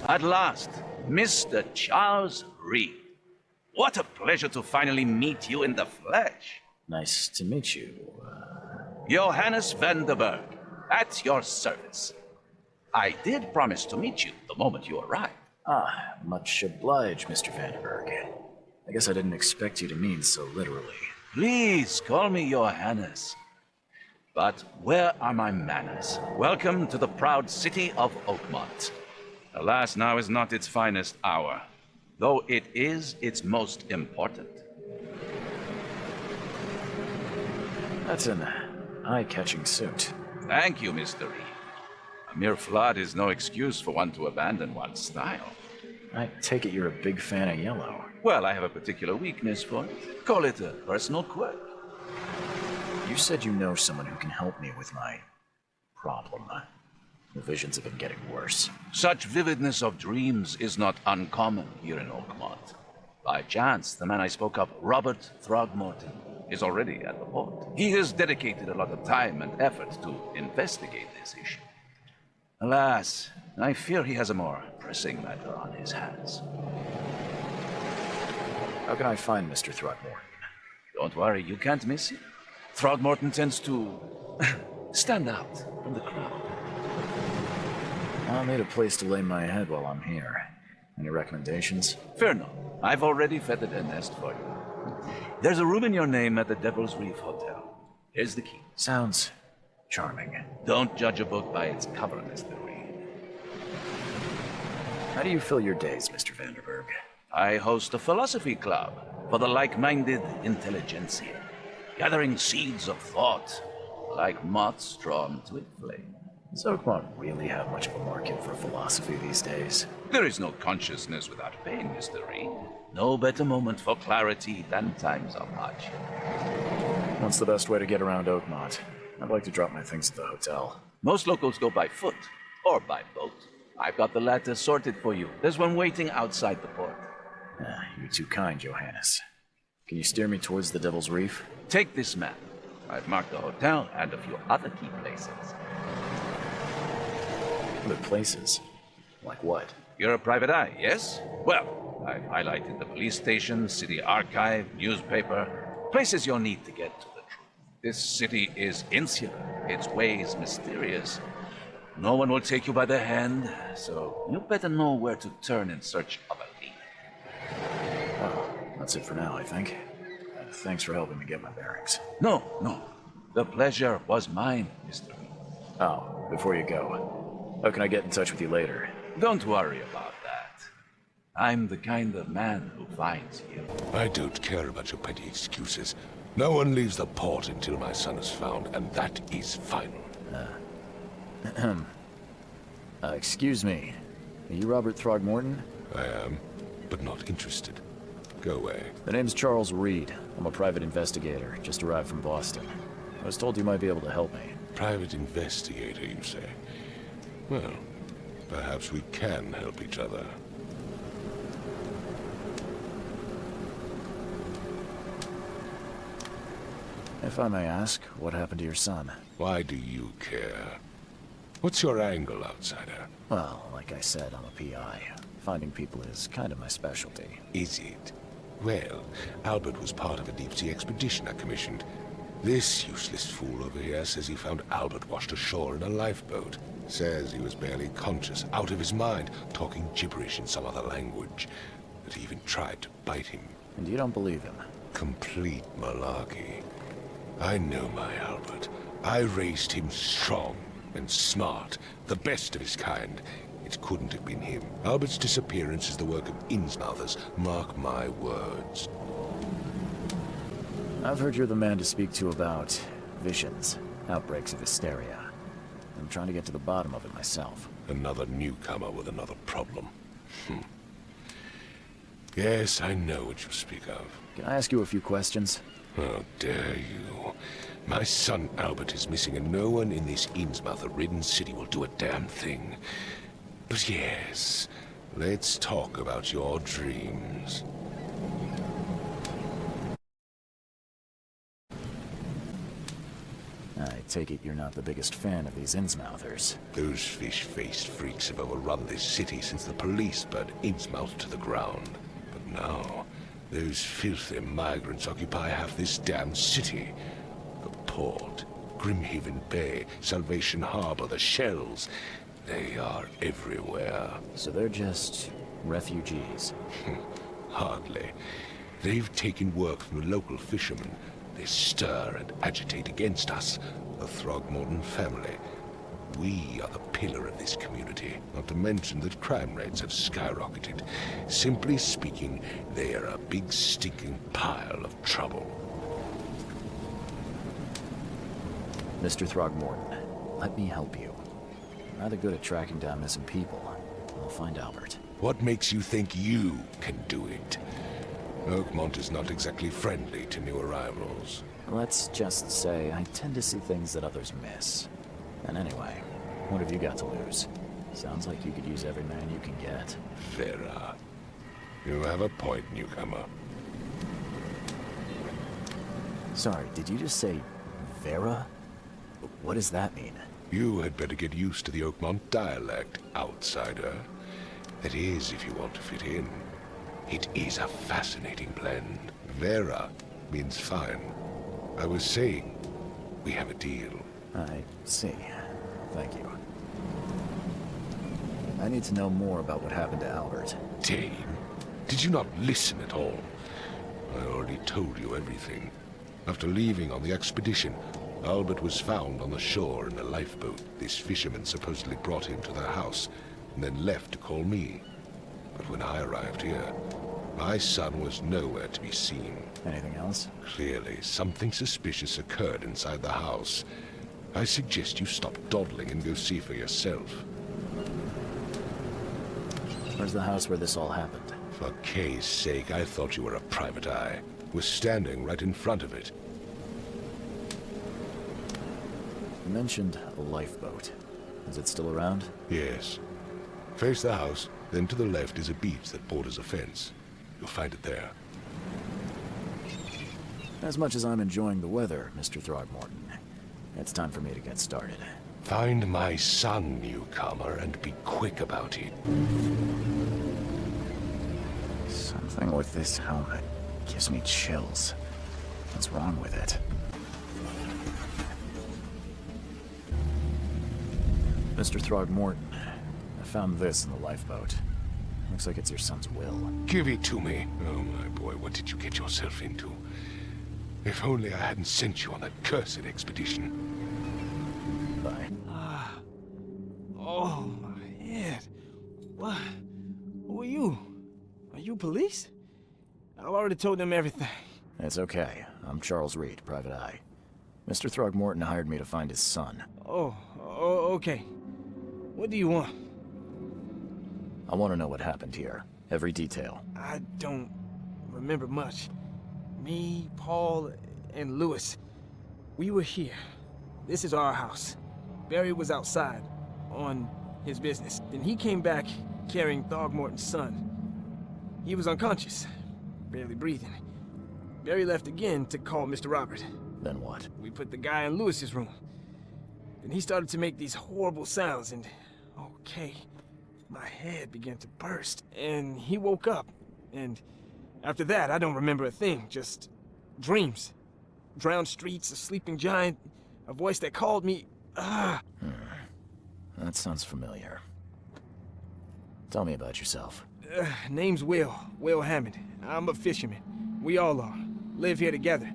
At last, Mr. Charles Reed. What a pleasure to finally meet you in the flesh. Nice to meet you. Johannes van der Berg, at your service. I did promise to meet you the moment you arrived. Ah, much obliged, Mr. Vanderberg. I guess I didn't expect you to mean so literally. Please call me Johannes. But where are my manners? Welcome to the proud city of Oakmont. Alas, now is not its finest hour, though it is its most important. That's an eye-catching suit. Thank you, Mr. Reed. A mere flood is no excuse for one to abandon one's style. I take it you're a big fan of yellow. Well, I have a particular weakness for it. Call it a personal quirk. You said you know someone who can help me with my problem. The visions have been getting worse. Such vividness of dreams is not uncommon here in Oakmont. By chance, the man I spoke of, Robert Throgmorton, is already at the port. He has dedicated a lot of time and effort to investigate this issue. Alas, I fear he has a more pressing matter on his hands. How can I find Mr. Throgmorton? Don't worry, you can't miss him. Throgmorton tends to stand out from the crowd. I'll need a place to lay my head while I'm here. Any recommendations? Fear not. I've already feathered a nest for you. There's a room in your name at the Devil's Reef Hotel. Here's the key. Sounds charming. Don't judge a book by its cover, Mr. Reed. How do you fill your days, Mr. Vanderberg? I host a philosophy club for the like-minded intelligentsia, gathering seeds of thought like moths drawn to a flame. Does Oakmont really have much of a market for philosophy these days? There is no consciousness without pain, Mr. Reed. No better moment for clarity than times of hardship. What's the best way to get around Oakmont? I'd like to drop my things at the hotel. Most locals go by foot or by boat. I've got the latter sorted for you. There's one waiting outside the port. You're too kind, Johannes. Can you steer me towards the Devil's Reef? Take this map. I've marked the hotel and a few other key places. Other places? Like what? You're a private eye, yes? Well, I've highlighted the police station, city archive, newspaper, places you'll need to get to the truth. This city is insular, its ways mysterious. No one will take you by the hand, so you better know where to turn in search of a lead. Well, that's it for now, I think. Thanks for helping me get my bearings. No. The pleasure was mine, Mr. Reed. Oh, before you go, how can I get in touch with you later? Don't worry about that. I'm the kind of man who finds you. I don't care about your petty excuses. No one leaves the port until my son is found, and that is final. Excuse me. Are you Robert Throgmorton? I am, but not interested. Go away. The name's Charles Reed. I'm a private investigator, just arrived from Boston. I was told you might be able to help me. Private investigator, you say? Well, perhaps we can help each other. If I may ask, what happened to your son? Why do you care? What's your angle, outsider? Well, like I said, I'm a PI. Finding people is kind of my specialty. Is it? Well, Albert was part of a deep-sea expedition I commissioned. This useless fool over here says he found Albert washed ashore in a lifeboat. Says he was barely conscious, out of his mind, talking gibberish in some other language. That he even tried to bite him. And you don't believe him? Complete malarkey. I know my Albert. I raised him strong and smart, the best of his kind. It couldn't have been him. Albert's disappearance is the work of Innsmouthers. Mark my words. I've heard you're the man to speak to about visions, outbreaks of hysteria. I'm trying to get to the bottom of it myself. Another newcomer with another problem. Yes, I know what you speak of. Can I ask you a few questions? How dare you? My son Albert is missing, and no one in this Innsmouth-ridden city will do a damn thing. But yes, let's talk about your dreams. I take it you're not the biggest fan of these Innsmouthers. Those fish-faced freaks have overrun this city since the police burned Innsmouth to the ground. But now, those filthy migrants occupy half this damn city. The port, Grimhaven Bay, Salvation Harbor, the shells. They are everywhere. So they're just refugees? Hardly. They've taken work from the local fishermen. They stir and agitate against us, the Throgmorton family. We are the pillar of this community, not to mention that crime rates have skyrocketed. Simply speaking, they are a big stinking pile of trouble. Mr. Throgmorton, let me help you. I'm rather good at tracking down missing people. I'll find Albert. What makes you think you can do it? Oakmont is not exactly friendly to new arrivals. Let's just say I tend to see things that others miss. And anyway, what have you got to lose? Sounds like you could use every man you can get. Vera. You have a point, newcomer. Sorry, did you just say Vera? What does that mean? You had better get used to the Oakmont dialect, outsider. That is, if you want to fit in. It is a fascinating blend. Vera means fine. I was saying, we have a deal. I see. Thank you. I need to know more about what happened to Albert. Dane, did you not listen at all? I already told you everything. After leaving on the expedition, Albert was found on the shore in a lifeboat. This fisherman supposedly brought him to their house, and then left to call me. But when I arrived here, my son was nowhere to be seen. Anything else? Clearly, something suspicious occurred inside the house. I suggest you stop dawdling and go see for yourself. Where's the house where this all happened? For Kay's sake, I thought you were a private eye. Was standing right in front of it. You mentioned a lifeboat. Is it still around? Yes. Face the house, then to the left is a beach that borders a fence. You'll find it there. As much as I'm enjoying the weather, Mr. Throgmorton, it's time for me to get started. Find my son, newcomer, and be quick about it. Something with this helmet gives me chills. What's wrong with it? Mr. Throgmorton, I found this in the lifeboat. Looks like it's your son's will. Give it to me. Oh, my boy, what did you get yourself into? If only I hadn't sent you on that cursed expedition. Bye. Oh, my head. What? Who are you? Are you police? I've already told them everything. It's okay. I'm Charles Reed, Private Eye. Mr. Throgmorton hired me to find his son. Oh, okay. What do you want? I want to know what happened here. Every detail. I don't remember much. Me, Paul, and Lewis, we were here. This is our house. Barry was outside, on his business. Then he came back carrying Throgmorton's son. He was unconscious, barely breathing. Barry left again to call Mr. Robert. Then what? We put the guy in Lewis's room. Then he started to make these horrible sounds and, okay, my head began to burst. And he woke up. And after that, I don't remember a thing, just dreams. Drowned streets, a sleeping giant, a voice that called me. That sounds familiar. Tell me about yourself. Name's Will Hammond. I'm a fisherman. We all are. Live here together.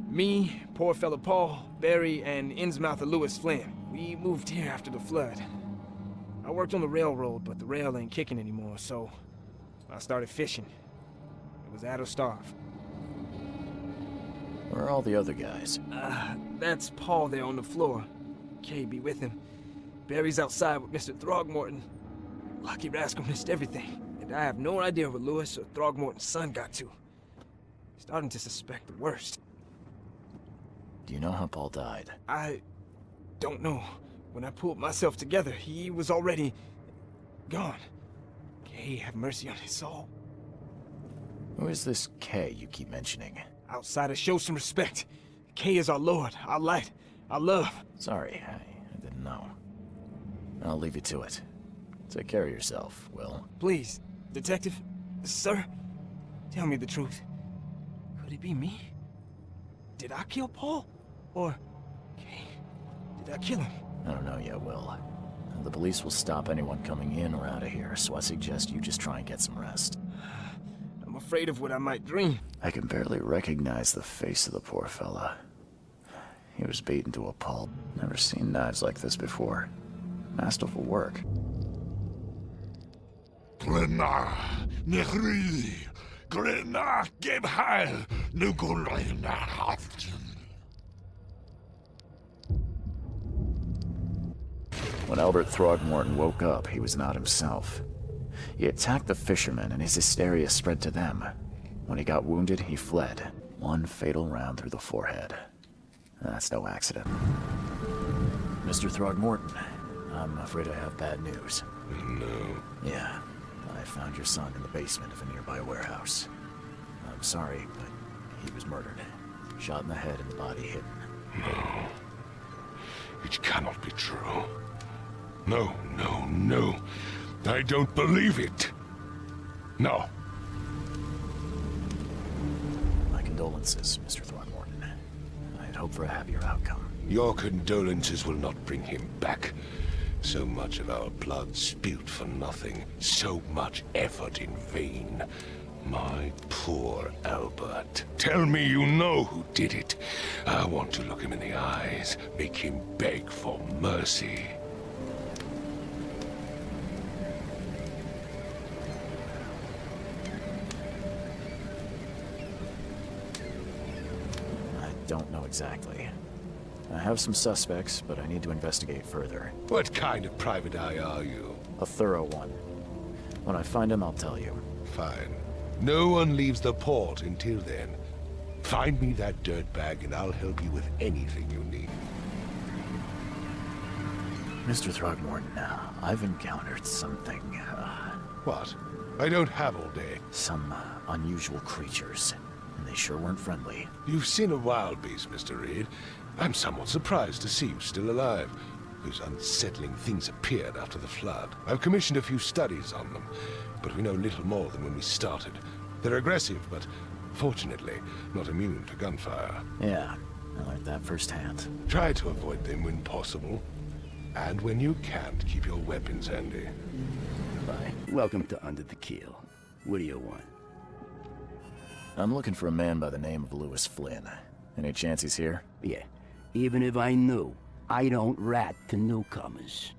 Me, poor fella Paul, Barry, and Innsmouther Lewis Flynn. We moved here after the flood. I worked on the railroad, but the rail ain't kicking anymore, so I started fishing. It was out of starve. Where are all the other guys? That's Paul there on the floor. Kay be with him. Barry's outside with Mr. Throgmorton. Lucky rascal missed everything, and I have no idea where Lewis or Throgmorton's son got to. Starting to suspect the worst. Do you know how Paul died? I don't know. When I pulled myself together, he was already gone. Kay have mercy on his soul. Who is this K you keep mentioning? Outsiders, show some respect. Kay is our lord, our light, our love. Sorry, I didn't know. I'll leave you to it. Take care of yourself, Will. Please, detective, sir, tell me the truth. Could it be me? Did I kill Paul? Or Kay? Did I kill him? I don't know yet, Will. The police will stop anyone coming in or out of here, so I suggest you just try and get some rest. I'm afraid of what I might dream. I can barely recognize the face of the poor fella. He was beaten to a pulp. Never seen knives like this before. Masterful work. Glenna, Nehri, Glenna, Gebheil, Nugulina Haften. When Albert Throgmorton woke up, he was not himself. He attacked the fishermen, and his hysteria spread to them. When he got wounded, he fled. One fatal round through the forehead. That's no accident. Mr. Throgmorton, I'm afraid I have bad news. No. Yeah, I found your son in the basement of a nearby warehouse. I'm sorry, but he was murdered. Shot in the head and the body hidden. No. It cannot be true. No, no, no. I don't believe it. No. My condolences, Mr. Throgmorton. I had hoped for a happier outcome. Your condolences will not bring him back. So much of our blood spilled for nothing. So much effort in vain. My poor Albert. Tell me you know who did it. I want to look him in the eyes, make him beg for mercy. I don't know exactly. I have some suspects, but I need to investigate further. What kind of private eye are you? A thorough one. When I find him, I'll tell you. Fine. No one leaves the port until then. Find me that dirtbag and I'll help you with anything you need. Mr. Throgmorton, I've encountered something, What? I don't have all day. some unusual creatures, and they sure weren't friendly. You've seen a wild beast, Mr. Reed. I'm somewhat surprised to see you still alive. Those unsettling things appeared after the flood. I've commissioned a few studies on them, but we know little more than when we started. They're aggressive, but fortunately not immune to gunfire. Yeah, I learned that firsthand. Try to avoid them when possible. And when you can't, keep your weapons handy. Bye. Welcome to Under the Keel. What do you want? I'm looking for a man by the name of Lewis Flynn. Any chance he's here? Yeah, even if I knew, I don't rat to newcomers.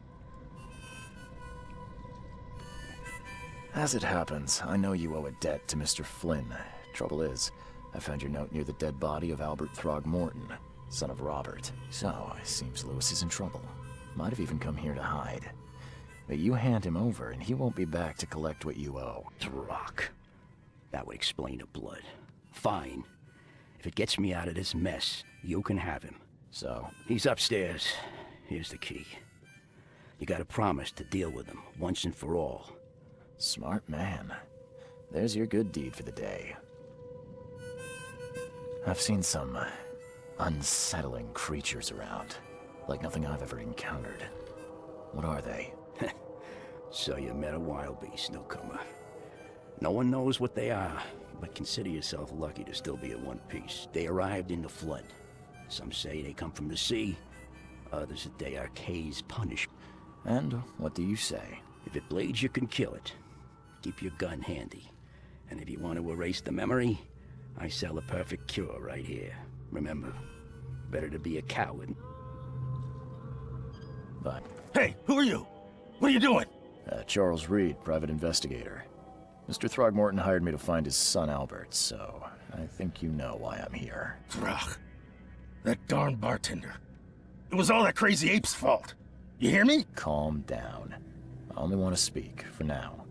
As it happens, I know you owe a debt to Mr. Flynn. Trouble is, I found your note near the dead body of Albert Throgmorton, son of Robert. So, it seems Lewis is in trouble. Might have even come here to hide. But you hand him over, and he won't be back to collect what you owe. Throck. That would explain the blood. Fine. If it gets me out of this mess, you can have him. So? He's upstairs. Here's the key. You gotta promise to deal with him, once and for all. Smart man. There's your good deed for the day. I've seen some unsettling creatures around. Like nothing I've ever encountered. What are they? So you met a wild beast, newcomer. No one knows what they are, but consider yourself lucky to still be in one piece. They arrived in the flood. Some say they come from the sea. Others that they are Kay's punishment. And what do you say? If it bleeds, you can kill it. Keep your gun handy. And if you want to erase the memory, I sell a perfect cure right here. Remember, better to be a coward. But Hey, who are you? What are you doing? Charles Reed, private investigator. Mr. Throgmorton hired me to find his son Albert, so I think you know why I'm here. Throg. That darn bartender. It was all that crazy ape's fault. You hear me? Calm down. I only want to speak, for now.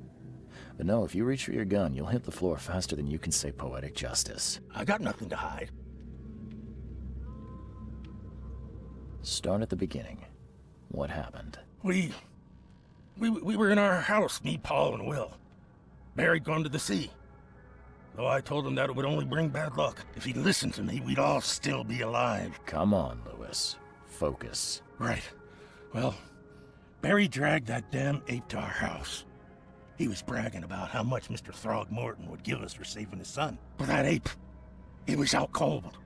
But no, if you reach for your gun, you'll hit the floor faster than you can say poetic justice. I got nothing to hide. Start at the beginning. What happened? We were in our house, me, Paul, and Will. Barry'd gone to the sea. Though I told him that it would only bring bad luck. If he'd listened to me, we'd all still be alive. Come on, Lewis. Focus. Right. Well, Barry dragged that damn ape to our house. He was bragging about how much Mr. Throgmorton would give us for saving his son. But that ape, he was out cold.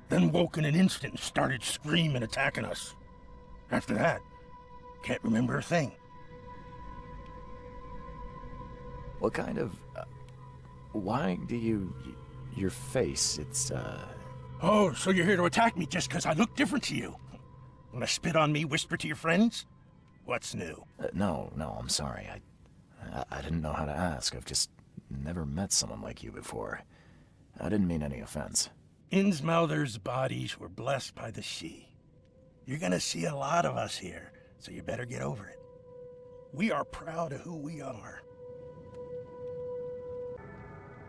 Then woke in an instant and started screaming, attacking us. After that, can't remember a thing. What kind of... why do you... your face, it's, Oh, so you're here to attack me just because I look different to you? Wanna spit on me, whisper to your friends? What's new? no, I'm sorry. I didn't know how to ask. I've just never met someone like you before. I didn't mean any offense. Innsmouther's bodies were blessed by the sea. You're gonna see a lot of us here, so you better get over it. We are proud of who we are.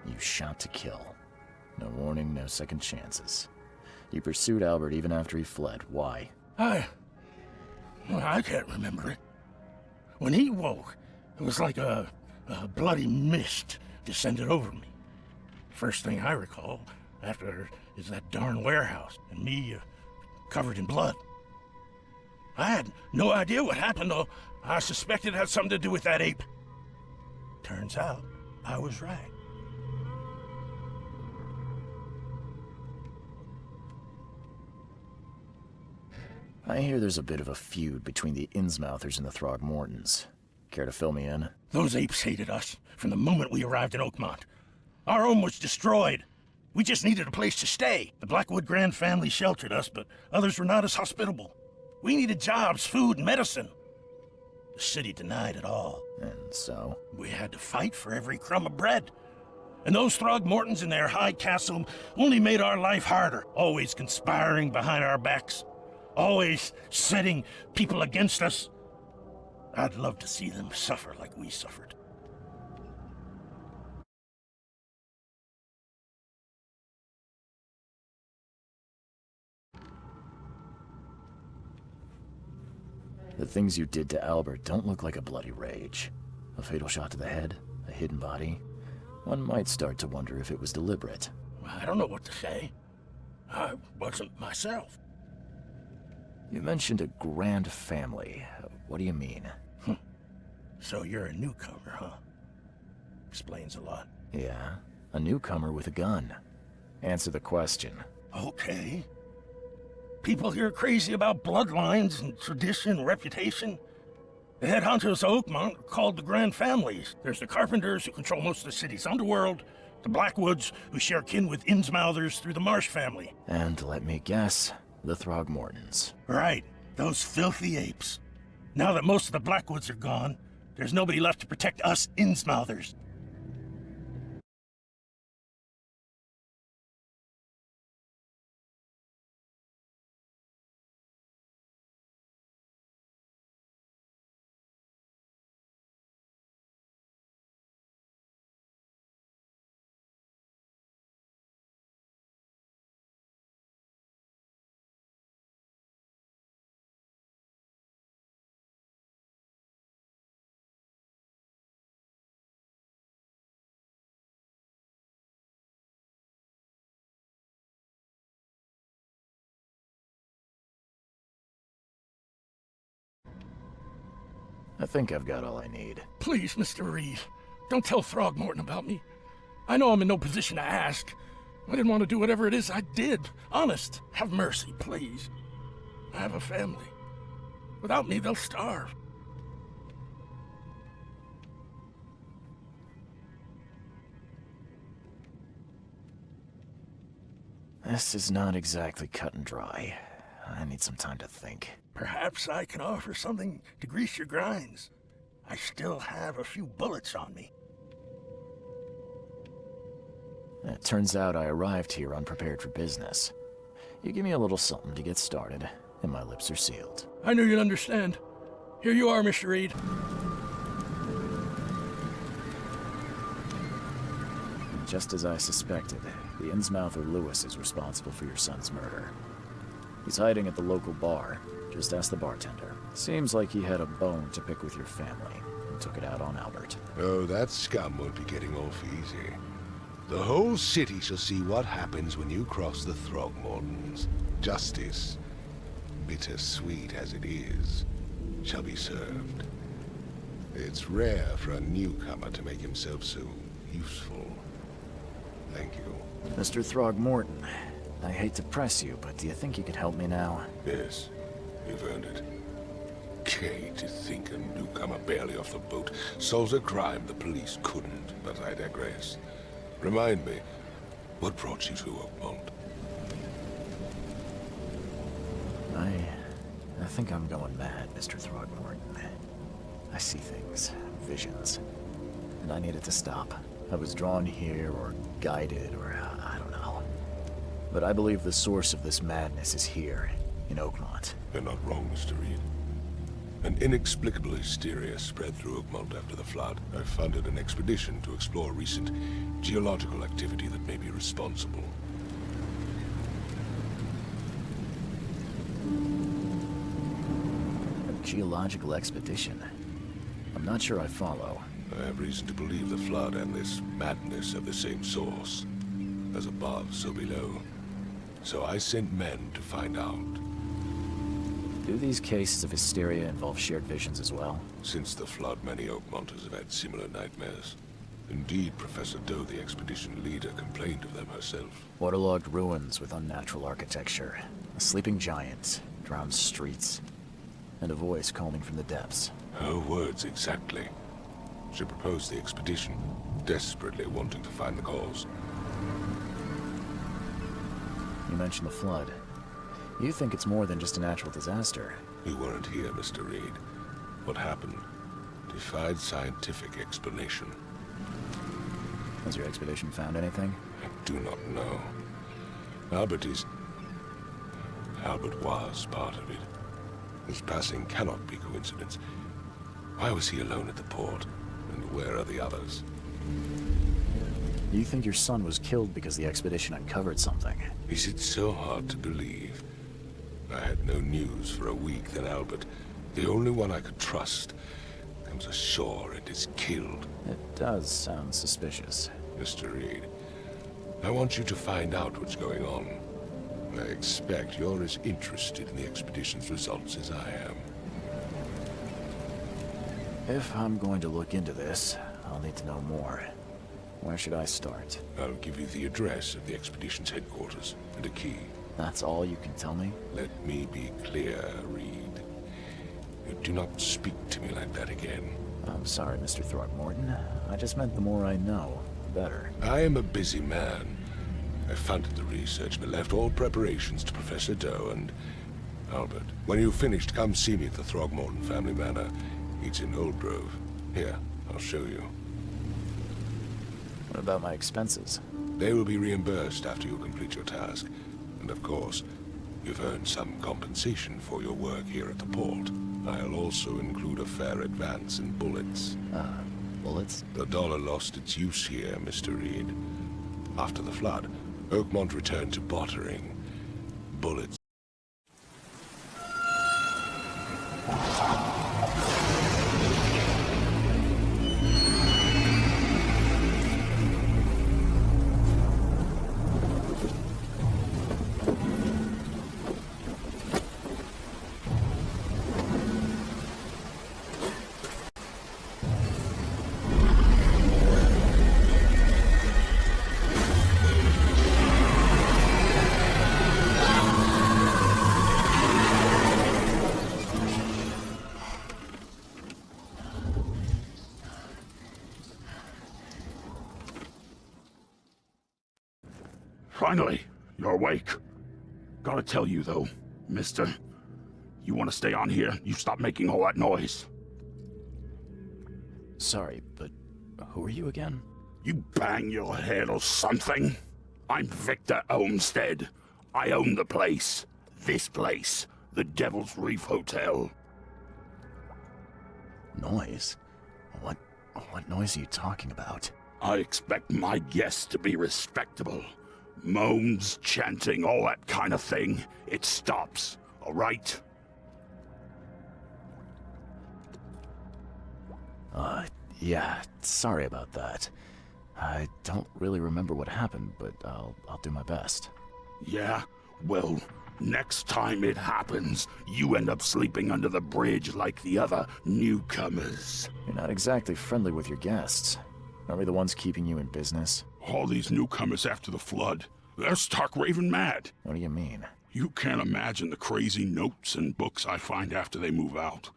You shot to kill. No warning, no second chances. You pursued Albert even after he fled. Why? I can't remember it. When he woke, it was like a bloody mist descended over me. First thing I recall after is that darn warehouse and me covered in blood. I had no idea what happened, though. I suspected it had something to do with that ape. Turns out, I was right. I hear there's a bit of a feud between the Innsmouthers and the Throgmortons. Care to fill me in? Those apes hated us from the moment we arrived in Oakmont. Our home was destroyed. We just needed a place to stay. The Blackwood Grand family sheltered us, but others were not as hospitable. We needed jobs, food, and medicine. The city denied it all. And so? We had to fight for every crumb of bread. And those Throgmortons in their high castle only made our life harder, always conspiring behind our backs, always setting people against us. I'd love to see them suffer like we suffered. The things you did to Albert don't look like a bloody rage. A fatal shot to the head, a hidden body. One might start to wonder if it was deliberate. I don't know what to say. I wasn't myself. You mentioned a grand family. What do you mean? So you're a newcomer, huh? Explains a lot. Yeah, a newcomer with a gun. Answer the question. Okay. People here are crazy about bloodlines and tradition and reputation. The head hunters of Oakmont are called the Grand Families. There's the Carpenters, who control most of the city's underworld, the Blackwoods, who share kin with Innsmouthers through the Marsh family. And let me guess, the Throgmortons. Right, those filthy apes. Now that most of the Blackwoods are gone, there's nobody left to protect us Innsmouthers. I think I've got all I need. Please, Mr. Reed, don't tell Throgmorton about me. I know I'm in no position to ask. I didn't want to do whatever it is I did. Honest, have mercy, please. I have a family. Without me, they'll starve. This is not exactly cut and dry. I need some time to think. Perhaps I can offer something to grease your grinds. I still have a few bullets on me. It turns out I arrived here unprepared for business. You give me a little something to get started, and my lips are sealed. I knew you'd understand. Here you are, Mr. Reed. Just as I suspected, the Innsmouther Lewis is responsible for your son's murder. He's hiding at the local bar. Just ask the bartender. Seems like he had a bone to pick with your family, and took it out on Albert. Oh, that scum won't be getting off easy. The whole city shall see what happens when you cross the Throgmortons. Justice, bittersweet as it is, shall be served. It's rare for a newcomer to make himself so useful. Thank you. Mr. Throgmorton, I hate to press you, but do you think you could help me now? Yes, you've earned it. Gay to think a newcomer barely off the boat solves a crime the police couldn't, but I digress. Remind me, what brought you to Oakmont? I think I'm going mad, Mr. Throgmorton. I see things, visions, and I need it to stop. I was drawn here, or guided, or I don't know. But I believe the source of this madness is here, in Oakmont. You're not wrong, Mr. Reed. An inexplicable hysteria spread through Oakmont after the flood. I funded an expedition to explore recent geological activity that may be responsible. A geological expedition? I'm not sure I follow. I have reason to believe the flood and this madness have the same source. As above, so below. So I sent men to find out. Do these cases of hysteria involve shared visions as well? Since the flood, many Oakmonters have had similar nightmares. Indeed, Professor Dough, the expedition leader, complained of them herself. Waterlogged ruins with unnatural architecture, a sleeping giant, drowned streets, and a voice calling from the depths. Her words exactly. She proposed the expedition, desperately wanting to find the cause. You mentioned the flood. You think it's more than just a natural disaster. You weren't here, Mr. Reed. What happened defied scientific explanation. Has your expedition found anything? I do not know. Albert was part of it. His passing cannot be coincidence. Why was he alone at the port? And where are the others? You think your son was killed because the expedition uncovered something? Is it so hard to believe? I had no news for a week, then Albert, the only one I could trust, comes ashore and is killed. It does sound suspicious. Mr. Reed, I want you to find out what's going on. I expect you're as interested in the expedition's results as I am. If I'm going to look into this, I'll need to know more. Where should I start? I'll give you the address of the expedition's headquarters and a key. That's all you can tell me? Let me be clear, Reed. You do not speak to me like that again. I'm sorry, Mr. Throgmorton. I just meant the more I know, the better. I am a busy man. I funded the research and left all preparations to Professor Dough and Albert. When you've finished, come see me at the Throgmorton family manor. It's in Old Grove. Here, I'll show you. What about my expenses? They will be reimbursed after you complete your task. And of course, you've earned some compensation for your work here at the port. I'll also include a fair advance in bullets. Bullets? The dollar lost its use here, Mr. Reed. After the flood, Oakmont returned to bartering. Bullets. Finally, you're awake. Gotta tell you though, mister, you want to stay on here, you stop making all that noise. Sorry, but who are you again? You bang your head or something? I'm Victor Olmsted. I own the place. This place. The Devil's Reef Hotel. Noise? What noise are you talking about? I expect my guests to be respectable. Moans, chanting, all that kind of thing. It stops, all right? Yeah, sorry about that. I don't really remember what happened, but I'll do my best. Yeah? Well, next time it happens, you end up sleeping under the bridge like the other newcomers. You're not exactly friendly with your guests. Are we the ones keeping you in business? All these newcomers after the flood, they're stark raving mad. What do you mean? You can't imagine the crazy notes and books I find after they move out.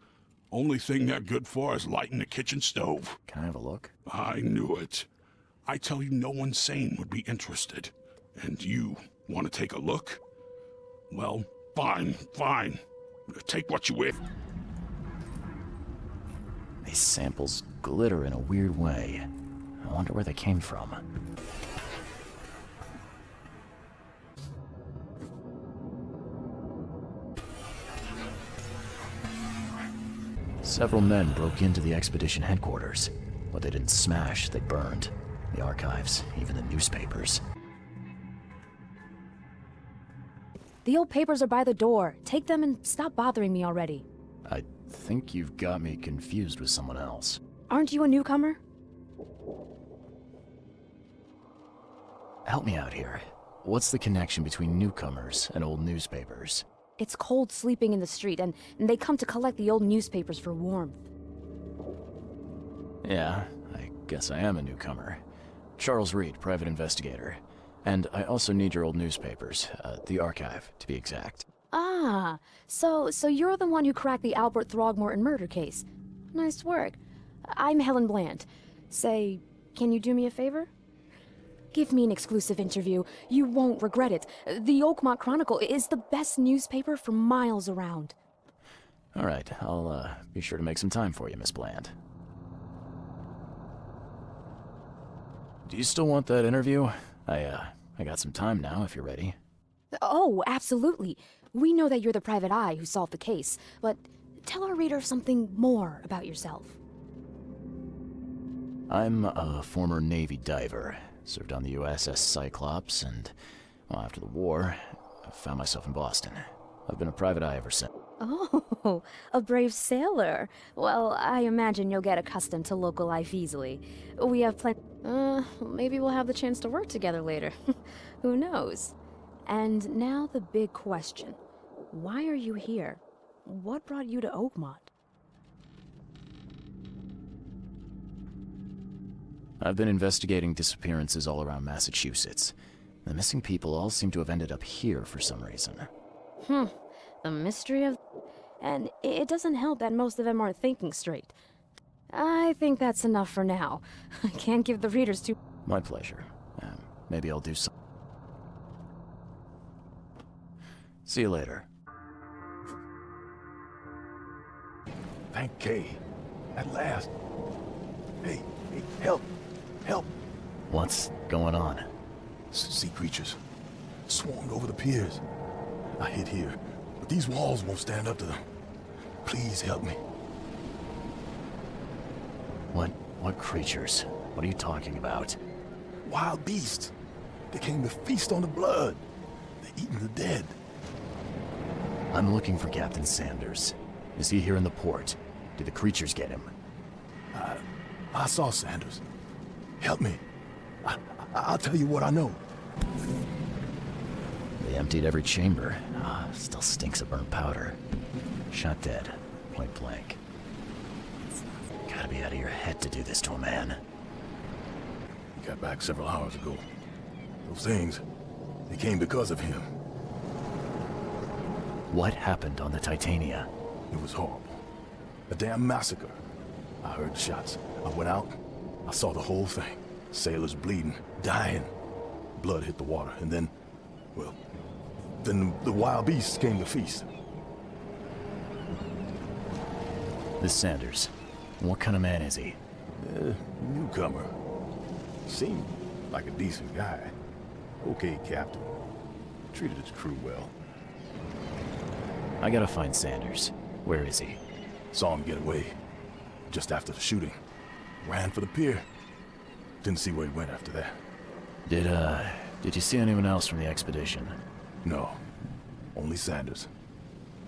Only thing they're good for is lighting the kitchen stove. Can I have a look? I knew it. I tell you, no one sane would be interested. And you want to take a look? Well, fine. Take what you wish. These samples glitter in a weird way. I wonder where they came from. Several men broke into the expedition headquarters. What they didn't smash, they burned. The archives, even the newspapers. The old papers are by the door. Take them and stop bothering me already. I think you've got me confused with someone else. Aren't you a newcomer? Help me out here. What's the connection between newcomers and old newspapers? It's cold sleeping in the street, and they come to collect the old newspapers for warmth. Yeah, I guess I am a newcomer. Charles Reed, private investigator. And I also need your old newspapers, the archive, to be exact. Ah, so you're the one who cracked the Albert Throgmorton murder case. Nice work. I'm Helen Bland. Say, can you do me a favor? Give me an exclusive interview. You won't regret it. The Oakmont Chronicle is the best newspaper for miles around. All right, I'll be sure to make some time for you, Miss Bland. Do you still want that interview? I got some time now, if you're ready. Oh, absolutely. We know that you're the private eye who solved the case, but tell our reader something more about yourself. I'm a former Navy diver. Served on the USS Cyclops, and, well, after the war, I found myself in Boston. I've been a private eye ever since. Oh, a brave sailor. Well, I imagine you'll get accustomed to local life easily. We have maybe we'll have the chance to work together later. Who knows? And now the big question. Why are you here? What brought you to Oakmont? I've been investigating disappearances all around Massachusetts. The missing people all seem to have ended up here for some reason. The mystery of... And it doesn't help that most of them aren't thinking straight. I think that's enough for now. I can't give the readers too... My pleasure. Maybe I'll do some... See you later. Thank Kay. At last. Hey, help. Help. What's going on? Sea creatures. Swarmed over the piers. I hid here, but these walls won't stand up to them. Please help me. What creatures? What are you talking about? Wild beasts. They came to feast on the blood. They're eating the dead. I'm looking for Captain Sanders. Is he here in the port? Did the creatures get him? I saw Sanders. Help me. I'll tell you what I know. They emptied every chamber. Still stinks of burnt powder. Shot dead. Point blank. Gotta be out of your head to do this to a man. He got back several hours ago. Those things, they came because of him. What happened on the Titania? It was horrible. A damn massacre. I heard shots. I went out. I saw the whole thing. Sailors bleeding, dying. Blood hit the water, and then, well, then the wild beasts came to feast. This Sanders. What kind of man is he? Newcomer. Seemed like a decent guy. Okay, Captain. Treated his crew well. I gotta find Sanders. Where is he? Saw him get away. Just after the shooting. Ran for the pier. Didn't see where he went after that. Did you see anyone else from the expedition? No. Only Sanders.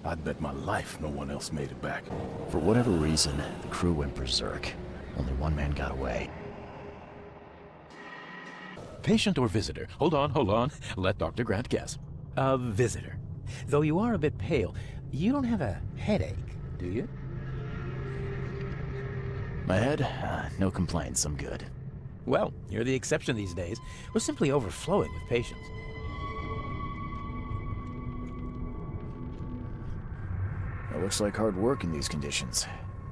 I'd bet my life no one else made it back. For whatever reason, the crew went berserk. Only one man got away. Patient or visitor? Hold on. Let Dr. Grant guess. A visitor. Though you are a bit pale, you don't have a headache, do you? My head? No complaints, I'm good. Well, you're the exception these days. We're simply overflowing with patients. It looks like hard work in these conditions.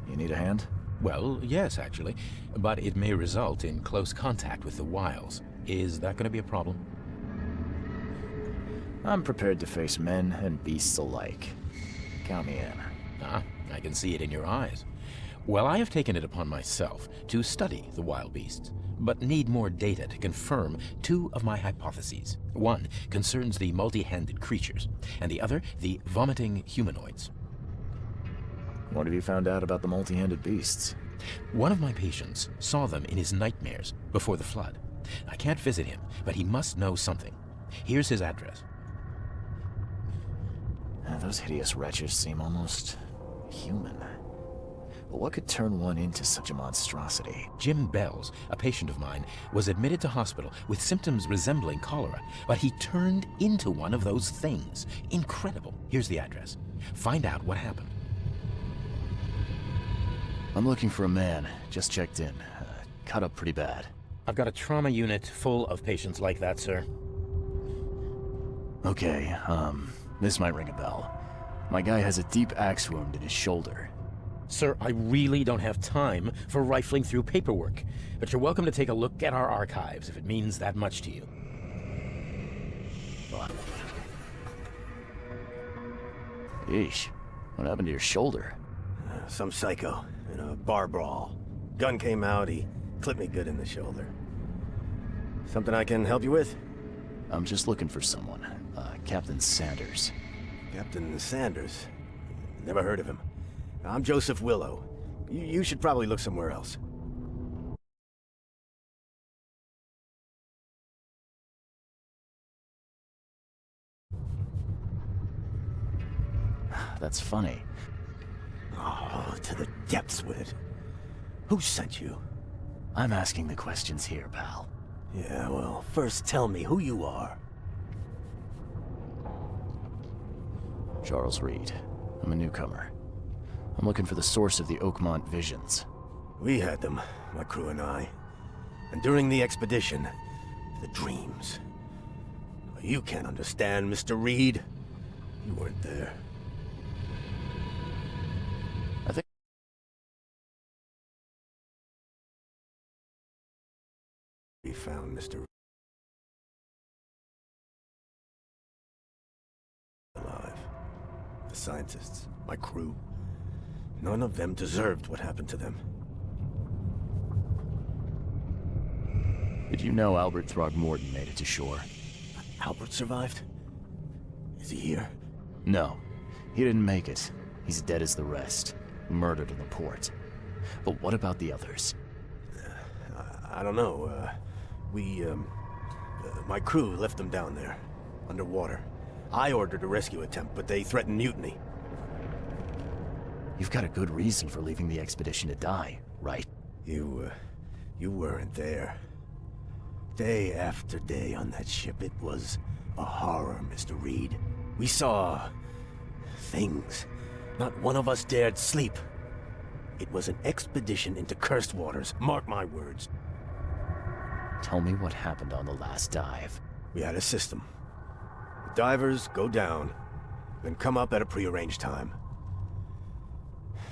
You need a hand? Well, yes, actually. But it may result in close contact with the wiles. Is that going to be a problem? I'm prepared to face men and beasts alike. Count me in. Ah, I can see it in your eyes. Well, I have taken it upon myself to study the wild beasts, but need more data to confirm two of my hypotheses. One concerns the multi-handed creatures, and the other the vomiting humanoids. What have you found out about the multi-handed beasts? One of my patients saw them in his nightmares before the flood. I can't visit him, but he must know something. Here's his address. Those hideous wretches seem almost human. But what could turn one into such a monstrosity? Jim Bells, a patient of mine, was admitted to hospital with symptoms resembling cholera, but he turned into one of those things. Incredible. Here's the address. Find out what happened. I'm looking for a man. Just checked in. Cut up pretty bad. I've got a trauma unit full of patients like that, sir. Okay, this might ring a bell. My guy has a deep axe wound in his shoulder. Sir, I really don't have time for rifling through paperwork, but you're welcome to take a look at our archives if it means that much to you. Yeesh. What happened to your shoulder? Some psycho in a bar brawl. Gun came out, he clipped me good in the shoulder. Something I can help you with? I'm just looking for someone. Captain Sanders. Captain Sanders? Never heard of him. I'm Joseph Willow. You should probably look somewhere else. That's funny. Oh, to the depths with it. Who sent you? I'm asking the questions here, pal. Yeah, well, first tell me who you are. Charles Reed. I'm a newcomer. I'm looking for the source of the Oakmont visions. We had them, my crew and I. And during the expedition, the dreams. You can't understand, Mr. Reed. You weren't there. I think... We found Mr. Reed alive. The scientists, my crew. None of them deserved what happened to them. Did you know Albert Throgmorton made it to shore? Albert survived? Is he here? No. He didn't make it. He's dead as the rest. Murdered in the port. But what about the others? I don't know. My crew left them down there, underwater. I ordered a rescue attempt, but they threatened mutiny. You've got a good reason for leaving the expedition to die, right? You weren't there. Day after day on that ship, it was a horror, Mr. Reed. We saw... things. Not one of us dared sleep. It was an expedition into cursed waters, mark my words. Tell me what happened on the last dive. We had a system. The divers go down, then come up at a prearranged time.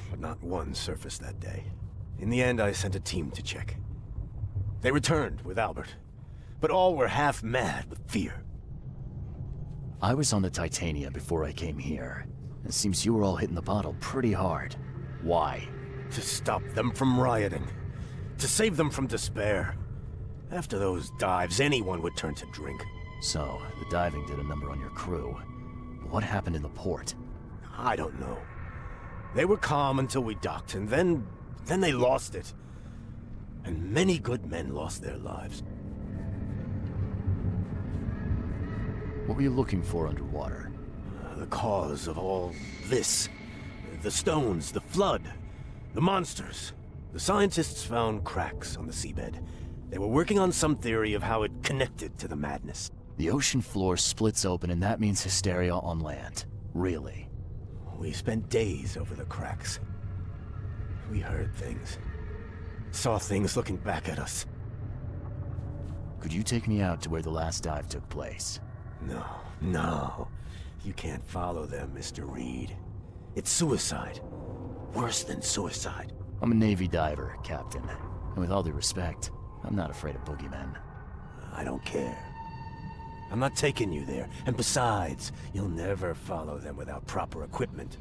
But not one surfaced that day. In the end, I sent a team to check. They returned with Albert, but all were half mad with fear. I was on the Titania before I came here. It seems you were all hitting the bottle pretty hard. Why? To stop them from rioting. To save them from despair. After those dives, anyone would turn to drink. So, the diving did a number on your crew. But what happened in the port? I don't know. They were calm until we docked, and then they lost it. And many good men lost their lives. What were you looking for underwater? The cause of all this. The stones, the flood, the monsters. The scientists found cracks on the seabed. They were working on some theory of how it connected to the madness. The ocean floor splits open and that means hysteria on land. Really? We spent days over the cracks. We heard things. Saw things looking back at us. Could you take me out to where the last dive took place? No. You can't follow them, Mr. Reed. It's suicide. Worse than suicide. I'm a Navy diver, Captain. And with all due respect, I'm not afraid of boogeymen. I don't care. I'm not taking you there. And besides, you'll never follow them without proper equipment.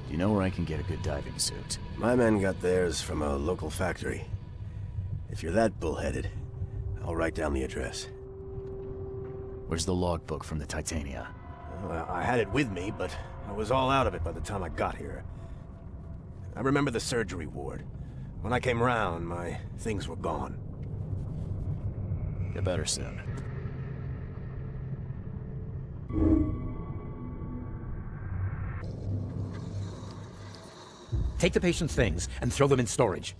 Do you know where I can get a good diving suit? My men got theirs from a local factory. If you're that bullheaded, I'll write down the address. Where's the logbook from the Titania? Well, I had it with me, but I was all out of it by the time I got here. I remember the surgery ward. When I came round, my things were gone. Get better soon. Take the patient's things and throw them in storage.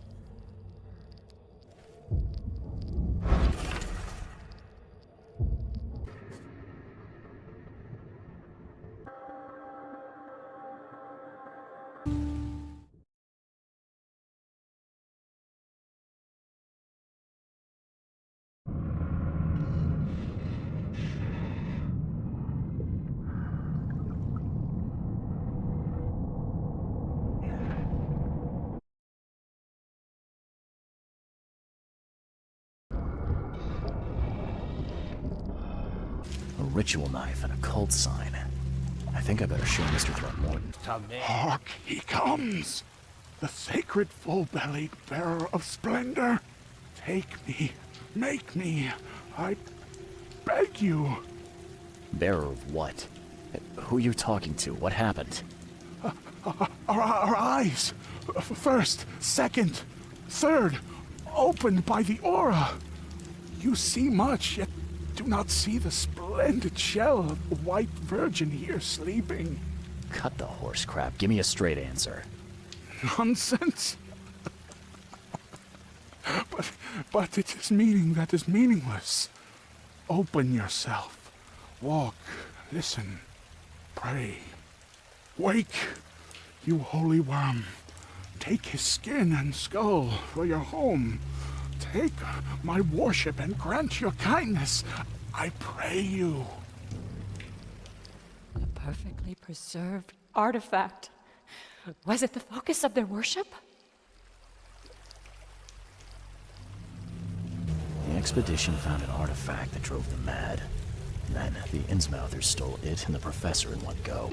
A ritual knife and a cult sign. I think I better show Mr. Throgmorton. Hark, he comes! The sacred full-bellied bearer of splendor! Take me, make me, I beg you. Bearer of what? Who are you talking to? What happened? Our eyes, first, second, third, opened by the aura. You see much, yet do not see the splendid shell of the white virgin here sleeping. Cut the horse crap. Give me a straight answer. Nonsense. But it is meaning that is meaningless. Open yourself. Walk, listen, pray. Wake, you holy worm. Take his skin and skull for your home. Take my worship and grant your kindness. I pray you. A perfectly preserved artifact. Was it the focus of their worship? The expedition found an artifact that drove them mad. Then the Innsmouthers stole it and the professor in one go.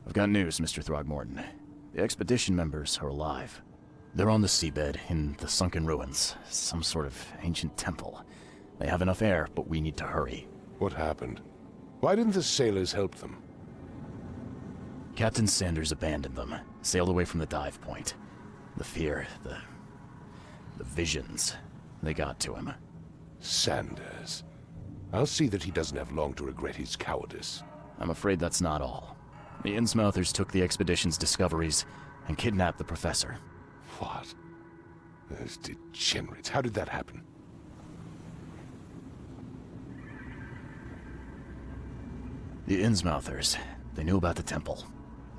I've got news, Mr. Throgmorton. The expedition members are alive. They're on the seabed in the sunken ruins, some sort of ancient temple. They have enough air, but we need to hurry. What happened? Why didn't the sailors help them? Captain Sanders abandoned them, sailed away from the dive point. The fear, the visions, they got to him. Sanders. I'll see that he doesn't have long to regret his cowardice. I'm afraid that's not all. The Innsmouthers took the expedition's discoveries and kidnapped the professor. What? Those degenerates. How did that happen? The Innsmouthers, they knew about the temple.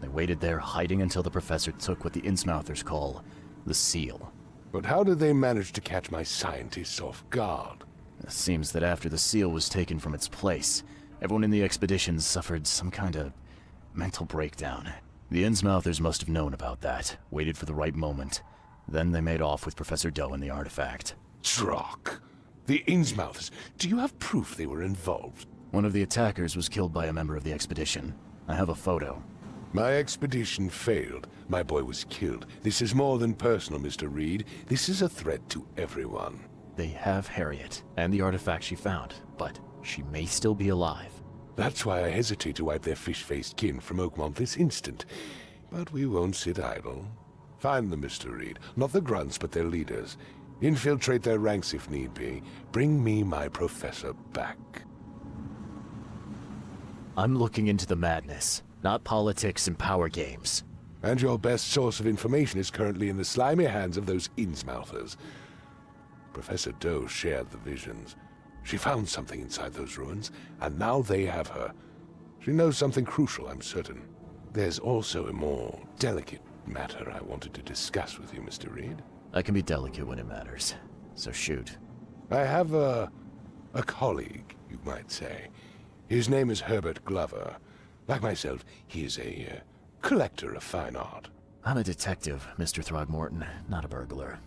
They waited there, hiding until the professor took what the Innsmouthers call the seal. But how did they manage to catch my scientists off guard? It seems that after the seal was taken from its place, everyone in the expedition suffered some kind of mental breakdown. The Innsmouthers must have known about that, waited for the right moment. Then they made off with Professor Dough and the artifact. Drock. The Innsmouthers. Do you have proof they were involved? One of the attackers was killed by a member of the expedition. I have a photo. My expedition failed. My boy was killed. This is more than personal, Mr. Reed. This is a threat to everyone. They have Harriet and the artifact she found, but she may still be alive. That's why I hesitate to wipe their fish-faced kin from Oakmont this instant. But we won't sit idle. Find them, Mr. Reed. Not the grunts, but their leaders. Infiltrate their ranks if need be. Bring me my professor back. I'm looking into the madness, not politics and power games. And your best source of information is currently in the slimy hands of those Innsmouthers. Professor Dough shared the visions. She found something inside those ruins, and now they have her. She knows something crucial, I'm certain. There's also a more delicate matter I wanted to discuss with you, Mr. Reed. I can be delicate when it matters, so shoot. I have a colleague, you might say. His name is Herbert Glover. Like myself, he is a collector of fine art. I'm a detective, Mr. Throgmorton, not a burglar.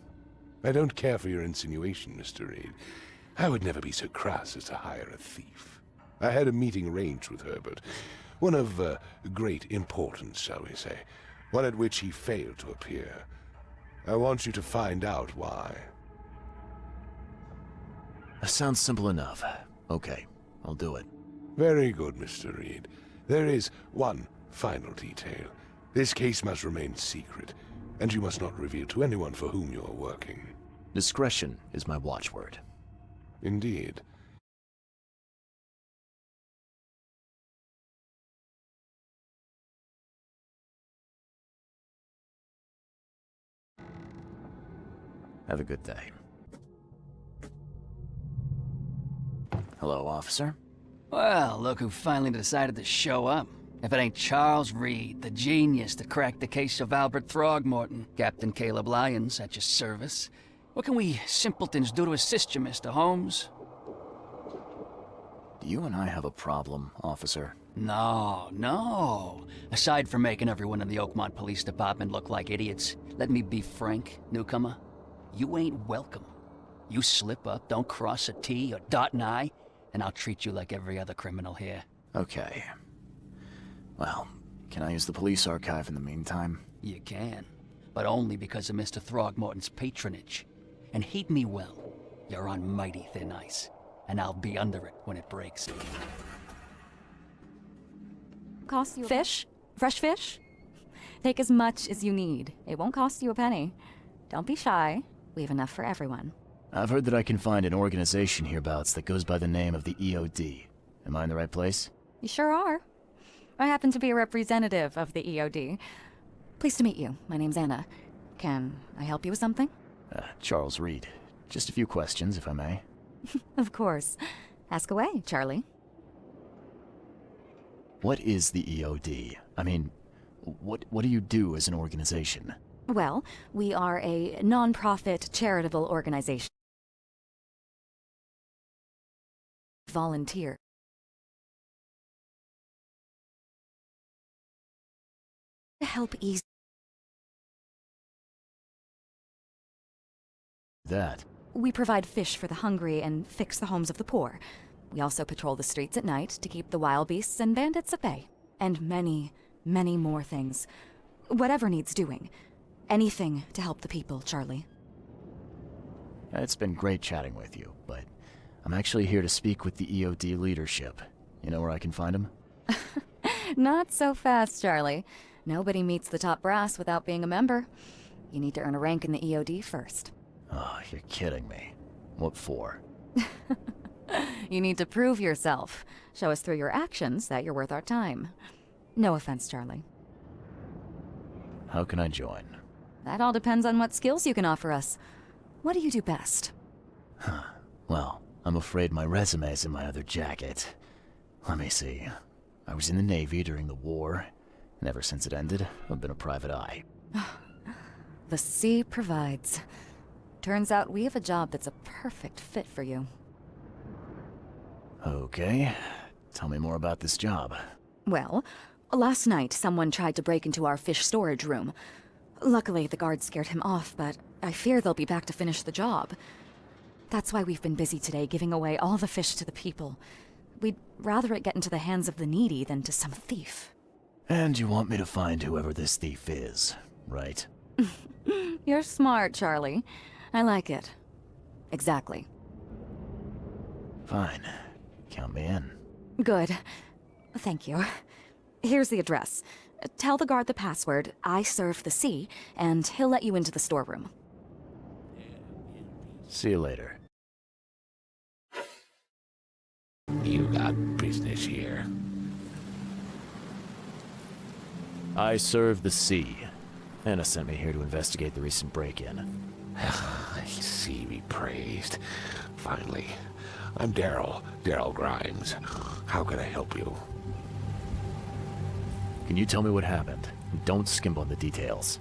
I don't care for your insinuation, Mr. Reed. I would never be so crass as to hire a thief. I had a meeting arranged with Herbert, one of great importance, shall we say, one at which he failed to appear. I want you to find out why. That sounds simple enough. Okay, I'll do it. Very good, Mr. Reed. There is one final detail. This case must remain secret, and you must not reveal to anyone for whom you are working. Discretion is my watchword. Indeed. Have a good day. Hello, officer. Well, look who finally decided to show up. If it ain't Charles Reed, the genius to crack the case of Albert Throgmorton, Captain Caleb Lyons at your service. What can we simpletons do to assist you, Mr. Holmes? Do you and I have a problem, officer? No, no. Aside from making everyone in the Oakmont Police Department look like idiots, let me be frank, newcomer. You ain't welcome. You slip up, don't cross a T or dot an I, and I'll treat you like every other criminal here. Okay. Well, can I use the police archive in the meantime? You can, but only because of Mr. Throgmorton's patronage. And heed me well, you're on mighty thin ice, and I'll be under it when it breaks. Cost you fish? Fresh fish? Take as much as you need. It won't cost you a penny. Don't be shy. We have enough for everyone. I've heard that I can find an organization hereabouts that goes by the name of the EOD. Am I in the right place? You sure are. I happen to be a representative of the EOD. Pleased to meet you. My name's Anna. Can I help you with something? Charles Reed. Just a few questions, if I may. Of course. Ask away, Charlie. What is the EOD? I mean, what do you do as an organization? Well, we are a non-profit charitable organization. Volunteer. To help ease that. We provide fish for the hungry and fix the homes of the poor. We also patrol the streets at night to keep the wild beasts and bandits at bay. And many, Many more things. Whatever needs doing. Anything to help the people, Charlie. It's been great chatting with you, but I'm actually here to speak with the EOD leadership. You know where I can find them? Not so fast, Charlie. Nobody meets the top brass without being a member. You need to earn a rank in the EOD first. Oh, you're kidding me. What for? You need to prove yourself. Show us through your actions that you're worth our time. No offense, Charlie. How can I join? That all depends on what skills you can offer us. What do you do best? Well, I'm afraid my resume's in my other jacket. Let me see. I was in the Navy during the war, and ever since it ended, I've been a private eye. The sea provides. Turns out we have a job that's a perfect fit for you. Okay. Tell me more about this job. Well, last night someone tried to break into our fish storage room. Luckily, the guards scared him off, but I fear they'll be back to finish the job. That's why we've been busy today giving away all the fish to the people. We'd rather it get into the hands of the needy than to some thief. And you want me to find whoever this thief is, right? You're smart, Charlie. I like it. Exactly. Fine. Count me in. Good. Thank you. Here's the address. Tell the guard the password, I serve the sea, and he'll let you into the storeroom. See you later. You got business here. I serve the sea. Anna sent me here to investigate the recent break-in. I see me praised. Finally. I'm Daryl Grimes. How can I help you? Can you tell me what happened? Don't skimp on the details.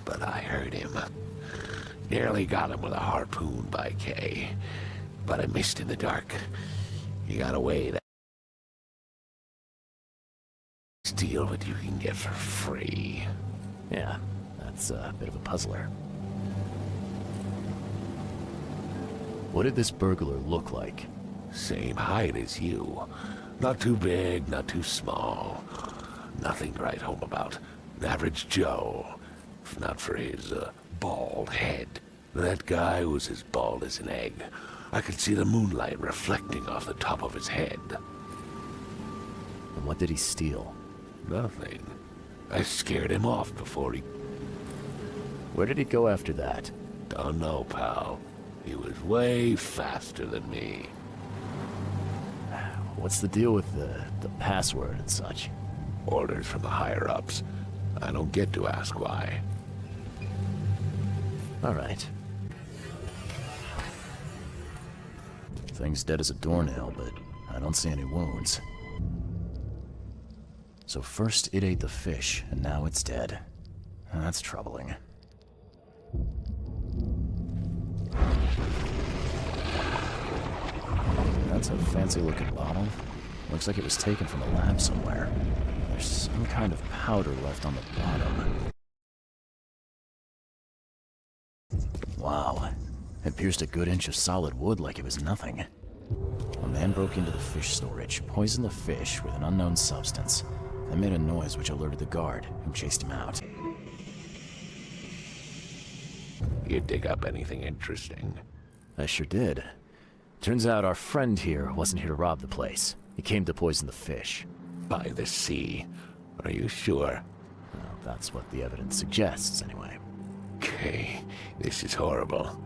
But I heard him. Nearly got him with a harpoon by Kay. But I missed in the dark. He got away. Steal what you can get for free. Yeah, that's a bit of a puzzler. What did this burglar look like? Same height as you. Not too big, not too small. Nothing to write home about. An average Joe. If not for his, bald head. That guy was as bald as an egg. I could see the moonlight reflecting off the top of his head. And what did he steal? Nothing. I scared him off before he... Where did he go after that? Don't know, pal. He was way faster than me. What's the deal with the password and such? Orders from the higher-ups. I don't get to ask why. All right. Thing's dead as a doornail, but I don't see any wounds. So first it ate the fish, and now it's dead. That's troubling. That's a fancy-looking bottle. Looks like it was taken from a lab somewhere. There's some kind of powder left on the bottom. Wow. It pierced a good inch of solid wood like it was nothing. A man broke into the fish storage, poisoned the fish with an unknown substance, and made a noise which alerted the guard, who chased him out. You dig up anything interesting? I sure did. Turns out our friend here wasn't here to rob the place. He came to poison the fish. By the sea. Are you sure? Well, that's what the evidence suggests, anyway. Okay, this is horrible.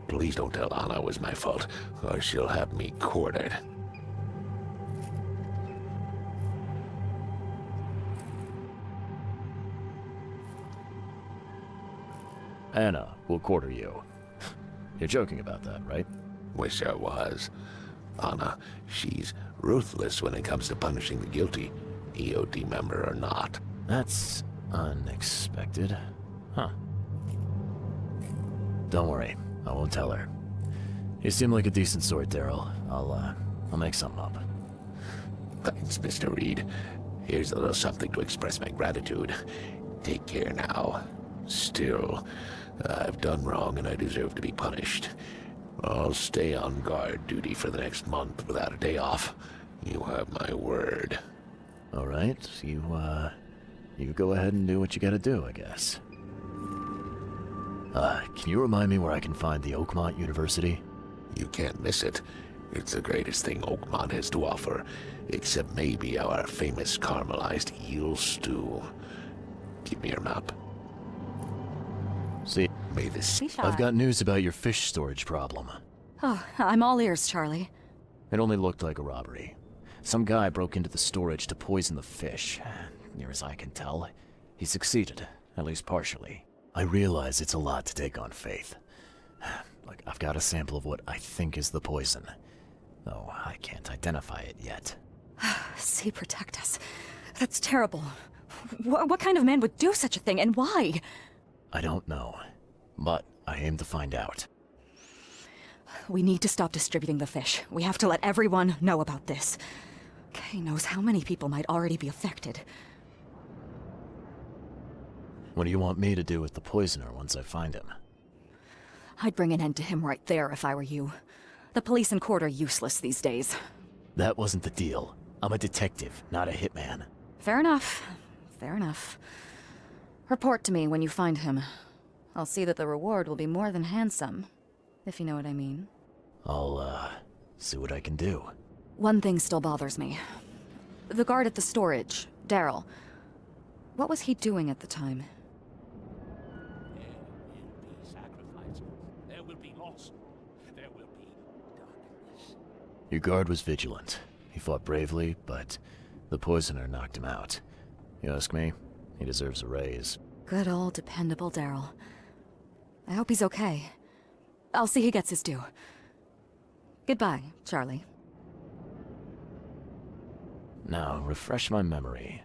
Please don't tell Anna it was my fault, or she'll have me quartered. Anna will quarter you. You're joking about that, right? Wish I was. Anna, she's ruthless when it comes to punishing the guilty, EOD member or not. That's unexpected. Huh. Don't worry, I won't tell her. You seem like a decent sort, Daryl. I'll make something up. Thanks, Mr. Reed. Here's a little something to express my gratitude. Take care now. Still, I've done wrong and I deserve to be punished. I'll stay on guard duty for the next month without a day off. You have my word. All right, you go ahead and do what you gotta do, I guess. Can you remind me where I can find the Oakmont University? You can't miss it. It's the greatest thing Oakmont has to offer, except maybe our famous caramelized eel stew. Give me your map. See, May this... I've got news about your fish storage problem. Oh, I'm all ears, Charlie. It only looked like a robbery. Some guy broke into the storage to poison the fish. Near as I can tell, he succeeded, at least partially. I realize it's a lot to take on faith. Like, I've got a sample of what I think is the poison, though I can't identify it yet. See, protect us. That's terrible. What kind of man would do such a thing, and why? I don't know, but I aim to find out. We need to stop distributing the fish. We have to let everyone know about this. Kay knows how many people might already be affected. What do you want me to do with the poisoner once I find him? I'd bring an end to him right there if I were you. The police and court are useless these days. That wasn't the deal. I'm a detective, not a hitman. Fair enough. Fair enough. Report to me when you find him. I'll see that the reward will be more than handsome, if you know what I mean. I'll, see what I can do. One thing still bothers me. The guard at the storage, Daryl. What was he doing at the time? There will be loss. There will be darkness. Your guard was vigilant. He fought bravely, but the poisoner knocked him out. You ask me, he deserves a raise. Good old dependable Daryl. I hope he's okay. I'll see he gets his due. Goodbye, Charlie. Now, refresh my memory.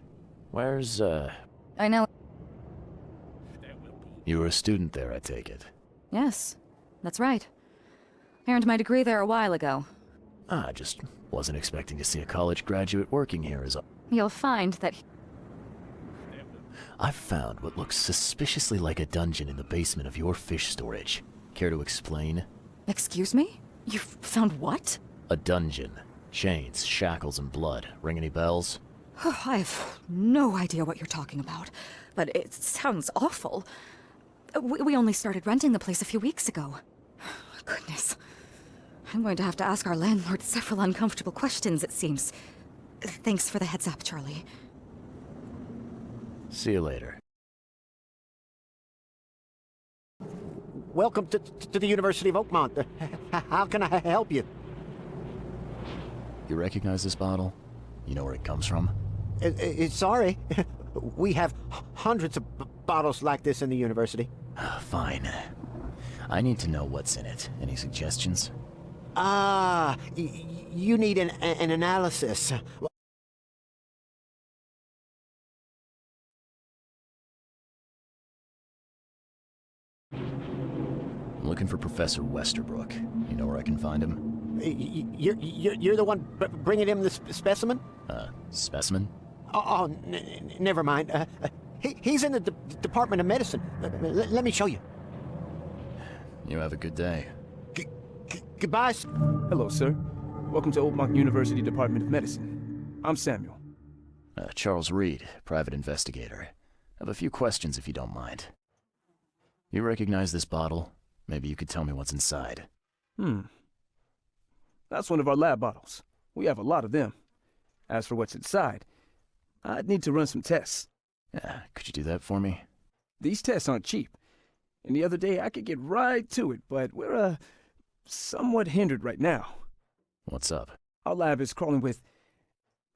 Where's, I know. You were a student there, I take it. Yes, that's right. I earned my degree there a while ago. I just wasn't expecting to see a college graduate working here as a... You'll find that... I've found what looks suspiciously like a dungeon in the basement of your fish storage. Care to explain? Excuse me? You've found what? A dungeon. Chains, shackles, and blood. Ring any bells? I have no idea what you're talking about, but it sounds awful. We only started renting the place a few weeks ago. Goodness. I'm going to have to ask our landlord several uncomfortable questions, it seems. Thanks for the heads up, Charlie. See you later. Welcome to the University of Oakmont. How can I help you? You recognize this bottle? You know where it comes from? Sorry. We have hundreds of bottles like this in the university. Fine. I need to know what's in it. Any suggestions? You need an analysis. I'm looking for Professor Westerbrook. You know where I can find him? You're the one bringing him the specimen? Specimen? Oh, never mind. He's in the Department of Medicine. Let me show you. You have a good day. Goodbye. Hello, sir. Welcome to Oakmont University Department of Medicine. I'm Samuel. Charles Reed, private investigator. I have a few questions if you don't mind. You recognize this bottle? Maybe you could tell me what's inside. That's one of our lab bottles. We have a lot of them. As for what's inside, I'd need to run some tests. Could you do that for me? These tests aren't cheap. And the other day I could get right to it, but we're, somewhat hindered right now. What's up? Our lab is crawling with,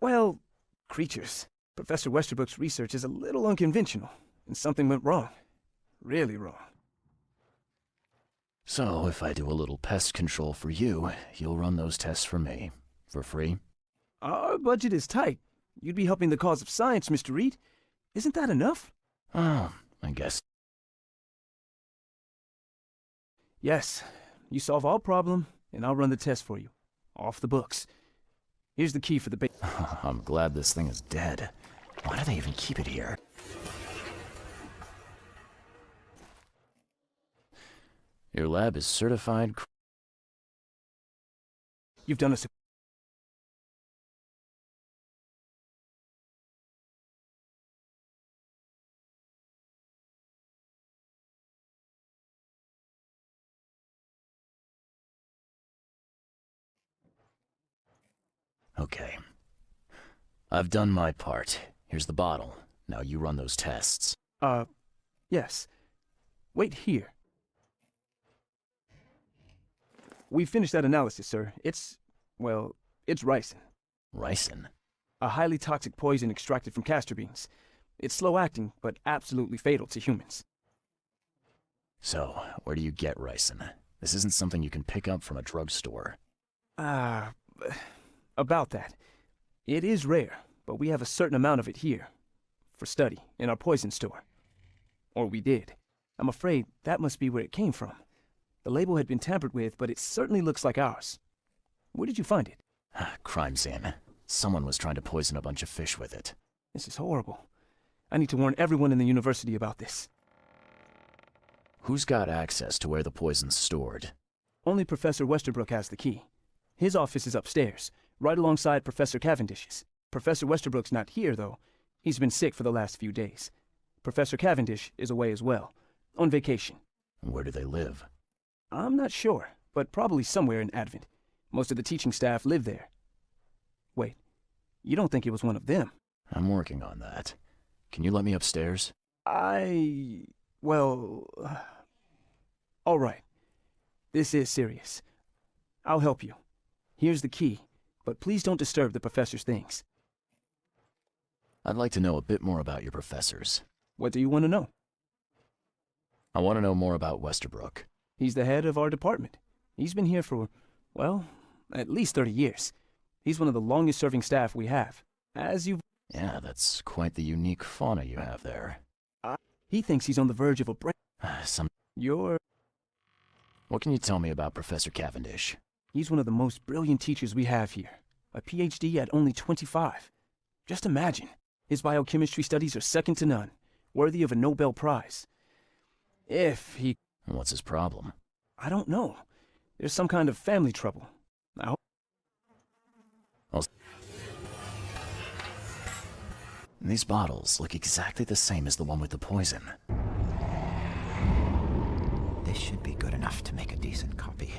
well, creatures. Professor Westerbrook's research is a little unconventional, and something went wrong. Really wrong. So, if I do a little pest control for you, you'll run those tests for me. For free? Our budget is tight. You'd be helping the cause of science, Mr. Reed. Isn't that enough? Oh, I guess. Yes. You solve all problem, and I'll run the test for you. Off the books. Here's the key for the I'm glad this thing is dead. Why do they even keep it here? Your lab is certified. You've done us a... Okay. I've done my part. Here's the bottle. Now you run those tests. Yes. Wait here. We finished that analysis, sir. Well, it's ricin. Ricin? A highly toxic poison extracted from castor beans. It's slow-acting, but absolutely fatal to humans. So, where do you get ricin? This isn't something you can pick up from a drugstore. About that. It is rare, but we have a certain amount of it here. For study, in our poison store. Or we did. I'm afraid that must be where it came from. The label had been tampered with, but it certainly looks like ours. Where did you find it? Crime scene. Someone was trying to poison a bunch of fish with it. This is horrible. I need to warn everyone in the university about this. Who's got access to where the poison's stored? Only Professor Westerbrook has the key. His office is upstairs, right alongside Professor Cavendish's. Professor Westerbrook's not here, though. He's been sick for the last few days. Professor Cavendish is away as well, on vacation. Where do they live? I'm not sure, but probably somewhere in Advent. Most of the teaching staff live there. Wait, you don't think it was one of them? I'm working on that. Can you let me upstairs? Well... all right. This is serious. I'll help you. Here's the key, but please don't disturb the professor's things. I'd like to know a bit more about your professors. What do you want to know? I want to know more about Westerbrook. He's the head of our department. He's been here for, well, at least 30 years. He's one of the longest-serving staff we have. Yeah, that's quite the unique fauna you have there. He thinks he's on the verge of a break. What can you tell me about Professor Cavendish? He's one of the most brilliant teachers we have here. A PhD at only 25. Just imagine. His biochemistry studies are second to none, worthy of a Nobel Prize. What's his problem? I don't know. There's some kind of family trouble. These bottles look exactly the same as the one with the poison. This should be good enough to make a decent copy.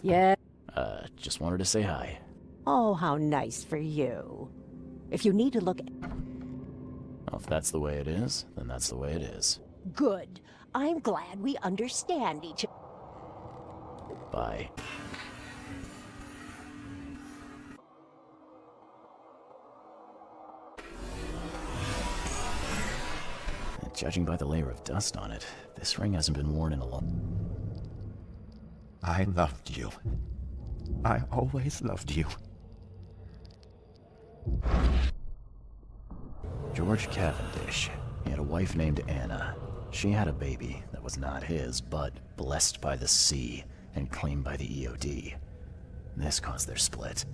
Yeah. Just wanted to say hi. Oh, how nice for you. If you need to look... Well, if that's the way it is, then that's the way it is. Good. I'm glad we understand each other. Bye. Judging by the layer of dust on it, this ring hasn't been worn in a long... I loved you. I always loved you. George Cavendish. He had a wife named Anna. She had a baby that was not his, but blessed by the sea and claimed by the EOD. This caused their split.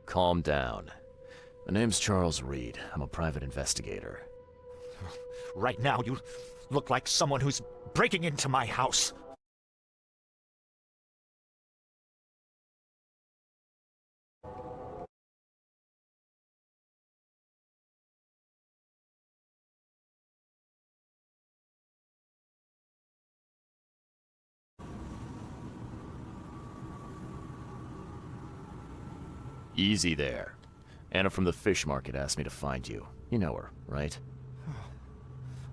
Calm down. My name's Charles Reed. I'm a private investigator. Right now, you look like someone who's breaking into my house. Easy there. Anna from the fish market asked me to find you. You know her, right?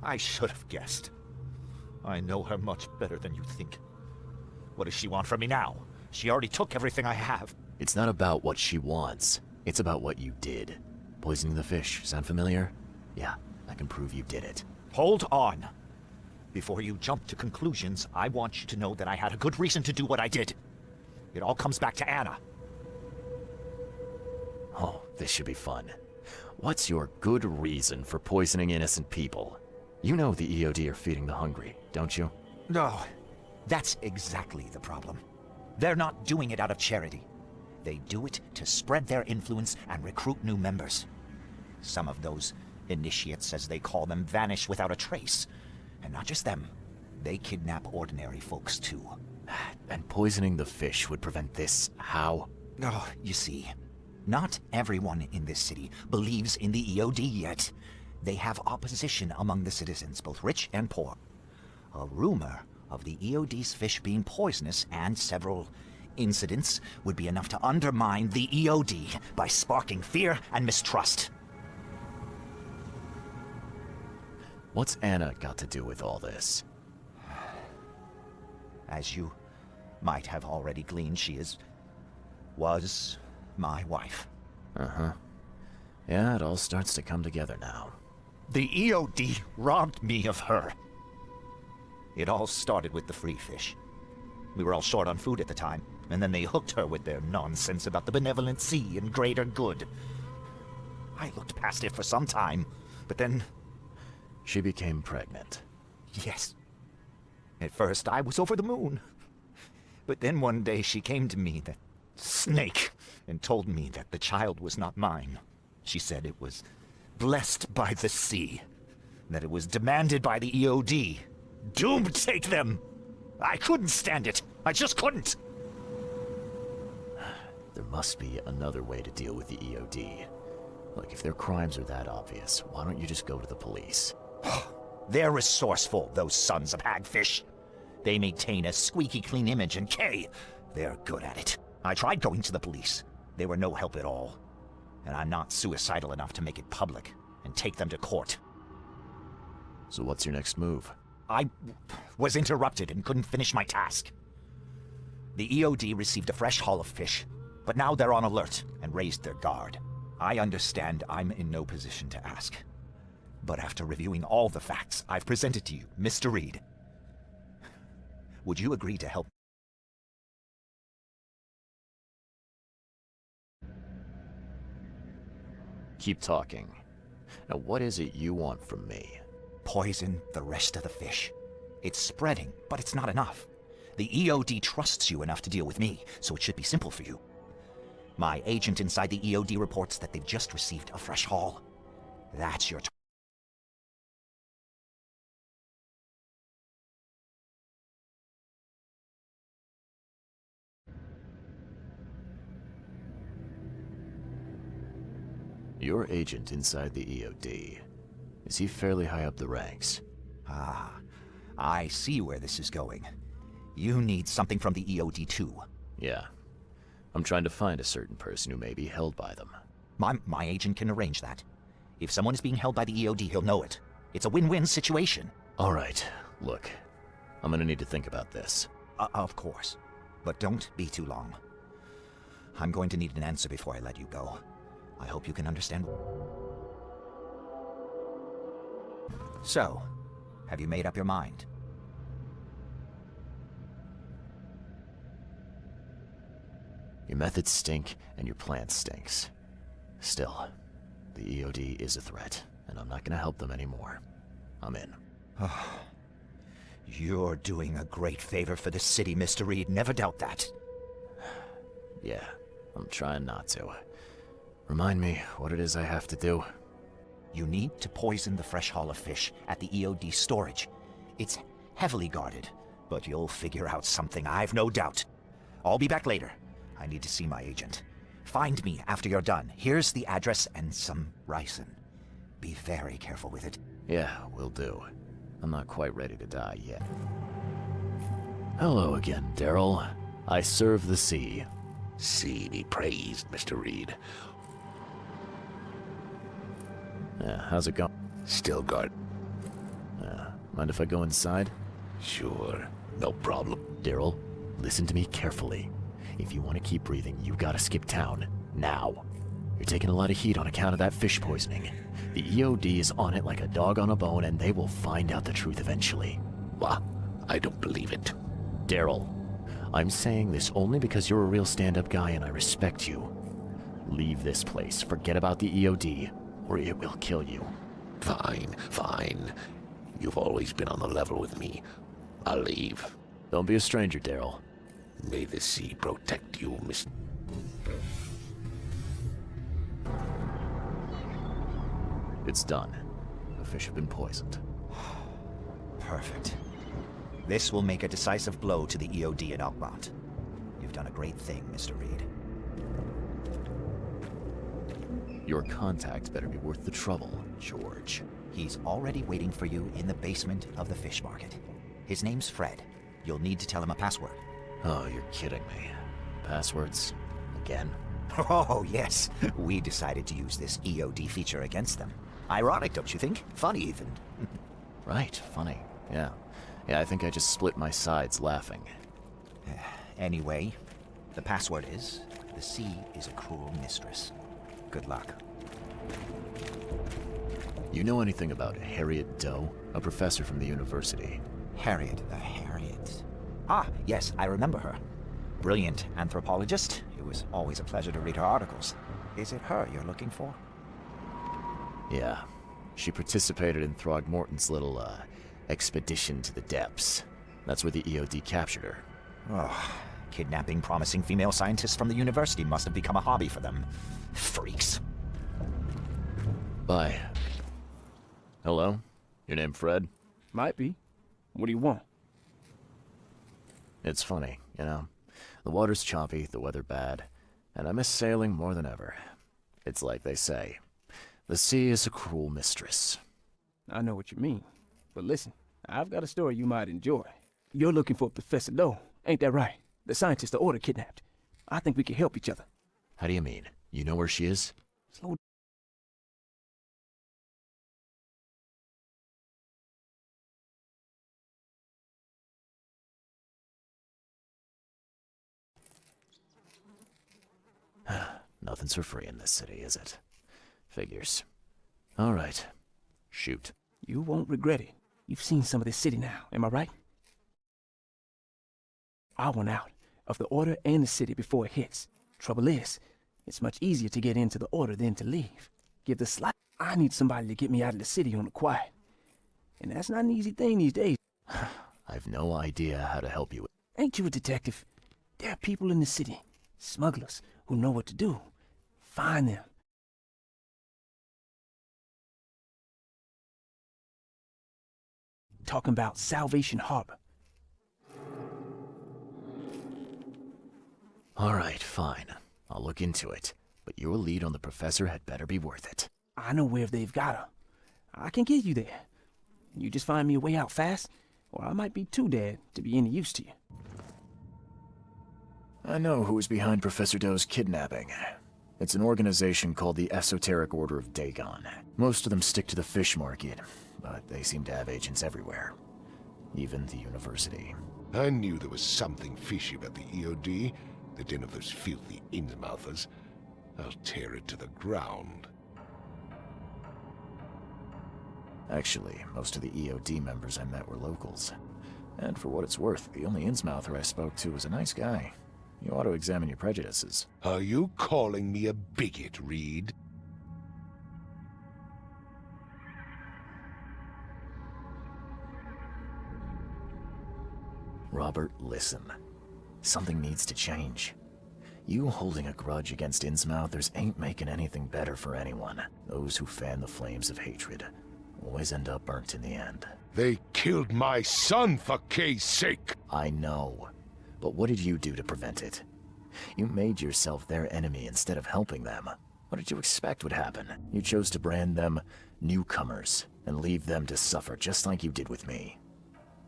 I should have guessed. I know her much better than you think. What does she want from me now? She already took everything I have. It's not about what she wants. It's about what you did. Poisoning the fish. Sound familiar? Yeah, I can prove you did it. Hold on. Before you jump to conclusions, I want you to know that I had a good reason to do what I did. It all comes back to Anna. Oh, this should be fun. What's your good reason for poisoning innocent people? You know the EOD are feeding the hungry, don't you? No, that's exactly the problem. They're not doing it out of charity. They do it to spread their influence and recruit new members. Some of those initiates, as they call them, vanish without a trace. And not just them. They kidnap ordinary folks, too. And poisoning the fish would prevent this. How? Oh, you see, not everyone in this city believes in the EOD yet. They have opposition among the citizens, both rich and poor. A rumor of the EOD's fish being poisonous and several incidents would be enough to undermine the EOD by sparking fear and mistrust. What's Anna got to do with all this? As you might have already gleaned, she was my wife. Uh-huh. Yeah, it all starts to come together now. The EOD robbed me of her. It all started with the free fish. We were all short on food at the time, and then they hooked her with their nonsense about the benevolent sea and greater good. I looked past it for some time, but then... She became pregnant. Yes. At first, I was over the moon. But then one day she came to me, that snake, and told me that the child was not mine. She said it was blessed by the sea, that it was demanded by the EOD. Doomed take them! I couldn't stand it. I just couldn't. There must be another way to deal with the EOD. Look, if their crimes are that obvious, why don't you just go to the police? They're resourceful, those sons of hagfish. They maintain a squeaky clean image, and they're good at it. I tried going to the police. They were no help at all. And I'm not suicidal enough to make it public and take them to court. So what's your next move? I was interrupted and couldn't finish my task. The EOD received a fresh haul of fish, but now they're on alert and raised their guard. I understand I'm in no position to ask. But after reviewing all the facts I've presented to you, Mr. Reed, would you agree to help? Keep talking. Now, what is it you want from me? Poison the rest of the fish. It's spreading, but it's not enough. The EOD trusts you enough to deal with me, so it should be simple for you. My agent inside the EOD reports that they've just received a fresh haul. That's your Your agent inside the EOD. Is he fairly high up the ranks? Ah, I see where this is going. You need something from the EOD too. Yeah. I'm trying to find a certain person who may be held by them. My agent can arrange that. If someone is being held by the EOD, he'll know it. It's a win-win situation. All right. Look, I'm gonna need to think about this. Of course. But don't be too long. I'm going to need an answer before I let you go. I hope you can understand. So, have you made up your mind? Your methods stink, and your plan stinks. Still, the EOD is a threat, and I'm not gonna help them anymore. I'm in. You're doing a great favor for the city, Mr. Reed. Never doubt that. Yeah, I'm trying not to. Remind me what it is I have to do. You need to poison the fresh haul of fish at the EOD storage. It's heavily guarded, but you'll figure out something, I've no doubt. I'll be back later. I need to see my agent. Find me after you're done. Here's the address and some ricin. Be very careful with it. Yeah, will do. I'm not quite ready to die yet. Hello again, Daryl. I serve the sea. Sea be praised, Mr. Reed. Yeah, how's it going? Still guard. Mind if I go inside? Sure, no problem. Daryl, listen to me carefully. If you want to keep breathing, you gotta skip town. Now. You're taking a lot of heat on account of that fish poisoning. The EOD is on it like a dog on a bone, and they will find out the truth eventually. What? I don't believe it. Daryl, I'm saying this only because you're a real stand-up guy and I respect you. Leave this place, forget about the EOD, or it will kill you. Fine, fine. You've always been on the level with me. I'll leave. Don't be a stranger, Daryl. May the sea protect you, Miss... It's done. The fish have been poisoned. Perfect. This will make a decisive blow to the EOD in Oakmont. You've done a great thing, Mr. Reed. Your contact better be worth the trouble, George. He's already waiting for you in the basement of the fish market. His name's Fred. You'll need to tell him a password. Oh, you're kidding me. Passwords? Again? Oh, yes. We decided to use this EOD feature against them. Ironic, don't you think? Funny, even. Right, funny. Yeah. Yeah, I think I just split my sides laughing. Anyway, the password is, the sea is a cruel mistress. Good luck. You know anything about Harriet Dough, a professor from the university? Harriet. Ah, yes, I remember her. Brilliant anthropologist. It was always a pleasure to read her articles. Is it her you're looking for? Yeah. She participated in Throgmorton's little, expedition to the depths. That's where the EOD captured her. Oh, kidnapping promising female scientists from the university must have become a hobby for them. Freaks. Bye. Hello? Your name Fred? Might be. What do you want? It's funny, you know. The water's choppy, the weather bad, and I miss sailing more than ever. It's like they say, the sea is a cruel mistress. I know what you mean. But listen, I've got a story you might enjoy. You're looking for Professor Dough, ain't that right? The scientist the Order kidnapped. I think we can help each other. How do you mean? You know where she is? Slow Nothing's for free in this city, is it? Figures. All right. Shoot. You won't regret it. You've seen some of this city now, am I right? I want out of the Order and the city before it hits. Trouble is, it's much easier to get into the Order than to leave. Give the slight. I need somebody to get me out of the city on the quiet. And that's not an easy thing these days. I've no idea how to help you. Ain't you a detective? There are people in the city, smugglers, who know what to do. Find them. Talking about Salvation Harbor. All right, fine. I'll look into it. But your lead on the professor had better be worth it. I know where they've got her. I can get you there. You just find me a way out fast, or I might be too dead to be any use to you. I know who is behind Professor Dough's kidnapping. It's an organization called the Esoteric Order of Dagon. Most of them stick to the fish market, but they seem to have agents everywhere. Even the university. I knew there was something fishy about the EOD, the den of those filthy Innsmouthers. I'll tear it to the ground. Actually, most of the EOD members I met were locals. And for what it's worth, the only Innsmouther I spoke to was a nice guy. You ought to examine your prejudices. Are you calling me a bigot, Reed? Robert, listen. Something needs to change. You holding a grudge against Innsmouthers ain't making anything better for anyone. Those who fan the flames of hatred always end up burnt in the end. They killed my son, for Kay's sake! I know. But what did you do to prevent it? You made yourself their enemy instead of helping them. What did you expect would happen? You chose to brand them newcomers and leave them to suffer just like you did with me.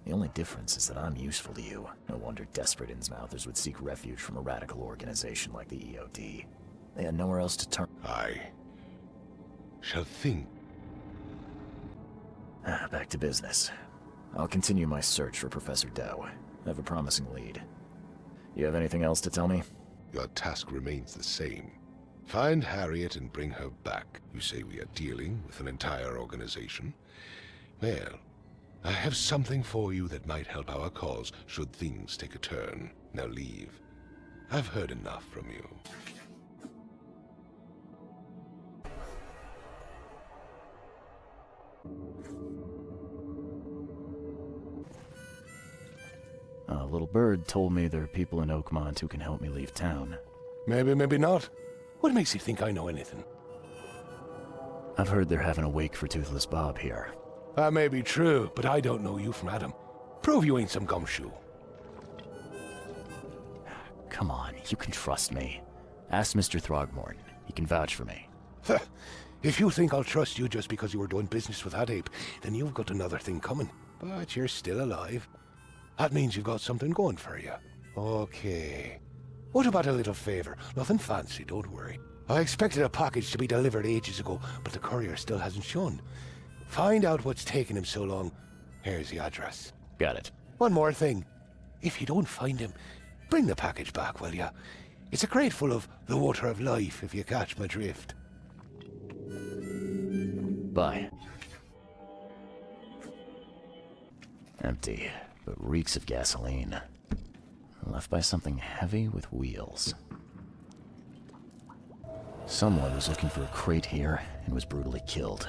The only difference is that I'm useful to you. No wonder desperate Innsmouthers would seek refuge from a radical organization like the EOD. They had nowhere else to turn. I shall think Back to business. I'll continue my search for Professor Dough. I have a promising lead. You have anything else to tell me? Your task remains the same. Find Harriet and bring her back. You say we are dealing with an entire organization? Well, I have something for you that might help our cause should things take a turn. Now leave. I've heard enough from you. A little bird told me there are people in Oakmont who can help me leave town. Maybe, maybe not. What makes you think I know anything? I've heard they're having a wake for Toothless Bob here. That may be true, but I don't know you from Adam. Prove you ain't some gumshoe. Come on, you can trust me. Ask Mr. Throgmorton. He can vouch for me. If you think I'll trust you just because you were doing business with that ape, then you've got another thing coming. But you're still alive. That means you've got something going for you. Okay. What about a little favor? Nothing fancy, don't worry. I expected a package to be delivered ages ago, but the courier still hasn't shown. Find out what's taking him so long. Here's the address. Got it. One more thing. If you don't find him, bring the package back, will ya? It's a crate full of the water of life, if you catch my drift. Bye. Empty, but reeks of gasoline. Left by something heavy with wheels. Someone was looking for a crate here and was brutally killed.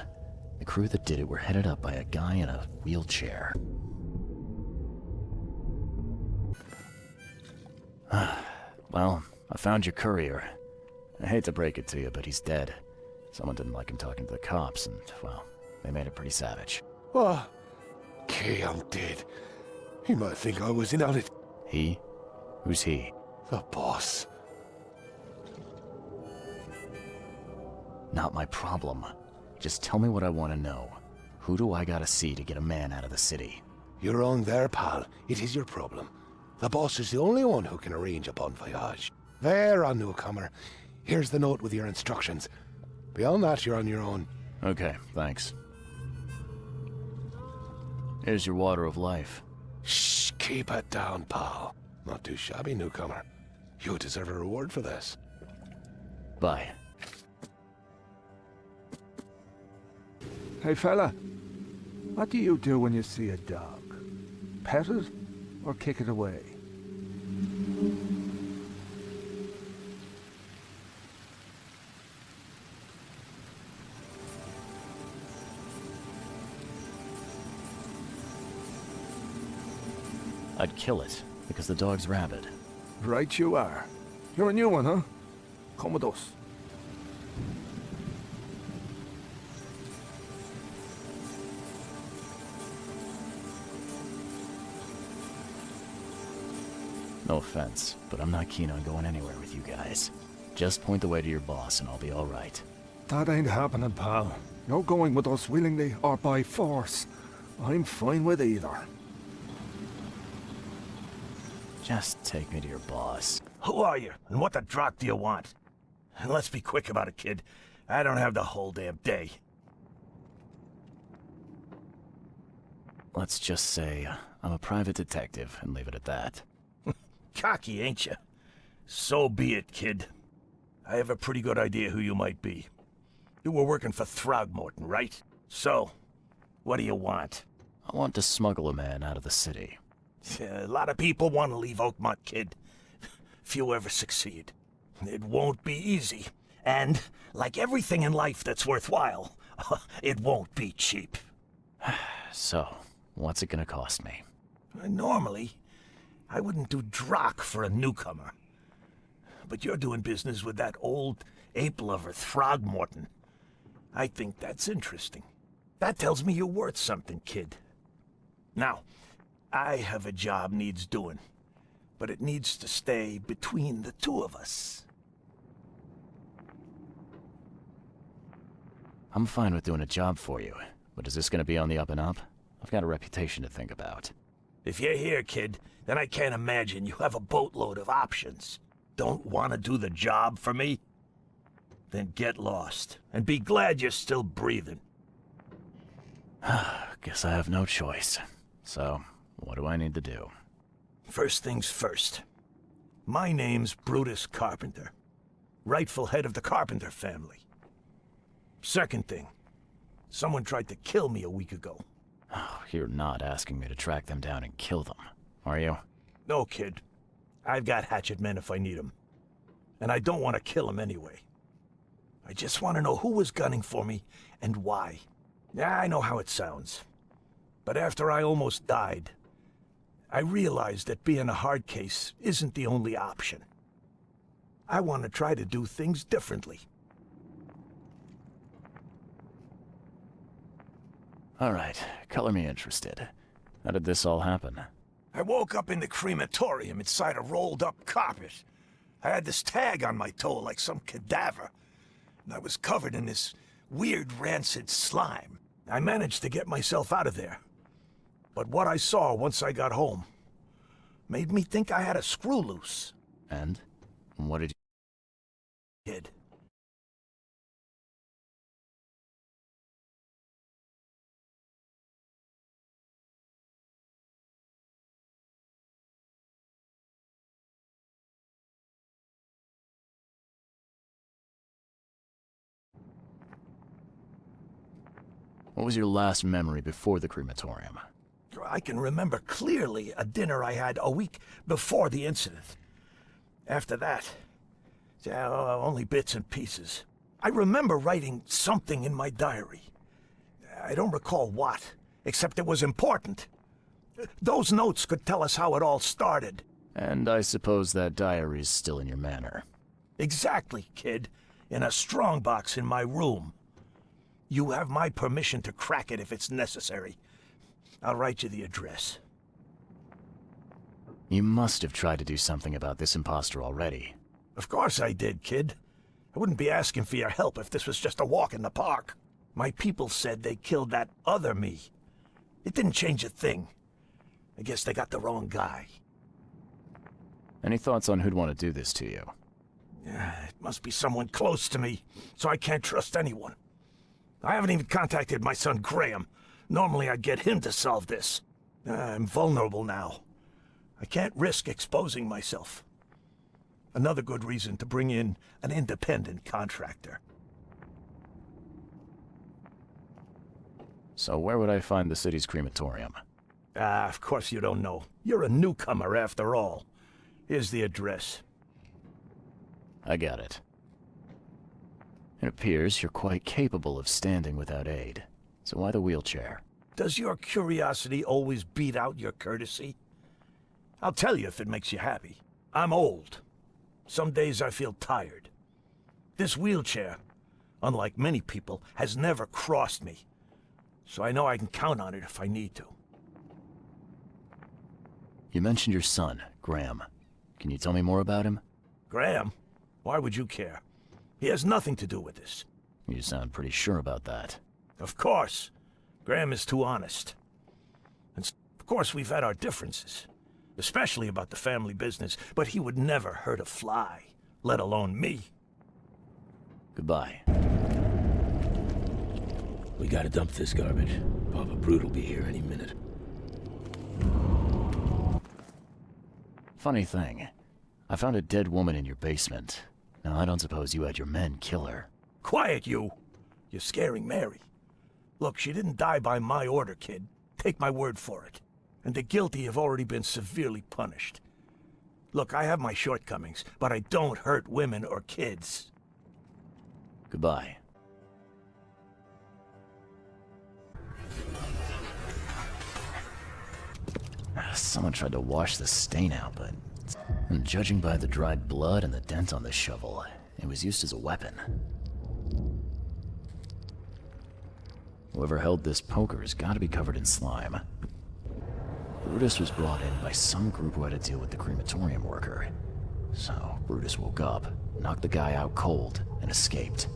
The crew that did it were headed up by a guy in a wheelchair. Well, I found your courier. I hate to break it to you, but he's dead. Someone didn't like him talking to the cops, and, well, they made it pretty savage. What? Okay, I'm dead. He might think I was in on it. He? Who's he? The boss. Not my problem. Just tell me what I want to know. Who do I gotta see to get a man out of the city? You're wrong there, pal. It is your problem. The boss is the only one who can arrange a bon voyage. There, on newcomer. Here's the note with your instructions. Beyond that, you're on your own. Okay, thanks. Here's your water of life. Shh, keep it down, pal. Not too shabby, newcomer. You deserve a reward for this. Bye. Hey, fella. What do you do when you see a dog? Pet it or kick it away? I'd kill it, because the dog's rabid. Right you are. You're a new one, huh? Come with us. No offense, but I'm not keen on going anywhere with you guys. Just point the way to your boss and I'll be alright. That ain't happening, pal. You're going with us willingly or by force. I'm fine with either. Just take me to your boss. Who are you, and what the drock do you want? And let's be quick about it, kid. I don't have the whole damn day. Let's just say I'm a private detective and leave it at that. Cocky, ain't you? So be it, kid. I have a pretty good idea who you might be. You were working for Throgmorton, right? So, what do you want? I want to smuggle a man out of the city. A lot of people want to leave Oakmont, kid. Few ever succeed. It won't be easy. And, like everything in life that's worthwhile, it won't be cheap. So, what's it gonna cost me? Normally, I wouldn't do drock for a newcomer. But you're doing business with that old ape-lover Throgmorton. I think that's interesting. That tells me you're worth something, kid. Now, I have a job needs doing, but it needs to stay between the two of us. I'm fine with doing a job for you, but is this gonna be on the up and up? I've got a reputation to think about. If you're here, kid, then I can't imagine you have a boatload of options. Don't want to do the job for me? Then get lost, and be glad you're still breathing. Guess I have no choice. So, what do I need to do? First things first. My name's Brutus Carpenter, rightful head of the Carpenter family. Second thing, someone tried to kill me a week ago. Oh, you're not asking me to track them down and kill them, are you? No, kid. I've got hatchet men if I need them. And I don't want to kill them anyway. I just want to know who was gunning for me and why. Yeah, I know how it sounds. But after I almost died, I realized that being a hard case isn't the only option. I want to try to do things differently. All right, color me interested. How did this all happen? I woke up in the crematorium inside a rolled-up carpet. I had this tag on my toe like some cadaver, and I was covered in this weird rancid slime. I managed to get myself out of there. But what I saw once I got home made me think I had a screw loose. And? What did you... Kid. What was your last memory before the crematorium? I can remember clearly a dinner I had a week before the incident. After that, only bits and pieces. I remember writing something in my diary. I don't recall what, except it was important. Those notes could tell us how it all started. And I suppose that diary's still in your manor. Exactly, kid. In a strongbox in my room. You have my permission to crack it if it's necessary. I'll write you the address. You must have tried to do something about this imposter already. Of course I did, kid. I wouldn't be asking for your help if this was just a walk in the park. My people said they killed that other me. It didn't change a thing. I guess they got the wrong guy. Any thoughts on who'd want to do this to you? It must be someone close to me, so I can't trust anyone. I haven't even contacted my son Graham. Normally I'd get him to solve this. I'm vulnerable now. I can't risk exposing myself. Another good reason to bring in an independent contractor. So where would I find the city's crematorium? Of course you don't know. You're a newcomer after all. Here's the address. I got it. It appears you're quite capable of standing without aid. So why the wheelchair? Does your curiosity always beat out your courtesy? I'll tell you if it makes you happy. I'm old. Some days I feel tired. This wheelchair, unlike many people, has never crossed me. So I know I can count on it if I need to. You mentioned your son, Graham. Can you tell me more about him? Graham? Why would you care? He has nothing to do with this. You sound pretty sure about that. Of course. Graham is too honest. And of course we've had our differences. Especially about the family business, but he would never hurt a fly, let alone me. Goodbye. We gotta dump this garbage. Papa Brute will be here any minute. Funny thing, I found a dead woman in your basement. Now, I don't suppose you had your men kill her. Quiet, you! You're scaring Mary. Look, she didn't die by my order, kid. Take my word for it. And the guilty have already been severely punished. Look, I have my shortcomings, but I don't hurt women or kids. Goodbye. Someone tried to wash the stain out, but... judging by the dried blood and the dent on the shovel, it was used as a weapon. Whoever held this poker has got to be covered in slime. Brutus was brought in by some group who had to deal with the crematorium worker. So, Brutus woke up, knocked the guy out cold, and escaped.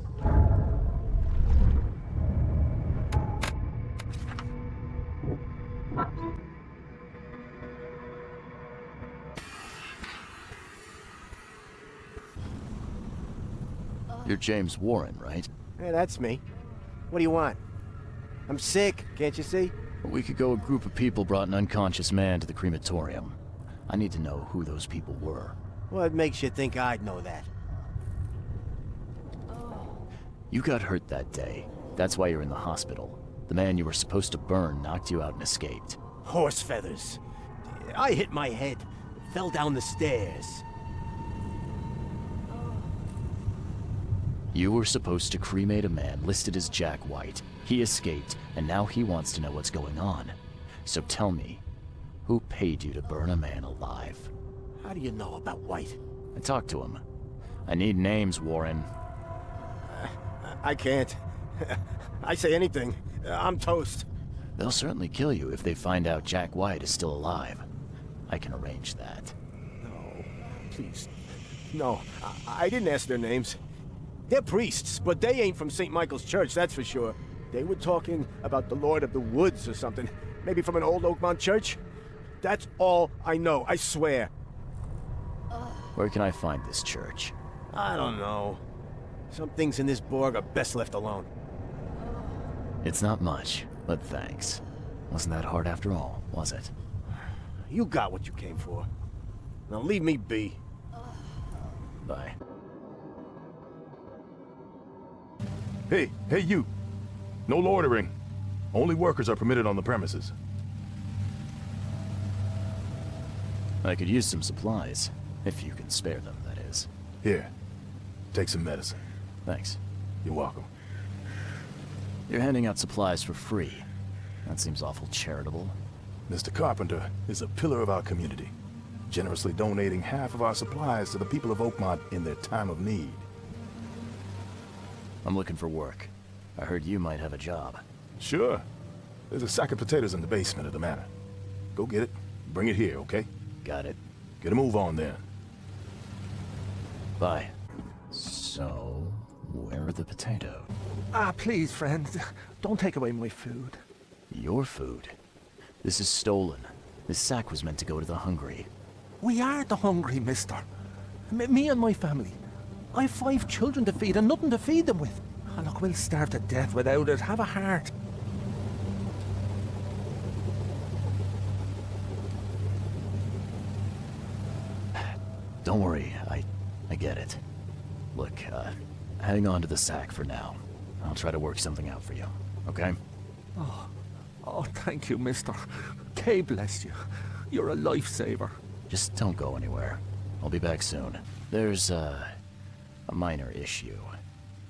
You're James Warren, right? Hey, that's me. What do you want? I'm sick, can't you see? A week ago, a group of people brought an unconscious man to the crematorium. I need to know who those people were. What makes you think I'd know that? You got hurt that day. That's why you're in the hospital. The man you were supposed to burn knocked you out and escaped. Horse feathers. I hit my head. Fell down the stairs. You were supposed to cremate a man listed as Jack White. He escaped, and now he wants to know what's going on. So tell me, who paid you to burn a man alive? How do you know about White? I talked to him. I need names, Warren. I can't. I say anything. I'm toast. They'll certainly kill you if they find out Jack White is still alive. I can arrange that. No, please. No, I didn't ask their names. They're priests, but they ain't from St. Michael's Church, that's for sure. They were talking about the Lord of the Woods or something. Maybe from an old Oakmont church? That's all I know, I swear. Where can I find this church? I don't know. Some things in this Borg are best left alone. It's not much, but thanks. Wasn't that hard after all, was it? You got what you came for. Now leave me be. Bye. Hey, you! No loitering. Only workers are permitted on the premises. I could use some supplies, if you can spare them, that is. Here, take some medicine. Thanks. You're welcome. You're handing out supplies for free. That seems awful charitable. Mr. Carpenter is a pillar of our community, generously donating half of our supplies to the people of Oakmont in their time of need. I'm looking for work. I heard you might have a job. Sure. There's a sack of potatoes in the basement of the manor. Go get it. Bring it here, okay? Got it. Get a move on then. Bye. So, where are the potatoes? Please, friends, don't take away my food. Your food? This is stolen. This sack was meant to go to the hungry. We are the hungry, mister. Me and my family. I've 5 children to feed and nothing to feed them with. Oh, look, we'll starve to death without it. Have a heart. Don't worry, I get it. Look, hang on to the sack for now. I'll try to work something out for you, okay? Oh, thank you, mister. Kay bless you. You're a lifesaver. Just don't go anywhere. I'll be back soon. There's, a minor issue.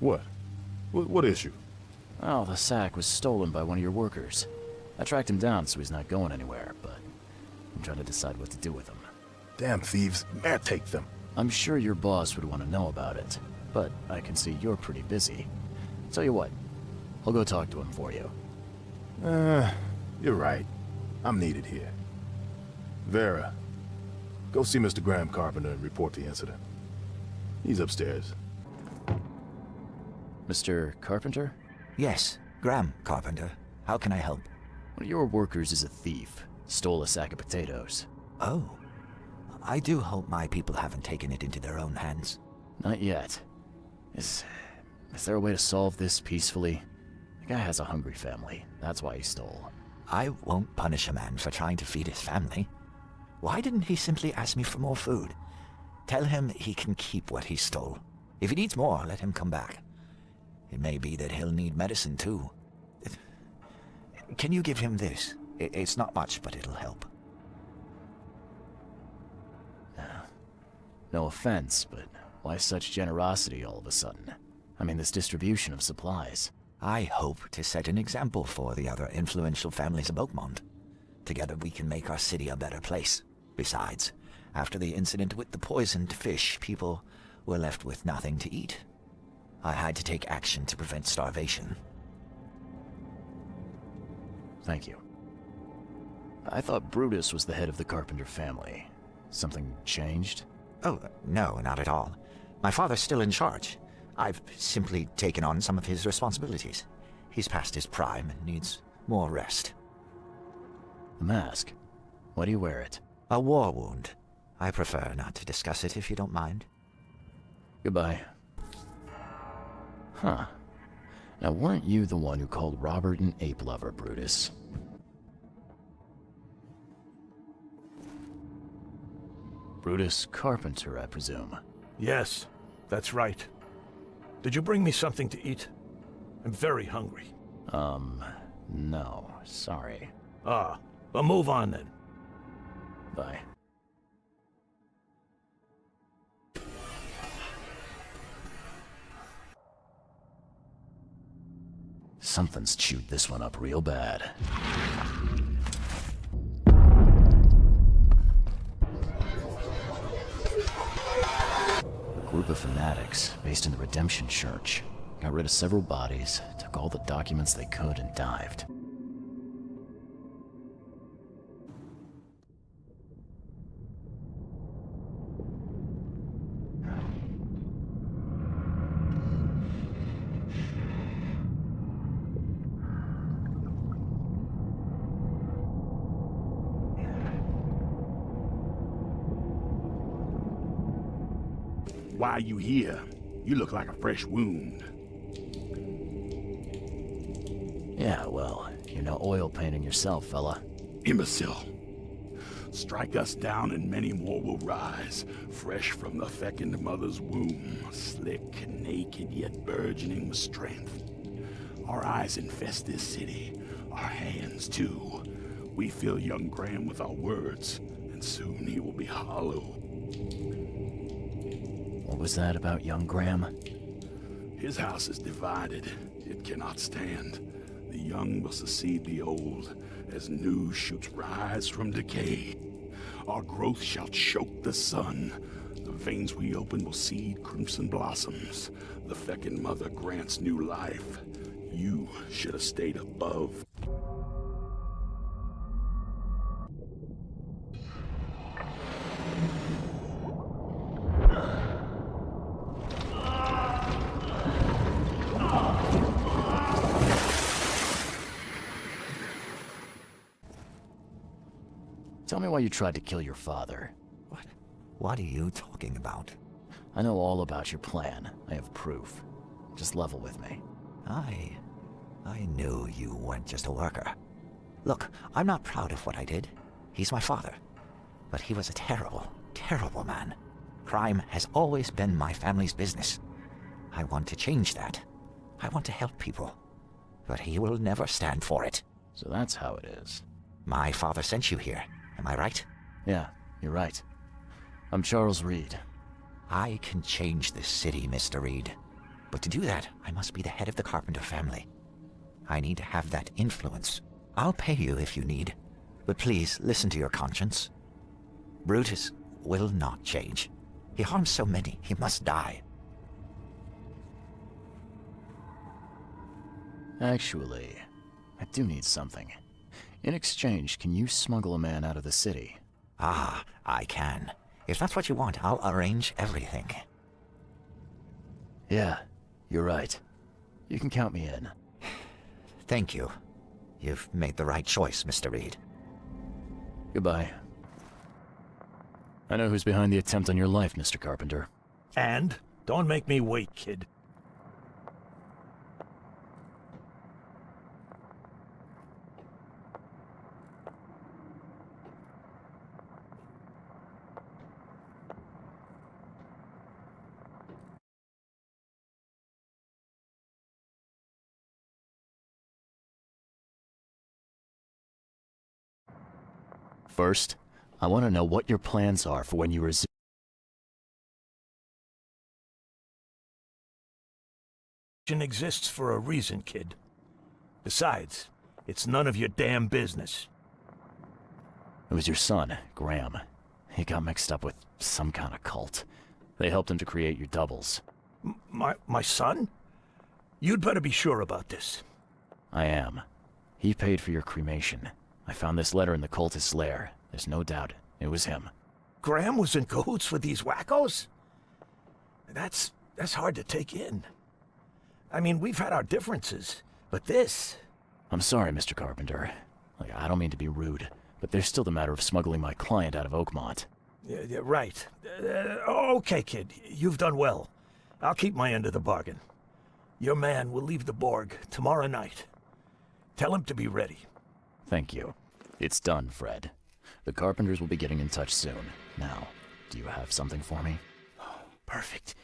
What? What issue? Oh, the sack was stolen by one of your workers. I tracked him down so he's not going anywhere, but I'm trying to decide what to do with him. Damn thieves. Take them. I'm sure your boss would want to know about it, but I can see you're pretty busy. Tell you what, I'll go talk to him for you. You're right. I'm needed here. Vera, go see Mr. Graham Carpenter and report the incident. He's upstairs. Mr. Carpenter? Yes, Graham Carpenter. How can I help? One of your workers is a thief. Stole a sack of potatoes. Oh. I do hope my people haven't taken it into their own hands. Not yet. Is there a way to solve this peacefully? The guy has a hungry family. That's why he stole. I won't punish a man for trying to feed his family. Why didn't he simply ask me for more food? Tell him he can keep what he stole. If he needs more, let him come back. It may be that he'll need medicine too. Can you give him this? It's not much, but it'll help. No offense, but why such generosity all of a sudden? I mean, this distribution of supplies. I hope to set an example for the other influential families of Oakmont. Together we can make our city a better place. Besides, after the incident with the poisoned fish, people were left with nothing to eat. I had to take action to prevent starvation. Thank you. I thought Brutus was the head of the Carpenter family. Something changed? Oh, no, not at all. My father's still in charge. I've simply taken on some of his responsibilities. He's past his prime and needs more rest. The mask? Why do you wear it? A war wound. I prefer not to discuss it if you don't mind. Goodbye. Huh. Now, weren't you the one who called Robert an ape lover, Brutus? Brutus Carpenter, I presume. Yes, that's right. Did you bring me something to eat? I'm very hungry. No, sorry. Ah, well, move on then. Bye. Something's chewed this one up real bad. A group of fanatics based in the Redemption Church got rid of several bodies, took all the documents they could, and dived. Why are you here? You look like a fresh wound. Yeah, well, you're no oil painting yourself, fella. Imbecile. Strike us down and many more will rise, fresh from the fecund mother's womb, slick, naked, yet burgeoning with strength. Our eyes infest this city, our hands too. We fill young Graham with our words, and soon he will be hollow. What was that about young Graham? His house is divided. It cannot stand. The young will succeed the old, as new shoots rise from decay. Our growth shall choke the sun. The veins we open will seed crimson blossoms. The fecund mother grants new life. You should have stayed above. Tell me why you tried to kill your father. What are you talking about? I know all about your plan. I have proof. Just level with me. I knew you weren't just a worker. Look, I'm not proud of what I did. He's my father. But he was a terrible, terrible man. Crime has always been my family's business. I want to change that. I want to help people. But he will never stand for it. So that's how it is. My father sent you here. Am I right? Yeah, you're right. I'm Charles Reed. I can change this city, Mr. Reed. But to do that, I must be the head of the Carpenter family. I need to have that influence. I'll pay you if you need. But please, listen to your conscience. Brutus will not change. He harms so many, he must die. Actually, I do need something. In exchange, can you smuggle a man out of the city? Ah, I can. If that's what you want, I'll arrange everything. Yeah, you're right. You can count me in. Thank you. You've made the right choice, Mr. Reed. Goodbye. I know who's behind the attempt on your life, Mr. Carpenter. And? Don't make me wait, kid. First, I want to know what your plans are for when you resume. Exists for a reason, kid. Besides, it's none of your damn business. It was your son, Graham. He got mixed up with some kind of cult. They helped him to create your doubles. My son? You'd better be sure about this. I am. He paid for your cremation. I found this letter in the cultist's lair. There's no doubt it was him. Graham was in cahoots with these wackos? That's hard to take in. I mean, we've had our differences, but this... I'm sorry, Mr. Carpenter. I don't mean to be rude, but there's still the matter of smuggling my client out of Oakmont. Yeah, right. Okay, kid. You've done well. I'll keep my end of the bargain. Your man will leave the Borg tomorrow night. Tell him to be ready. Thank you. It's done, Fred. The Carpenters will be getting in touch soon. Now, Do you have something for me? Perfect.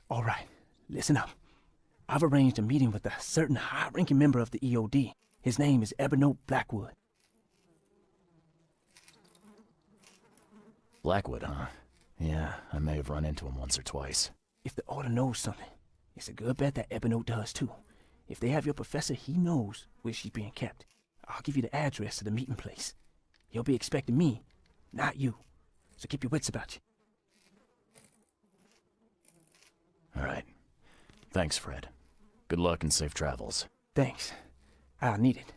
All right, listen up. I've arranged a meeting with a certain high-ranking member of the EOD. His name is Evernote Blackwood. Blackwood, huh? Yeah, I may have run into him once or twice. If the Order knows something, it's a good bet that Evernote does too. If they have your professor, he knows where she's being kept. I'll give you the address to the meeting place. He'll be expecting me, not you. So keep your wits about you. All right. Thanks, Fred. Good luck and safe travels. Thanks. I'll need it.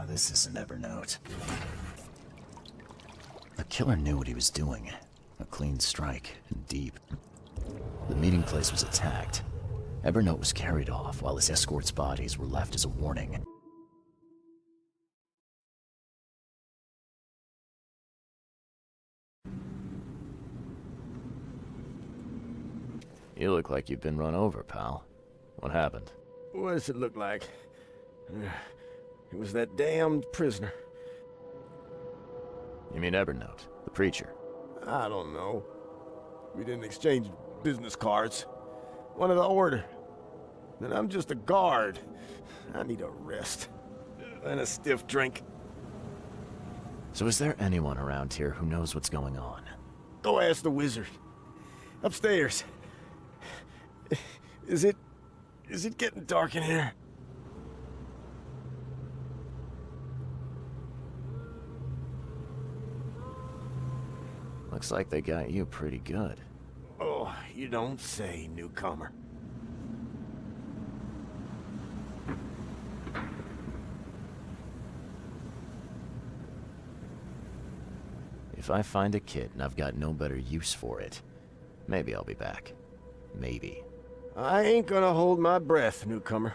This isn't Evernote. The killer knew what he was doing. A clean strike, and deep. The meeting place was attacked. Evernote was carried off, while his escort's bodies were left as a warning. You look like you've been run over, pal. What happened? What does it look like? It was that damned prisoner. You mean Evernote, the preacher? I don't know. We didn't exchange business cards. One of the Order. And I'm just a guard. I need a rest. And a stiff drink. So is there anyone around here who knows what's going on? Go ask the wizard. Upstairs. Is it getting dark in here? Looks like they got you pretty good. Oh, you don't say, newcomer. If I find a kit and I've got no better use for it, maybe I'll be back. Maybe. I ain't gonna hold my breath, newcomer.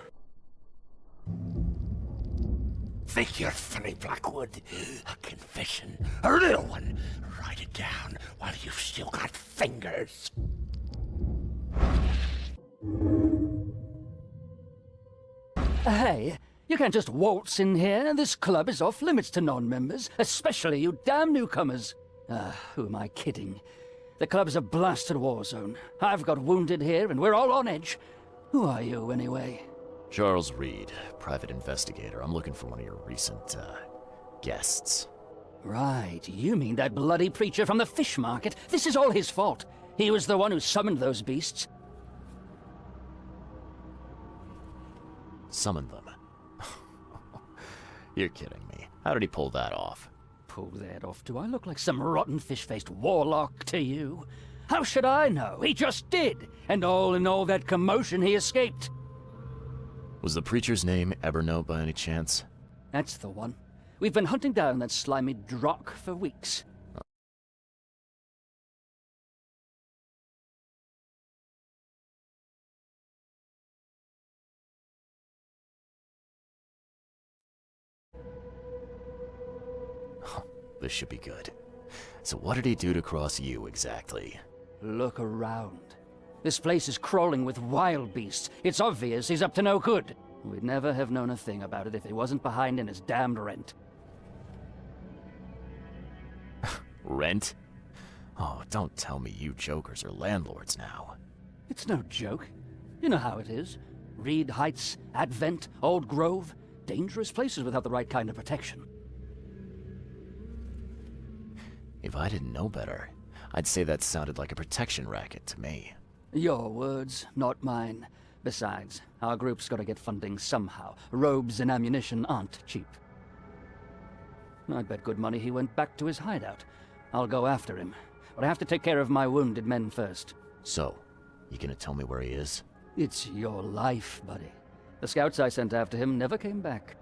Think you're funny, Blackwood? A confession, a real one. Write it down while you've still got fingers. Hey, you can't just waltz in here. This club is off limits to non-members, especially you damn newcomers. Who am I kidding? The club's a blasted war zone. I've got wounded here, and we're all on edge. Who are you, anyway? Charles Reed, private investigator. I'm looking for one of your recent, guests. Right, you mean that bloody preacher from the fish market? This is all his fault. He was the one who summoned those beasts. Summoned them? You're kidding me. How did he pull that off? Pull that off? Do I look like some rotten fish-faced warlock to you? How should I know? He just did. And all in all that commotion, he escaped. Was the preacher's name Evernote by any chance? That's the one. We've been hunting down that slimy drock for weeks. This should be good. So what did he do to cross you, exactly? Look around. This place is crawling with wild beasts. It's obvious he's up to no good. We'd never have known a thing about it if he wasn't behind in his damned rent. Rent? Oh, don't tell me you jokers are landlords now. It's no joke. You know how it is. Reed Heights, Advent, Old Grove. Dangerous places without the right kind of protection. If I didn't know better, I'd say that sounded like a protection racket to me. Your words, not mine. Besides, our group's got to get funding somehow. Robes and ammunition aren't cheap. I'd bet good money he went back to his hideout. I'll go after him, but I have to take care of my wounded men first. So, you gonna tell me where he is? It's your life, buddy. The scouts I sent after him never came back.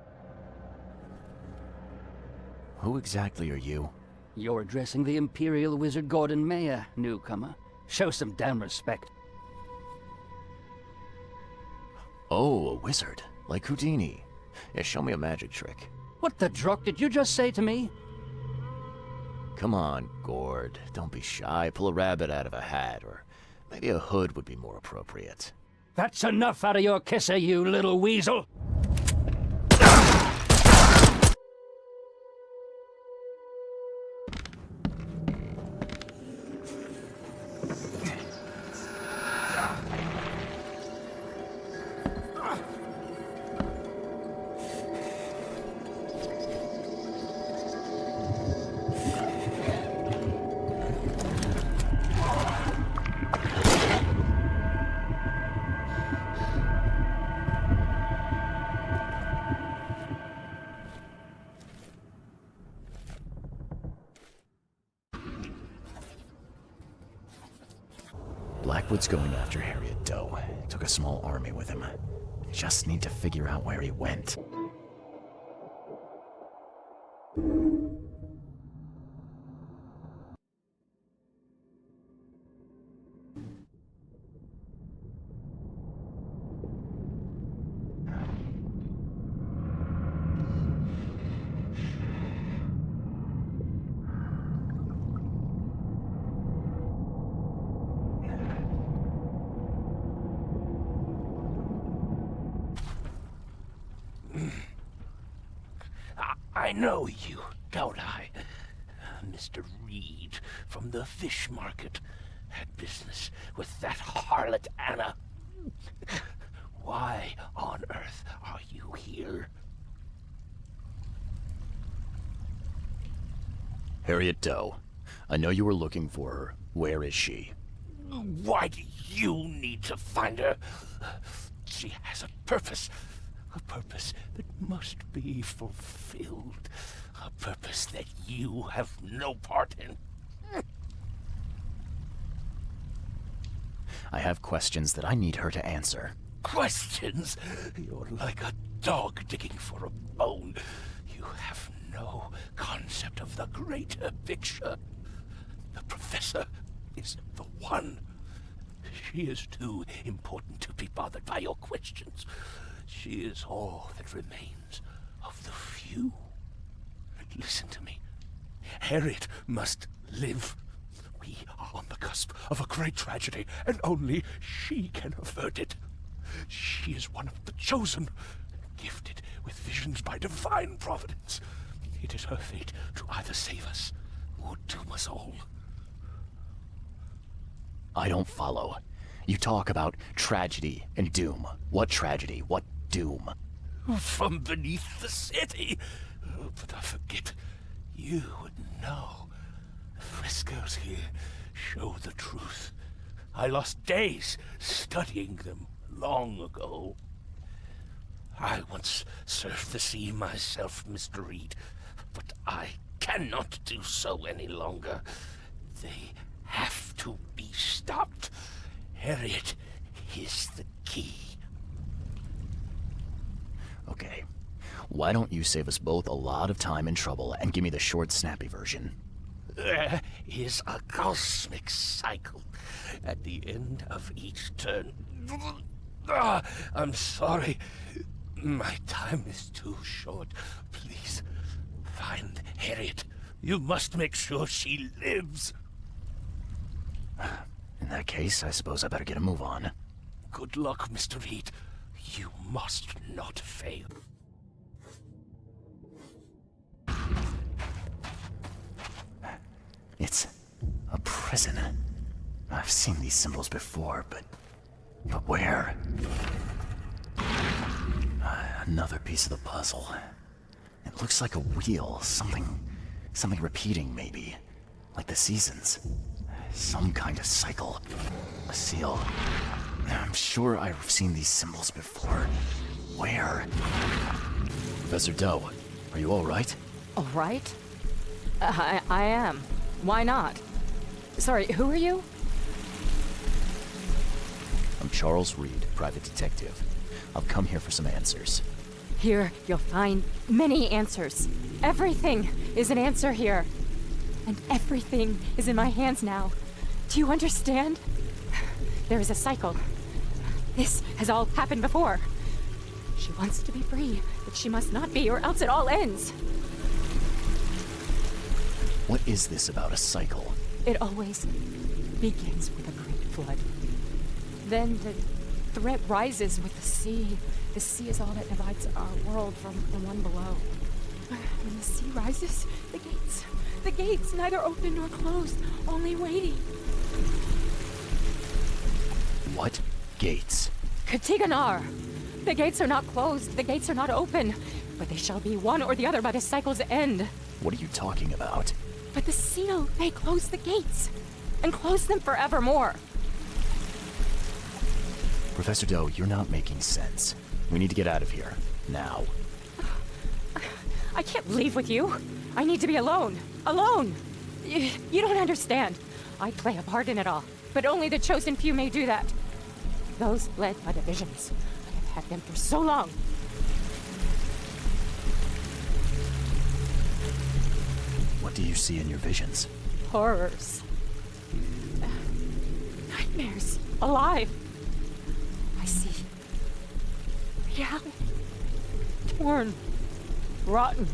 Who exactly are you? You're addressing the Imperial Wizard Gordon Mayer, newcomer. Show some damn respect. Oh, a wizard. Like Houdini. Yeah, show me a magic trick. What the drock did you just say to me? Come on, Gord. Don't be shy. Pull a rabbit out of a hat, or maybe a hood would be more appropriate. That's enough out of your kisser, you little weasel! backwoods going after Harriet Dough. Took a small army with him. Just need to figure out where he went. I know you, don't I? Mr. Reed from the fish market had business with that harlot Anna. Why on earth are you here? Harriet Dough. I know you were looking for her. Where is she? Why do you need to find her? She has a purpose that must be fulfilled. A purpose that you have no part in. I have questions that I need her to answer. Questions? You're like a dog digging for a bone. You have no concept of the greater picture. The Professor is the one. She is too important to be bothered by your questions. She is all that remains of the few. Listen to me. Harriet must live. We are on the cusp of a great tragedy, and only she can avert it. She is one of the chosen, gifted with visions by divine providence. It is her fate to either save us or doom us all. I don't follow. You talk about tragedy and doom. What tragedy? What doom? From beneath the city. But I forget, you would know. The frescoes here show the truth. I lost days studying them long ago. I once surfed the sea myself, Mr. Reed, but I cannot do so any longer. They have to be stopped. Harriet is the key. Okay. Why don't you save us both a lot of time and trouble and give me the short, snappy version? There is a cosmic cycle at the end of each turn. I'm sorry. My time is too short. Please, find Harriet. You must make sure she lives. In that case, I suppose I better get a move on. Good luck, Mr. Reed. You must not fail. It's a prison. I've seen these symbols before, but where? Another piece of the puzzle. It looks like a wheel, something repeating maybe, like the seasons. Some kind of cycle. A seal. I'm sure I've seen these symbols before. Where? Professor Dough, are you all right? All right? I am. Why not? Sorry, who are you? I'm Charles Reed, private detective. I've come here for some answers. Here, you'll find many answers. Everything is an answer here. And everything is in my hands now. Do you understand? There is a cycle. This has all happened before. She wants to be free, but she must not be, or else it all ends. What is this about a cycle? It always begins with a great flood. Then the threat rises with the sea. The sea is all that divides our world from the one below. When the sea rises, the gates neither open nor closed, only waiting. What gates? Katiganar! The gates are not closed, the gates are not open, but they shall be one or the other by the cycle's end. What are you talking about? But the seal may close the gates, and close them forevermore. Professor Dough, you're not making sense. We need to get out of here. Now. I can't leave with you. I need to be alone. Alone! You don't understand. I play a part in it all. but only the chosen few may do that. Those led by the visions. I have had them for so long. What do you see in your visions? Horrors. Nightmares. Alive. I see reality. Torn. Rotten.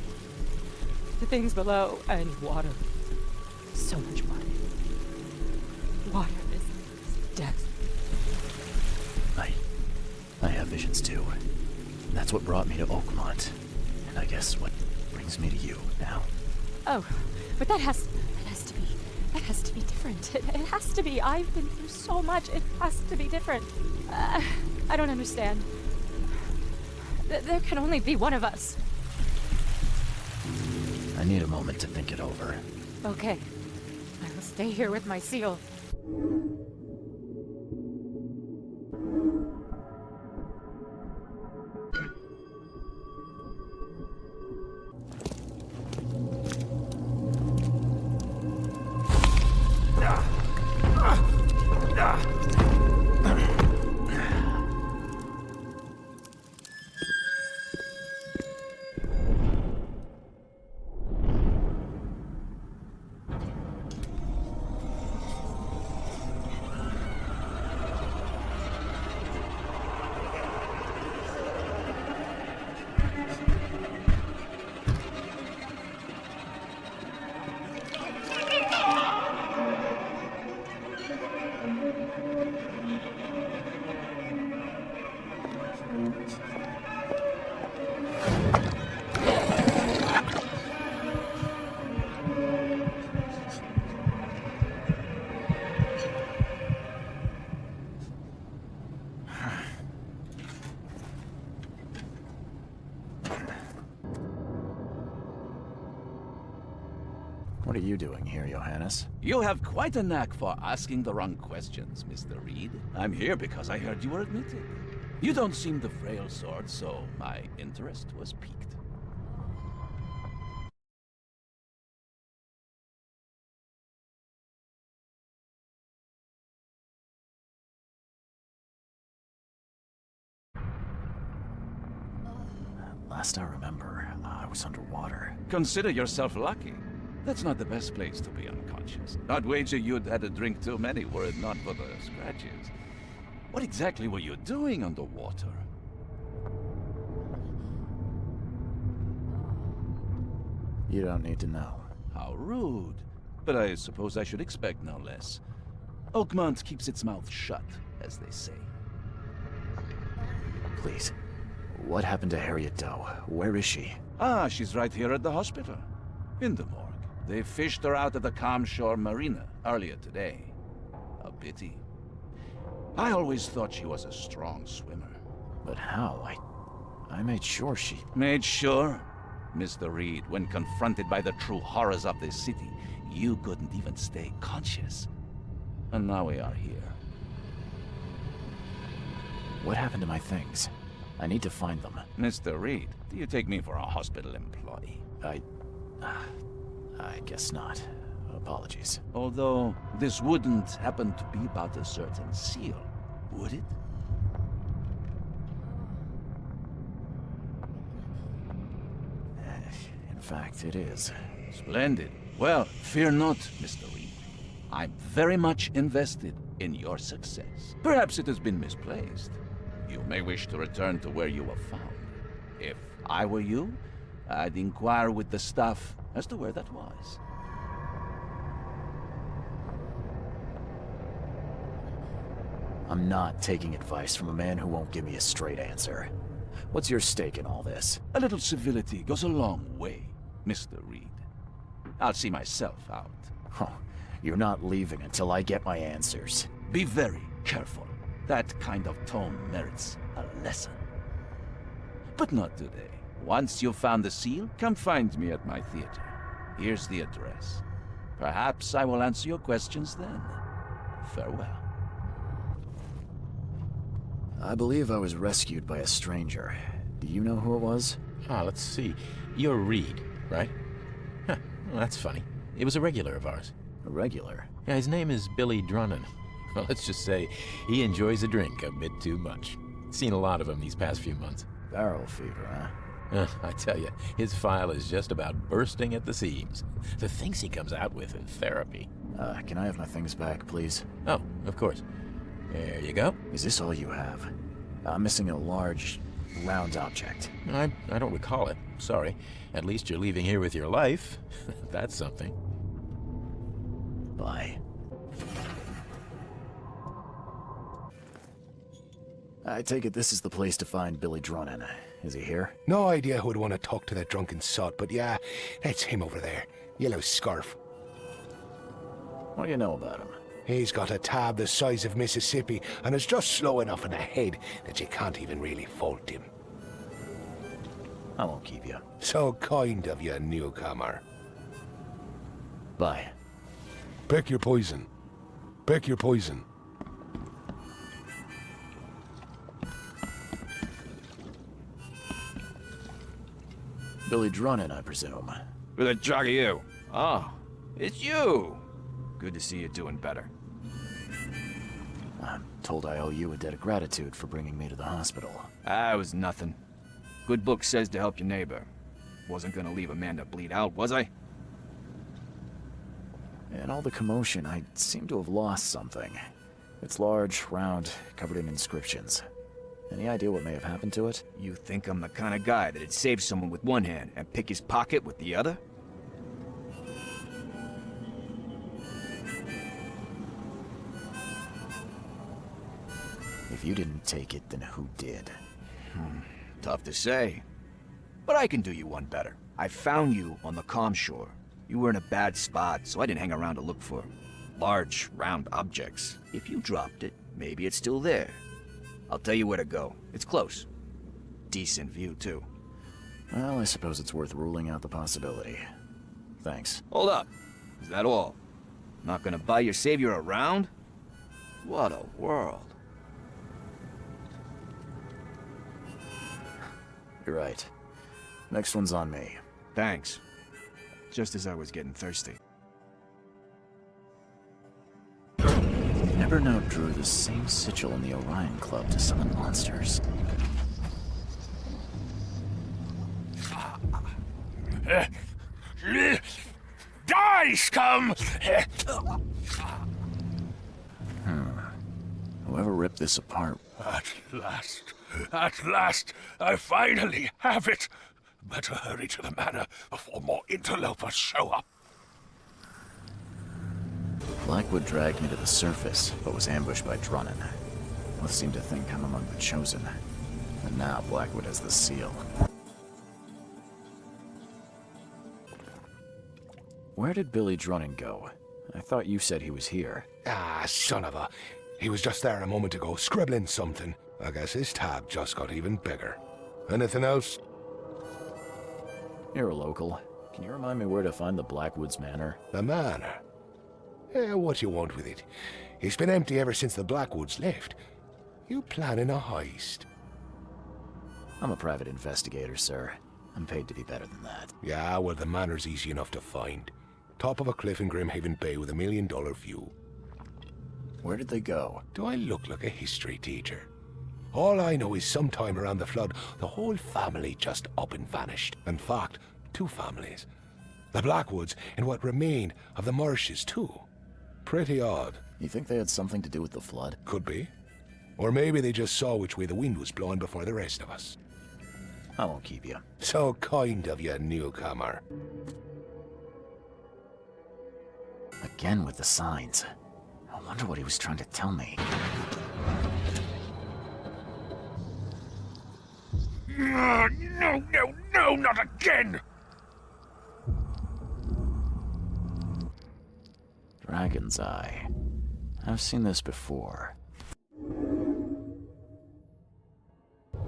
The things below and water. So much water. Water is death. I have visions too. That's what brought me to Oakmont. And I guess what brings me to you now. Oh, but that has to be different. It has to be. I've been through so much. It has to be different. I don't understand. There can only be one of us. I need a moment to think it over. Okay. I will stay here with my seal. What are you doing here, Johannes? You have quite a knack for asking the wrong questions, Mr. Reed. I'm here because I heard you were admitted. You don't seem the frail sort, so my interest was piqued. Last I remember, I was underwater. Consider yourself lucky. That's not the best place to be unconscious. I'd wager you'd had a drink too many were it not for the scratches. What exactly were you doing underwater? You don't need to know. How rude. But I suppose I should expect no less. Oakmont keeps its mouth shut, as they say. Please. What happened to Harriet Dough? Where is she? Ah, she's right here at the hospital. In the morgue. They fished her out of the Calm Shore Marina earlier today. A pity. I always thought she was a strong swimmer. But how? I made sure she... Made sure? Mr. Reed, when confronted by the true horrors of this city, you couldn't even stay conscious. And now we are here. What happened to my things? I need to find them. Mr. Reed, do you take me for a hospital employee? I guess not. Apologies. Although, this wouldn't happen to be about a certain seal, would it? In fact, it is. Splendid. Well, fear not, Mr. Reed. I'm very much invested in your success. Perhaps it has been misplaced. You may wish to return to where you were found. If I were you, I'd inquire with the staff as to where that was. I'm not taking advice from a man who won't give me a straight answer. What's your stake in all this? A little civility goes a long way, Mr. Reed. I'll see myself out. Oh, you're not leaving until I get my answers. Be very careful. That kind of tone merits a lesson. But not today. Once you've found the seal, come find me at my theater. Here's the address. Perhaps I will answer your questions then. Farewell. I believe I was rescued by a stranger. Do you know who it was? Let's see. You're Reed, right? Huh, well, that's funny. It was a regular of ours. A regular? Yeah, his name is Billy Drunnen. Well, let's just say he enjoys a drink a bit too much. Seen a lot of him these past few months. Barrel fever, huh? I tell you, his file is just about bursting at the seams. The things he comes out with in therapy. Can I have my things back, please? Oh, of course. There you go. Is this all you have? I'm missing a large, round object. I don't recall it. Sorry. At least you're leaving here with your life. That's something. Bye. I take it this is the place to find Billy Drunin. Is he here? No idea who'd want to talk to that drunken sot, but yeah, that's him over there. Yellow scarf. What do you know about him? He's got a tab the size of Mississippi and is just slow enough in the head that you can't even really fault him. I won't keep you. So kind of you, newcomer. Bye. Pick your poison. Pick your poison. Billy Drunin, I presume. Who the jog are you? Oh, it's you. Good to see you doing better. I'm told I owe you a debt of gratitude for bringing me to the hospital. Ah, it was nothing. Good book says to help your neighbor. Wasn't gonna leave a man to bleed out, was I? In all the commotion, I seem to have lost something. It's large, round, covered in inscriptions. Any idea what may have happened to it? You think I'm the kind of guy that'd save someone with one hand and pick his pocket with the other? If you didn't take it, then who did? Tough to say. But I can do you one better. I found you on the calm shore. You were in a bad spot, so I didn't hang around to look for large, round objects. If you dropped it, maybe it's still there. I'll tell you where to go. It's close. Decent view, too. Well, I suppose it's worth ruling out the possibility. Thanks. Hold up. Is that all? Not gonna buy your savior around? What a world. You're right. Next one's on me. Thanks. Just as I was getting thirsty. Evernote drew the same sigil in the Orion Club to summon monsters. Die, scum! Whoever ripped this apart... At last, I finally have it! Better hurry to the manor before more interlopers show up. Blackwood dragged me to the surface, but was ambushed by Drunin. Both seem to think I'm among the chosen. And now Blackwood has the seal. Where did Billy Drunin go? I thought you said he was here. Ah, son of a... He was just there a moment ago, scribbling something. I guess his tab just got even bigger. Anything else? You're a local. Can you remind me where to find the Blackwoods Manor? The manor? What you want with it? It's been empty ever since the Blackwoods left. You planning a heist? I'm a private investigator, sir. I'm paid to be better than that. Yeah, well, the manor's easy enough to find. Top of a cliff in Grimhaven Bay with $1 million view. Where did they go? Do I look like a history teacher? All I know is sometime around the flood, the whole family just up and vanished. In fact, 2 families. The Blackwoods and what remained of the Marshes, too. Pretty odd. You think they had something to do with the flood? Could be. Or maybe they just saw which way the wind was blowing before the rest of us. I won't keep you. So kind of you, newcomer. Again with the signs. I wonder what he was trying to tell me. No, not again! Dragon's Eye. I've seen this before.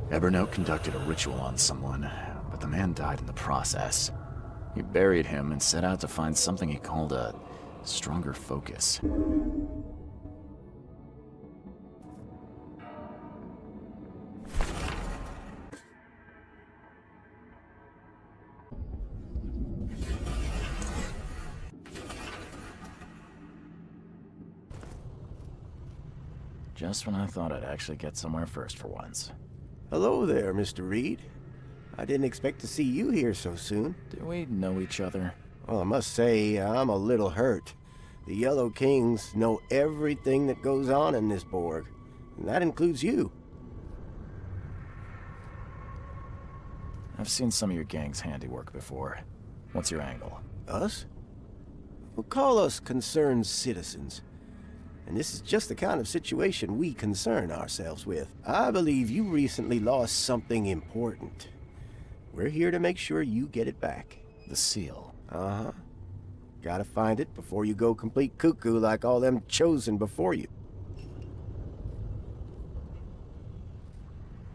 Evernote conducted a ritual on someone, but the man died in the process. He buried him and set out to find something he called a stronger focus. Just when I thought I'd actually get somewhere first for once. Hello there, Mr. Reed. I didn't expect to see you here so soon. Do we know each other? Well, I must say, I'm a little hurt. The Yellow Kings know everything that goes on in this Borg, and that includes you. I've seen some of your gang's handiwork before. What's your angle? Us? We'll call us concerned citizens. And this is just the kind of situation we concern ourselves with. I believe you recently lost something important. We're here to make sure you get it back. The seal? Uh-huh. Gotta find it before you go complete cuckoo like all them chosen before you.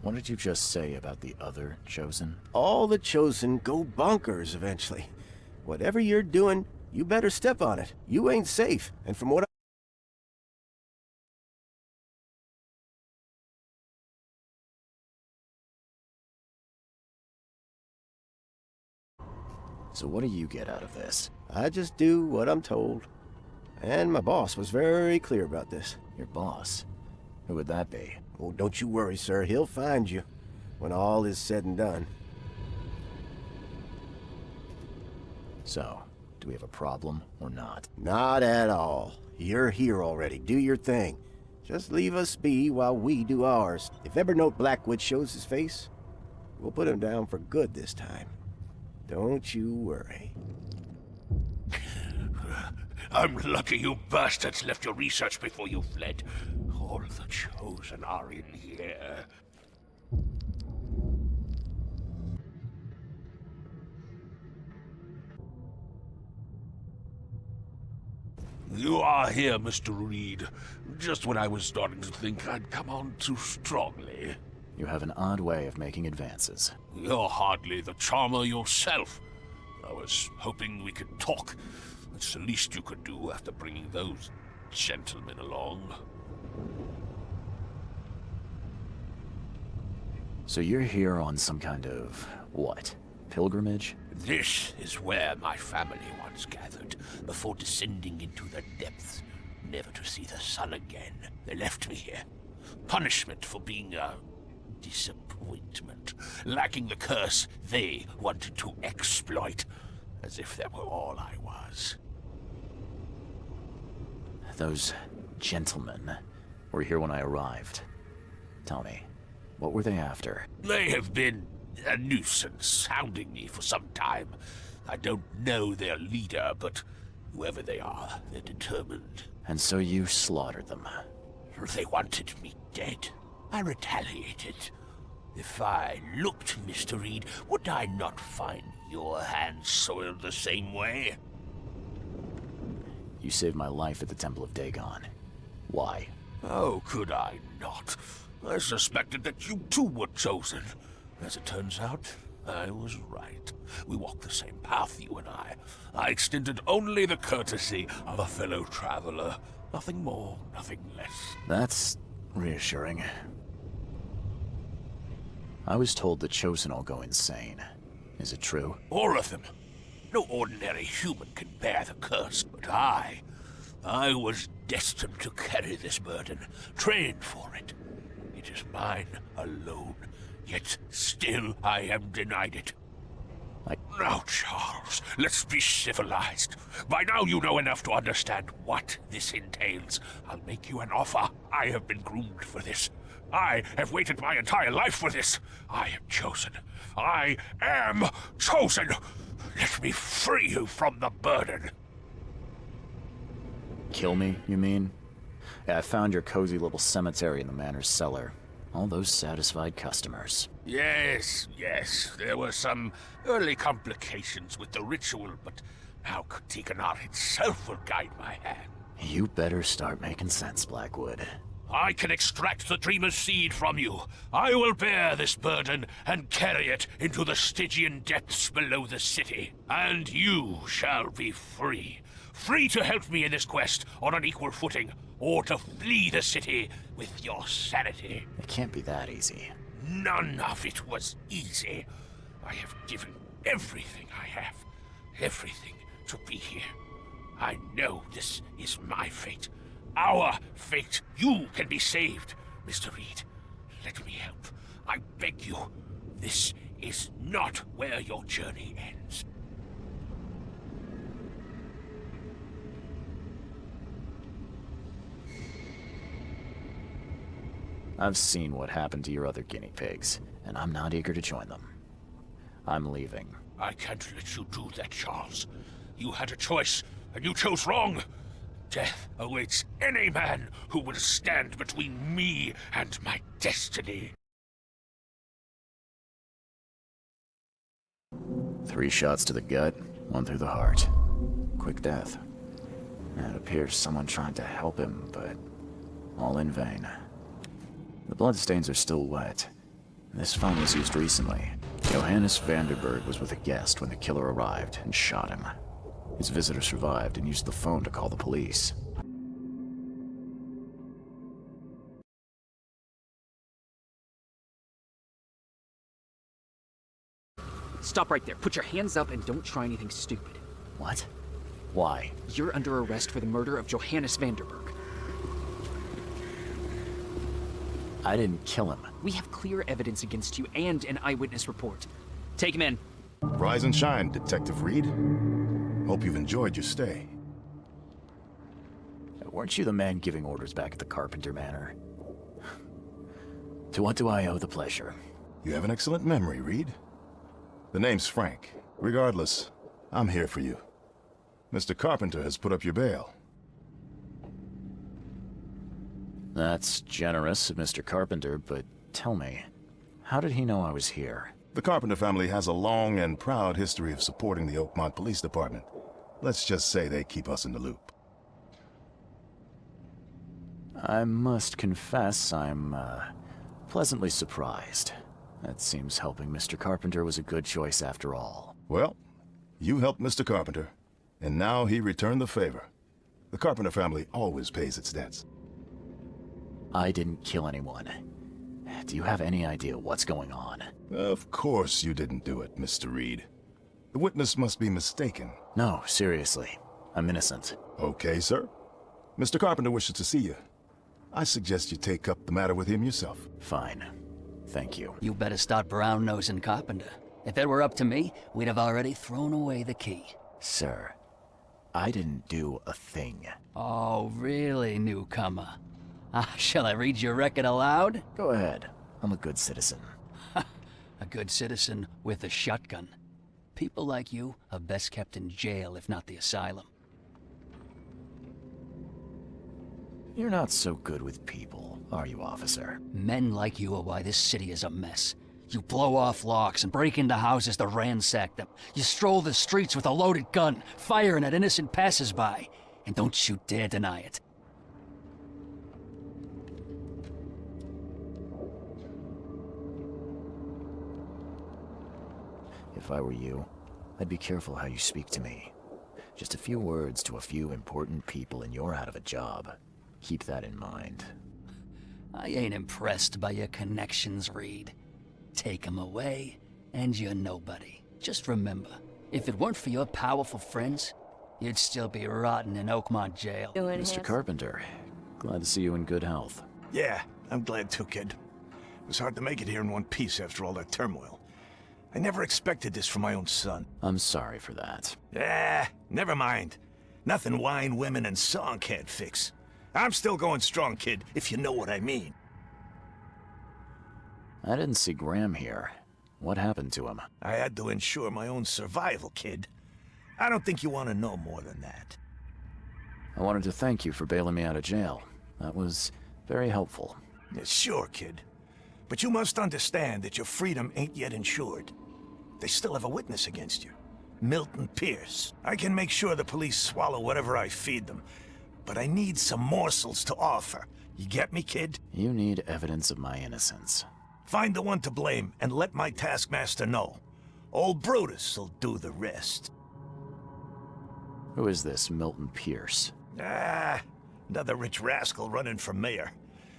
What did you just say about the other chosen? All the chosen go bonkers eventually. Whatever you're doing, you better step on it. You ain't safe, and from what So what do you get out of this? I just do what I'm told. And my boss was very clear about this. Your boss? Who would that be? Oh, don't you worry, sir. He'll find you when all is said and done. So, do we have a problem or not? Not at all. You're here already. Do your thing. Just leave us be while we do ours. If Evernote Blackwood shows his face, we'll put him down for good this time. Don't you worry. I'm lucky you bastards left your research before you fled. All the chosen are in here. You are here, Mr. Reed. Just when I was starting to think I'd come on too strongly. You have an odd way of making advances. You're hardly the charmer yourself. I was hoping we could talk. It's the least you could do after bringing those gentlemen along. So you're here on some kind of, what, pilgrimage? This is where my family once gathered, before descending into the depths, never to see the sun again. They left me here. Punishment for being a disappointment, lacking the curse they wanted to exploit, as if that were all I was. Those gentlemen were here when I arrived. Tell me, what were they after? They have been a nuisance, hounding me for some time. I don't know their leader, but whoever they are, they're determined. And so you slaughtered them. They wanted me dead. I retaliated. If I looked, Mr. Reed, would I not find your hands soiled the same way? You saved my life at the Temple of Dagon. Why? Oh, could I not? I suspected that you too were chosen. As it turns out, I was right. We walk the same path, you and I. I extended only the courtesy of a fellow traveler. Nothing more, nothing less. That's reassuring. I was told the Chosen all go insane. Is it true? All of them. No ordinary human can bear the curse, but I was destined to carry this burden, trained for it. It is mine alone, yet still I am denied it. Now, Charles, let's be civilized. By now you know enough to understand what this entails. I'll make you an offer. I have been groomed for this. I have waited my entire life for this. I am chosen. I am chosen. Let me free you from the burden. Kill me, you mean? Yeah, I found your cozy little cemetery in the manor's cellar. All those satisfied customers. Yes. There were some early complications with the ritual, but now Katiganar itself will guide my hand. You better start making sense, Blackwood. I can extract the Dreamer's seed from you. I will bear this burden and carry it into the Stygian depths below the city. And you shall be free. Free to help me in this quest on an equal footing, or to flee the city with your sanity. It can't be that easy. None of it was easy. I have given everything I have, everything to be here. I know this is my fate. our fate. You can be saved, Mr. Reed. Let me help. I beg you. This is not where your journey ends. I've seen what happened to your other guinea pigs, and I'm not eager to join them. I'm leaving. I can't let you do that, Charles. You had a choice, and you chose wrong. Death awaits any man who will stand between me and my destiny. 3 shots to the gut, 1 through the heart. Quick death. It appears someone tried to help him, but all in vain. The bloodstains are still wet. This phone was used recently. Johannes Vanderberg was with a guest when the killer arrived and shot him. His visitor survived and used the phone to call the police. Stop right there. Put your hands up and don't try anything stupid. What? Why? You're under arrest for the murder of Johannes Vanderberg. I didn't kill him. We have clear evidence against you and an eyewitness report. Take him in. Rise and shine, Detective Reed. Hope you've enjoyed your stay. Weren't you the man giving orders back at the Carpenter Manor? To what do I owe the pleasure? You have an excellent memory, Reed. The name's Frank. Regardless, I'm here for you. Mr. Carpenter has put up your bail. That's generous of Mr. Carpenter, but tell me, how did he know I was here? The Carpenter family has a long and proud history of supporting the Oakmont Police Department. Let's just say they keep us in the loop. I must confess I'm, pleasantly surprised. That seems helping Mr. Carpenter was a good choice after all. Well, you helped Mr. Carpenter, and now he returned the favor. The Carpenter family always pays its debts. I didn't kill anyone. Do you have any idea what's going on? Of course you didn't do it, Mr. Reed. The witness must be mistaken. No, seriously. I'm innocent. Okay, sir. Mr. Carpenter wishes to see you. I suggest you take up the matter with him yourself. Fine. Thank you. You better start brown-nosing Carpenter. If it were up to me, we'd have already thrown away the key. Sir, I didn't do a thing. Oh, really, newcomer? Shall I read your record aloud? Go ahead. I'm a good citizen. A good citizen with a shotgun. People like you are best kept in jail, if not the asylum. You're not so good with people, are you, officer? Men like you are why this city is a mess. You blow off locks and break into houses to ransack them. You stroll the streets with a loaded gun, firing at innocent passersby. And don't you dare deny it. If I were you, I'd be careful how you speak to me. Just a few words to a few important people and you're out of a job. Keep that in mind. I ain't impressed by your connections, Reed. Take 'em away, and you're nobody. Just remember, if it weren't for your powerful friends, you'd still be rotting in Oakmont jail. Mr. Carpenter, glad to see you in good health. Yeah, I'm glad too, kid. It was hard to make it here in one piece after all that turmoil. I never expected this from my own son. I'm sorry for that. Never mind. Nothing wine, women, and song can't fix. I'm still going strong, kid, if you know what I mean. I didn't see Graham here. What happened to him? I had to ensure my own survival, kid. I don't think you want to know more than that. I wanted to thank you for bailing me out of jail. That was very helpful. Yeah, sure, kid. But you must understand that your freedom ain't yet insured. They still have a witness against you. Milton Pierce. I can make sure the police swallow whatever I feed them, but I need some morsels to offer. You get me, kid? You need evidence of my innocence. Find the one to blame and let my taskmaster know. Old Brutus'll do the rest. Who is this Milton Pierce? Another rich rascal running for mayor.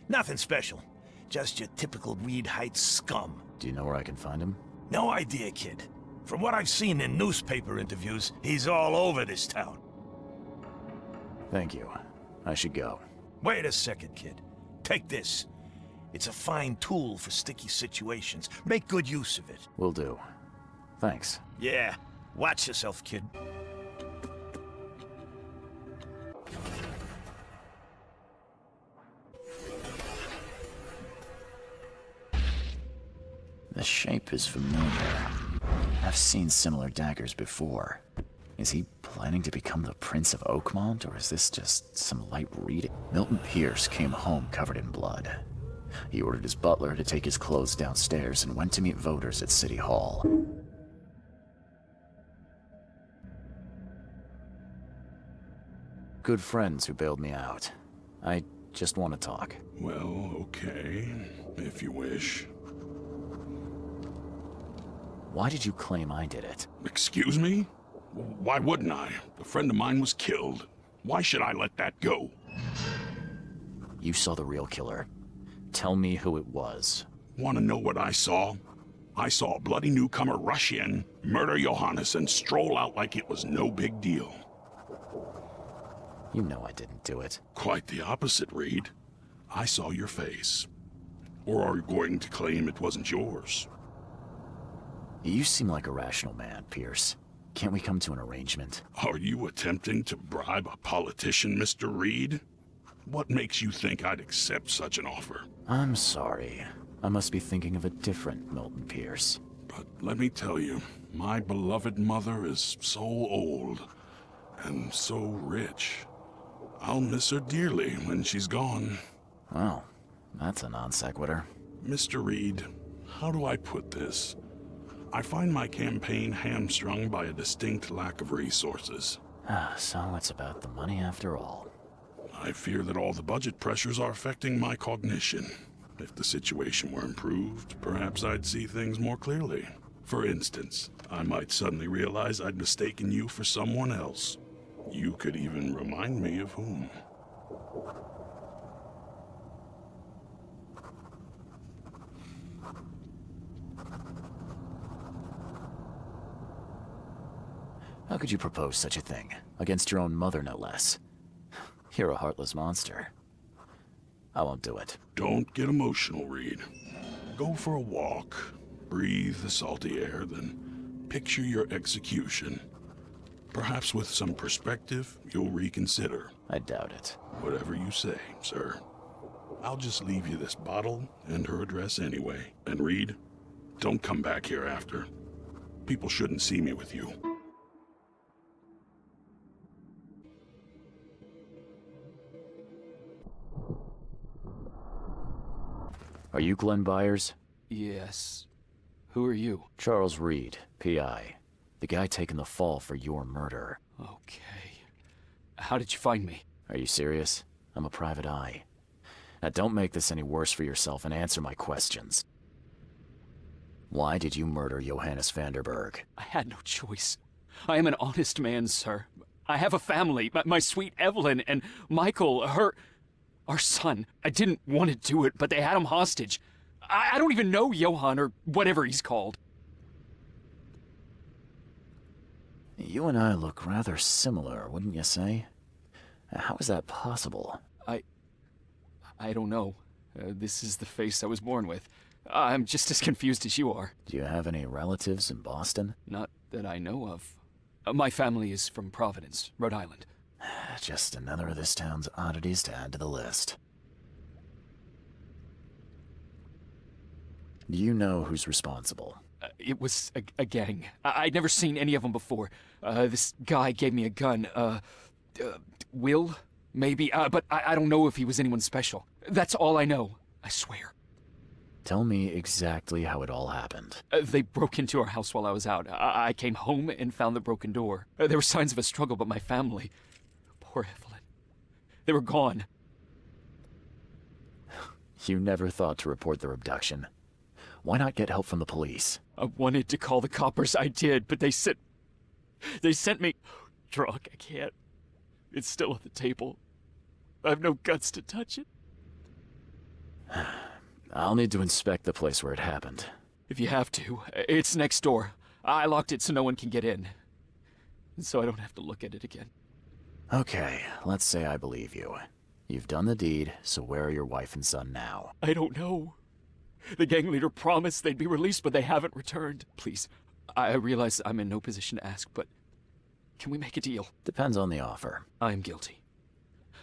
Nothing special. Just your typical Reed Heights scum. Do you know where I can find him? No idea, kid. From what I've seen in newspaper interviews, he's all over this town. Thank you. I should go. Wait a second, kid. Take this. It's a fine tool for sticky situations. Make good use of it. Will do. Thanks. Yeah. Watch yourself, kid. The shape is familiar. I've seen similar daggers before. Is he planning to become the Prince of Oakmont, or is this just some light reading? Milton Pierce came home covered in blood. He ordered his butler to take his clothes downstairs and went to meet voters at City Hall. Good friends who bailed me out. I just want to talk. Well, okay, if you wish. Why did you claim I did it? Excuse me? Why wouldn't I? A friend of mine was killed. Why should I let that go? You saw the real killer. Tell me who it was. Want to know what I saw? I saw a bloody newcomer rush in, murder Johannes, and stroll out like it was no big deal. You know I didn't do it. Quite the opposite, Reed. I saw your face. Or are you going to claim it wasn't yours? You seem like a rational man, Pierce. Can't we come to an arrangement? Are you attempting to bribe a politician, Mr. Reed? What makes you think I'd accept such an offer? I'm sorry. I must be thinking of a different Milton Pierce. But let me tell you, my beloved mother is so old and so rich. I'll miss her dearly when she's gone. Well, that's a non sequitur. Mr. Reed, how do I put this? I find my campaign hamstrung by a distinct lack of resources. So it's about the money after all. I fear that all the budget pressures are affecting my cognition. If the situation were improved, perhaps I'd see things more clearly. For instance, I might suddenly realize I'd mistaken you for someone else. You could even remind me of whom. How could you propose such a thing? Against your own mother, no less. You're a heartless monster. I won't do it. Don't get emotional, Reed. Go for a walk, breathe the salty air, then picture your execution. Perhaps with some perspective, you'll reconsider. I doubt it. Whatever you say, sir. I'll just leave you this bottle and her address anyway. And Reed, don't come back here after. People shouldn't see me with you. Are you Glenn Byers? Yes. Who are you? Charles Reed, P.I. The guy taking the fall for your murder. Okay. How did you find me? Are you serious? I'm a private eye. Now don't make this any worse for yourself and answer my questions. Why did you murder Johannes Vanderberg? I had no choice. I am an honest man, sir. I have a family. My sweet Evelyn and Michael, our son. I didn't want to do it, but they had him hostage. I don't even know Johann or whatever he's called. You and I look rather similar, wouldn't you say? How is that possible? I don't know. This is the face I was born with. I'm just as confused as you are. Do you have any relatives in Boston? Not that I know of. My family is from Providence, Rhode Island. Just another of this town's oddities to add to the list. Do you know who's responsible? It was a gang. I'd never seen any of them before. This guy gave me a gun. Will? Maybe. But I don't know if he was anyone special. That's all I know. I swear. Tell me exactly how it all happened. They broke into our house while I was out. I came home and found the broken door. There were signs of a struggle, but my family... Poor Evelyn. They were gone. You never thought to report their abduction. Why not get help from the police? I wanted to call the coppers, I did, but they sent me... Drunk, I can't. It's still on the table. I have no guts to touch it. I'll need to inspect the place where it happened. If you have to, it's next door. I locked it so no one can get in. So I don't have to look at it again. Okay, let's say I believe you. You've done the deed, so where are your wife and son now? I don't know. The gang leader promised they'd be released, but they haven't returned. Please, I realize I'm in no position to ask, but can we make a deal? Depends on the offer. I am guilty.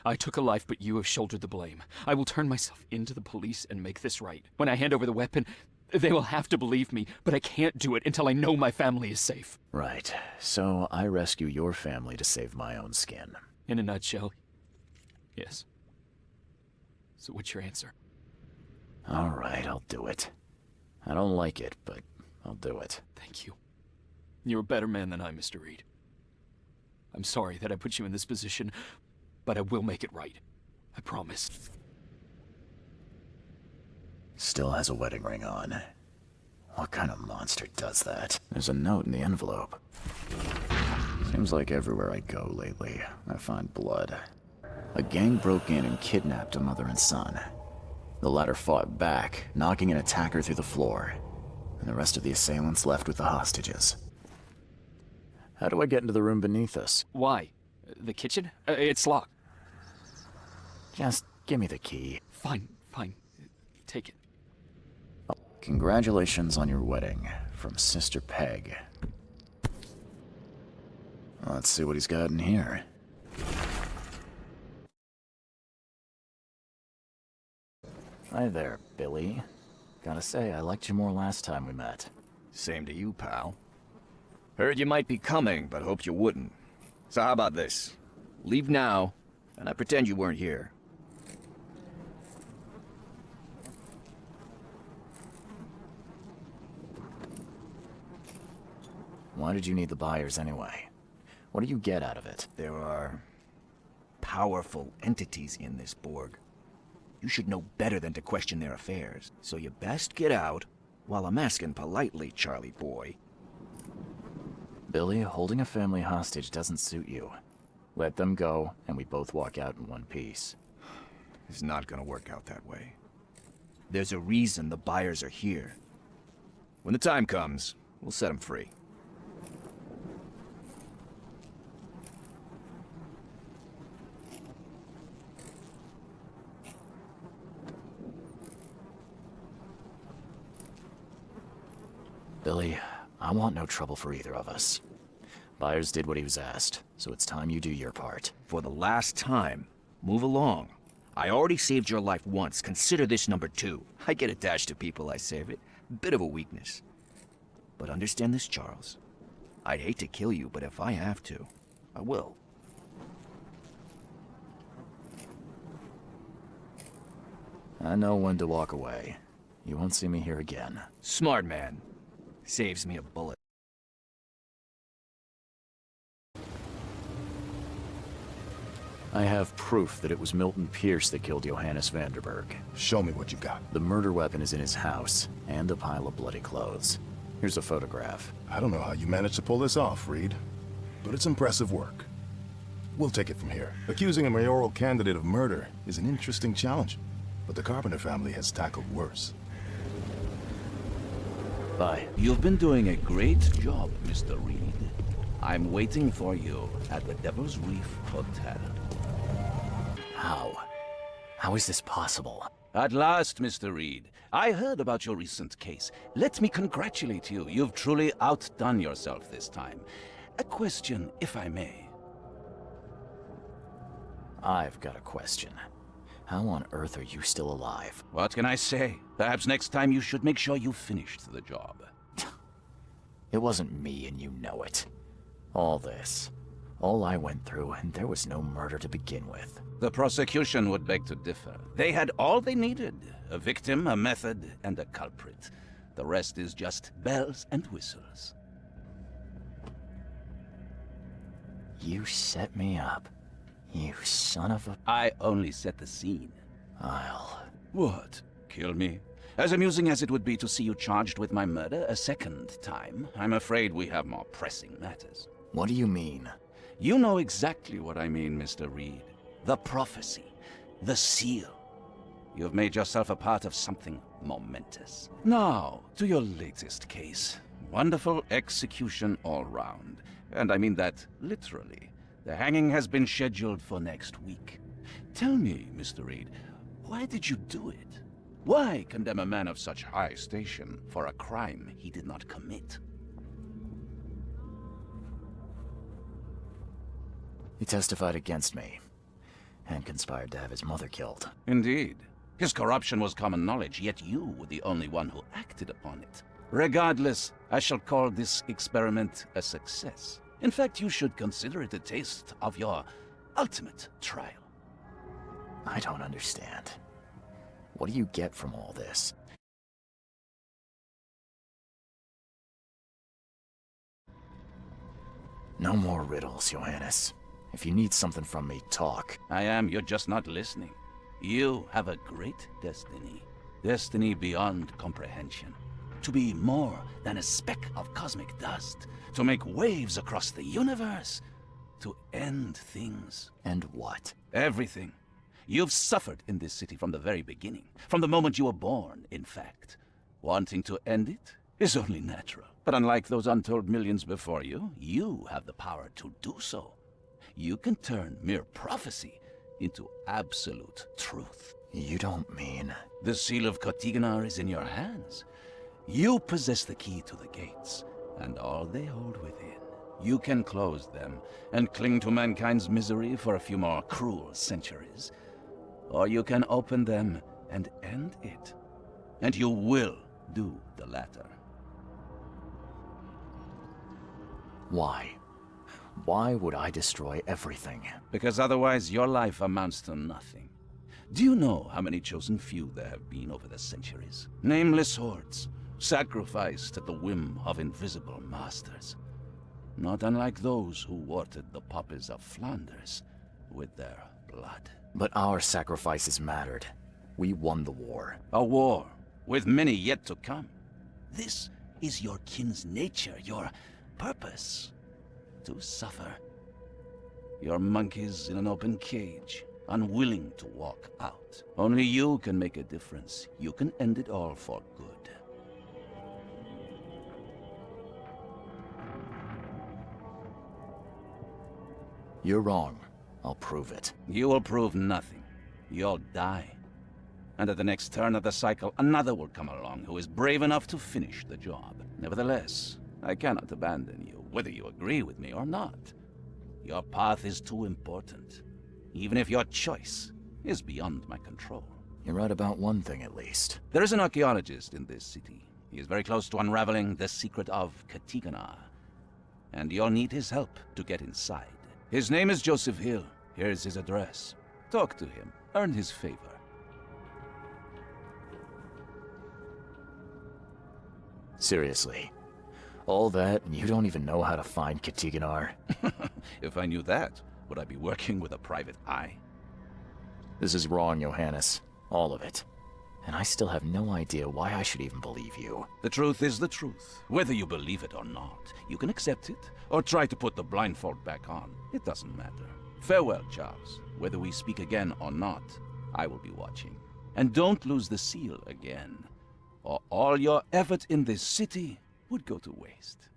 I took a life, but you have shouldered the blame. I will turn myself into the police and make this right. When I hand over the weapon, they will have to believe me, but I can't do it until I know my family is safe. Right. So I rescue your family to save my own skin. In a nutshell, yes. So what's your answer? All right, I'll do it. I don't like it, but I'll do it. Thank you. You're a better man than I, Mr. Reed. I'm sorry that I put you in this position, but I will make it right. I promise. Still has a wedding ring on. What kind of monster does that? There's a note in the envelope. Seems like everywhere I go lately, I find blood. A gang broke in and kidnapped a mother and son. The latter fought back, knocking an attacker through the floor, and the rest of the assailants left with the hostages. How do I get into the room beneath us? Why? The kitchen? It's locked. Just give me the key. Fine. Take it. Congratulations on your wedding, from Sister Peg. Let's see what he's got in here. Hi there, Billy. Gotta say, I liked you more last time we met. Same to you, pal. Heard you might be coming, but hoped you wouldn't. So how about this? Leave now, and I pretend you weren't here. Why did you need the buyers anyway? What do you get out of it? There are powerful entities in this Borg. You should know better than to question their affairs. So you best get out while I'm asking politely, Charlie boy. Billy, holding a family hostage doesn't suit you. Let them go, and we both walk out in one piece. It's not gonna work out that way. There's a reason the buyers are here. When the time comes, we'll set them free. Billy, I want no trouble for either of us. Byers did what he was asked, so it's time you do your part. For the last time, move along. I already saved your life once. Consider this number 2. I get attached to people I save it. Bit of a weakness. But understand this, Charles. I'd hate to kill you, but if I have to, I will. I know when to walk away. You won't see me here again. Smart man. Saves me a bullet. I have proof that it was Milton Pierce that killed Johannes Vanderberg. Show me what you got. The murder weapon is in his house, and a pile of bloody clothes. Here's a photograph. I don't know how you managed to pull this off, Reed, but it's impressive work. We'll take it from here. Accusing a mayoral candidate of murder is an interesting challenge, but the Carpenter family has tackled worse. Bye. You've been doing a great job, Mr. Reed. I'm waiting for you at the Devil's Reef Hotel. How? How is this possible? At last, Mr. Reed. I heard about your recent case. Let me congratulate you. You've truly outdone yourself this time. A question, if I may. I've got a question. How on earth are you still alive? What can I say? Perhaps next time you should make sure you finished the job. It wasn't me, and you know it. All this. All I went through, and there was no murder to begin with. The prosecution would beg to differ. They had all they needed. A victim, a method, and a culprit. The rest is just bells and whistles. You set me up. You son of a... I only set the scene. I'll... What? Kill me? As amusing as it would be to see you charged with my murder a second time, I'm afraid we have more pressing matters. What do you mean? You know exactly what I mean, Mr. Reed. The prophecy. The seal. You've made yourself a part of something momentous. Now, to your latest case. Wonderful execution all round. And I mean that literally. The hanging has been scheduled for next week. Tell me, Mr. Reed, why did you do it? Why condemn a man of such high station for a crime he did not commit? He testified against me, and conspired to have his mother killed. Indeed. His corruption was common knowledge, yet you were the only one who acted upon it. Regardless, I shall call this experiment a success. In fact, you should consider it a taste of your ultimate trial. I don't understand. What do you get from all this? No more riddles, Johannes. If you need something from me, talk. I am, you're just not listening. You have a great destiny. Destiny beyond comprehension. To be more than a speck of cosmic dust. To make waves across the universe. To end things. And what? Everything. You've suffered in this city from the very beginning. From the moment you were born, in fact. Wanting to end it is only natural. But unlike those untold millions before you, you have the power to do so. You can turn mere prophecy into absolute truth. You don't mean... The seal of Kotiganar is in your hands. You possess the key to the gates, and all they hold within. You can close them, and cling to mankind's misery for a few more cruel centuries. Or you can open them and end it. And you will do the latter. Why? Why would I destroy everything? Because otherwise your life amounts to nothing. Do you know how many chosen few there have been over the centuries? Nameless hordes, sacrificed at the whim of invisible masters. Not unlike those who watered the poppies of Flanders with their blood. But our sacrifices mattered. We won the war. A war, with many yet to come. This is your kin's nature, your purpose. To suffer. You're monkeys in an open cage, unwilling to walk out. Only you can make a difference. You can end it all for good. You're wrong. I'll prove it. You will prove nothing. You'll die. And at the next turn of the cycle, another will come along who is brave enough to finish the job. Nevertheless, I cannot abandon you, whether you agree with me or not. Your path is too important, even if your choice is beyond my control. You're right about one thing, at least. There is an archaeologist in this city. He is very close to unraveling the secret of Kotiganar, and you'll need his help to get inside. His name is Joseph Hill. Here's his address. Talk to him. Earn his favor. Seriously. All that, and you don't even know how to find Kotiganar? If I knew that, would I be working with a private eye? This is wrong, Johannes. All of it. And I still have no idea why I should even believe you. The truth is the truth, whether you believe it or not. You can accept it, or try to put the blindfold back on. It doesn't matter. Farewell, Charles. Whether we speak again or not, I will be watching. And don't lose the seal again, or all your effort in this city would go to waste.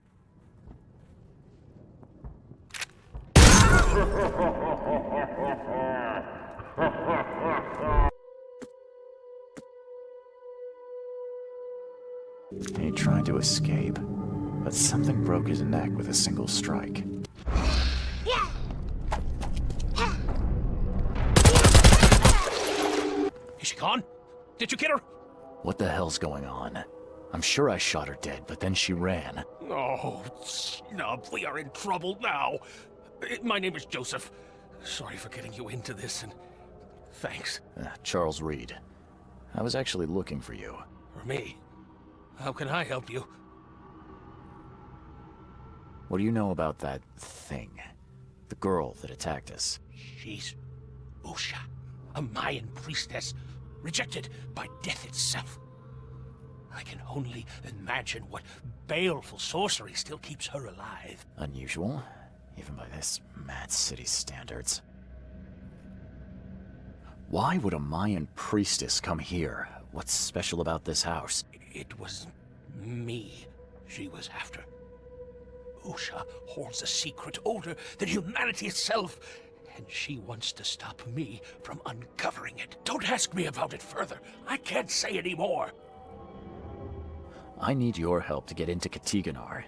He tried to escape, but something broke his neck with a single strike. Is she gone? Did you get her? What the hell's going on? I'm sure I shot her dead, but then she ran. Oh, snub, we are in trouble now. My name is Joseph. Sorry for getting you into this, and thanks. Charles Reed. I was actually looking for you. For me? How can I help you? What do you know about that thing? The girl that attacked us? She's Usha, a Mayan priestess, rejected by death itself. I can only imagine what baleful sorcery still keeps her alive. Unusual, even by this mad city's standards. Why would a Mayan priestess come here? What's special about this house? It was me she was after. Usha holds a secret older than humanity itself, and she wants to stop me from uncovering it. Don't ask me about it further. I can't say any more. I need your help to get into Katiganar.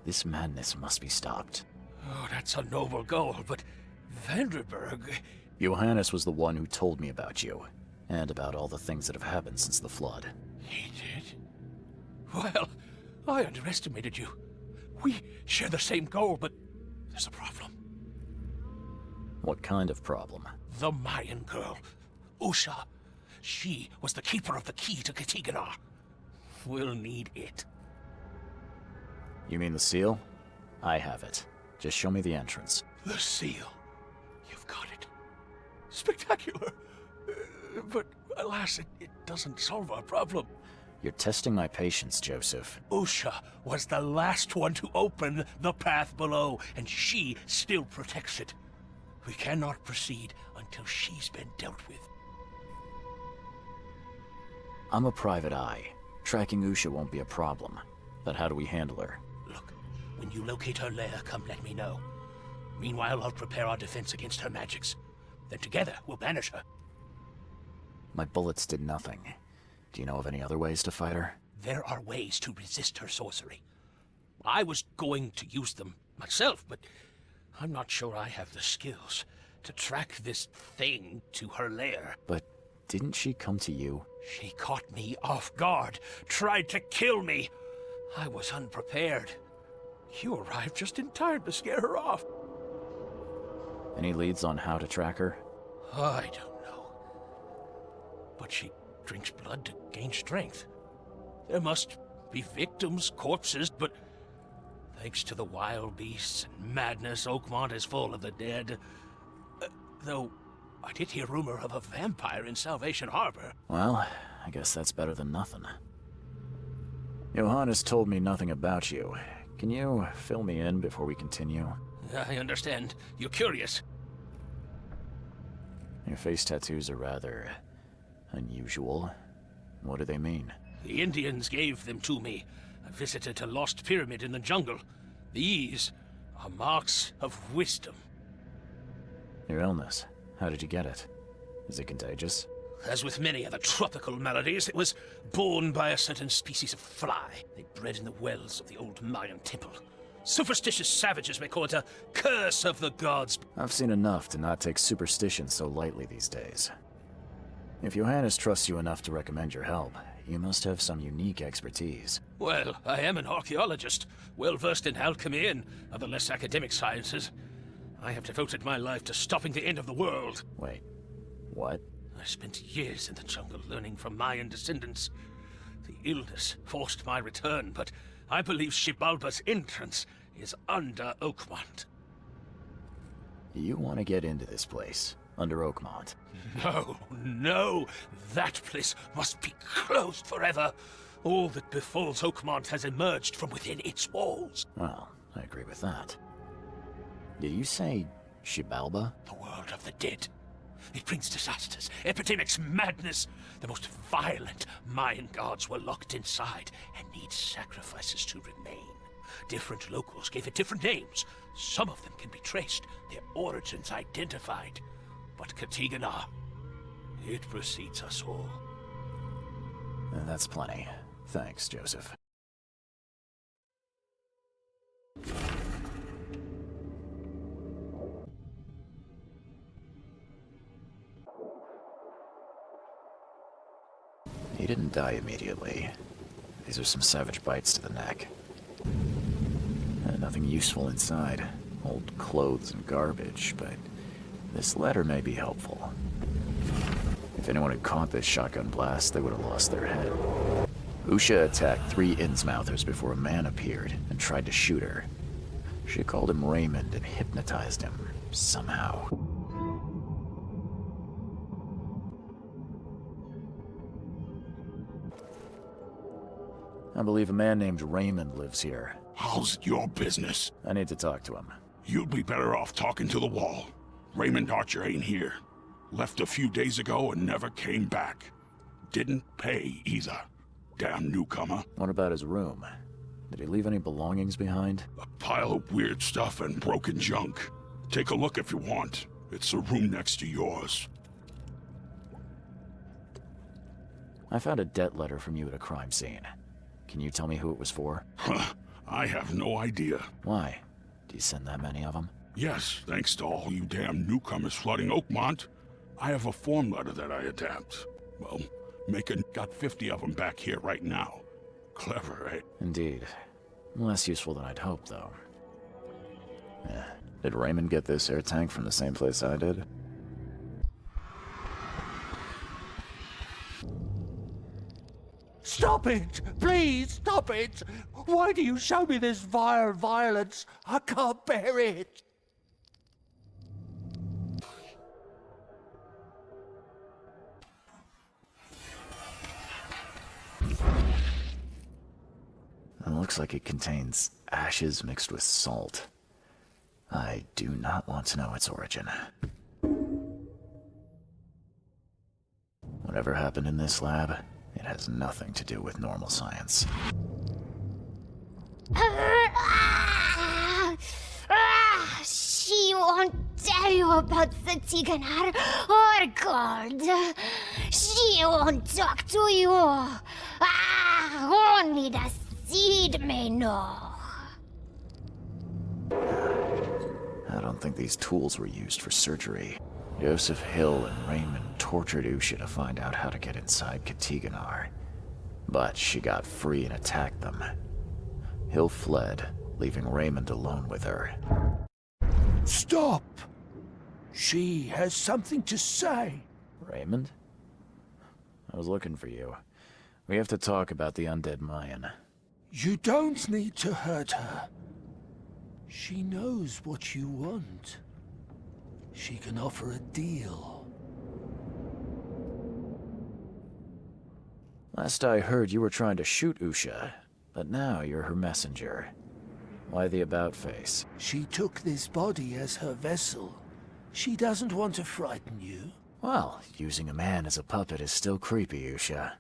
This madness must be stopped. Oh, that's a noble goal, but Vanderberg... Johannes was the one who told me about you, and about all the things that have happened since the flood. He did? Well, I underestimated you. We share the same goal, but there's a problem. What kind of problem? The Mayan girl, Usha. She was the keeper of the key to Katiganar. We'll need it. You mean the seal? I have it. Just show me the entrance. The seal. You've got it. Spectacular. But alas, it doesn't solve our problem. You're testing my patience, Joseph. Usha was the last one to open the path below, and she still protects it. We cannot proceed until she's been dealt with. I'm a private eye. Tracking Usha won't be a problem. But how do we handle her? Look, when you locate her lair, come let me know. Meanwhile, I'll prepare our defense against her magics. Then together, we'll banish her. My bullets did nothing. Do you know of any other ways to fight her? There are ways to resist her sorcery. I was going to use them myself, but I'm not sure I have the skills to track this thing to her lair. But didn't she come to you? She caught me off guard, tried to kill me. I was unprepared. You arrived just in time to scare her off. Any leads on how to track her? I don't know. But she drinks blood to gain strength. There must be victims, corpses, but thanks to the wild beasts and madness, Oakmont is full of the dead. Though I did hear rumor of a vampire in Salvation Harbor. Well, I guess that's better than nothing. Johannes told me nothing about you. Can you fill me in before we continue? I understand. You're curious. Your face tattoos are rather unusual. What do they mean? The Indians gave them to me. I visited a lost pyramid in the jungle. These are marks of wisdom. Your illness, how did you get it? Is it contagious? As with many other tropical maladies, it was borne by a certain species of fly. They bred in the wells of the old Mayan temple. Superstitious savages may call it a curse of the gods. I've seen enough to not take superstition so lightly these days. If Johannes trusts you enough to recommend your help, you must have some unique expertise. Well, I am an archaeologist, well-versed in alchemy and other less academic sciences. I have devoted my life to stopping the end of the world. Wait, what? I spent years in the jungle learning from Mayan descendants. The illness forced my return, but I believe Xibalba's entrance is under Oakmont. You want to get into this place, under Oakmont? No, that place must be closed forever. All that befalls Oakmont has emerged from within its walls. Well, I agree with that. Did you say Xibalba? The world of the dead. It brings disasters, epidemics, madness. The most violent Mayan gods were locked inside and need sacrifices to remain. Different locals gave it different names. Some of them can be traced, their origins identified. But Katiganar, it precedes us all. That's plenty. Thanks, Joseph. He didn't die immediately. These are some savage bites to the neck. Nothing useful inside. Old clothes and garbage, but this letter may be helpful. If anyone had caught this shotgun blast, they would have lost their head. Usha attacked 3 Innsmouthers before a man appeared and tried to shoot her. She called him Raymond and hypnotized him, somehow. I believe a man named Raymond lives here. How's it your business? I need to talk to him. You'd be better off talking to the wall. Raymond Archer ain't here. Left a few days ago and never came back. Didn't pay either. Damn newcomer. What about his room? Did he leave any belongings behind? A pile of weird stuff and broken junk. Take a look if you want. It's the room next to yours. I found a debt letter from you at a crime scene. Can you tell me who it was for? I have no idea. Why? Do you send that many of them? Yes, thanks to all you damn newcomers flooding Oakmont. I have a form letter that I adapt. Well, Macon got 50 of them back here right now. Clever, eh? Indeed. Less useful than I'd hoped, though. Did Raymond get this air tank from the same place I did? Stop it! Please, stop it! Why do you show me this vile violence? I can't bear it! It looks like it contains ashes mixed with salt. I do not want to know its origin. Whatever happened in this lab, it has nothing to do with normal science. She won't tell you about the Tiganar or God. She won't talk to you. Only the seed may know. I don't think these tools were used for surgery. Joseph Hill and Raymond tortured Usha to find out how to get inside Katiganar. But she got free and attacked them. Hill fled, leaving Raymond alone with her. Stop! She has something to say. Raymond? I was looking for you. We have to talk about the undead Mayan. You don't need to hurt her. She knows what you want. She can offer a deal. Last I heard, you were trying to shoot Usha, but now you're her messenger. Why the about-face? She took this body as her vessel. She doesn't want to frighten you. Well, using a man as a puppet is still creepy, Usha.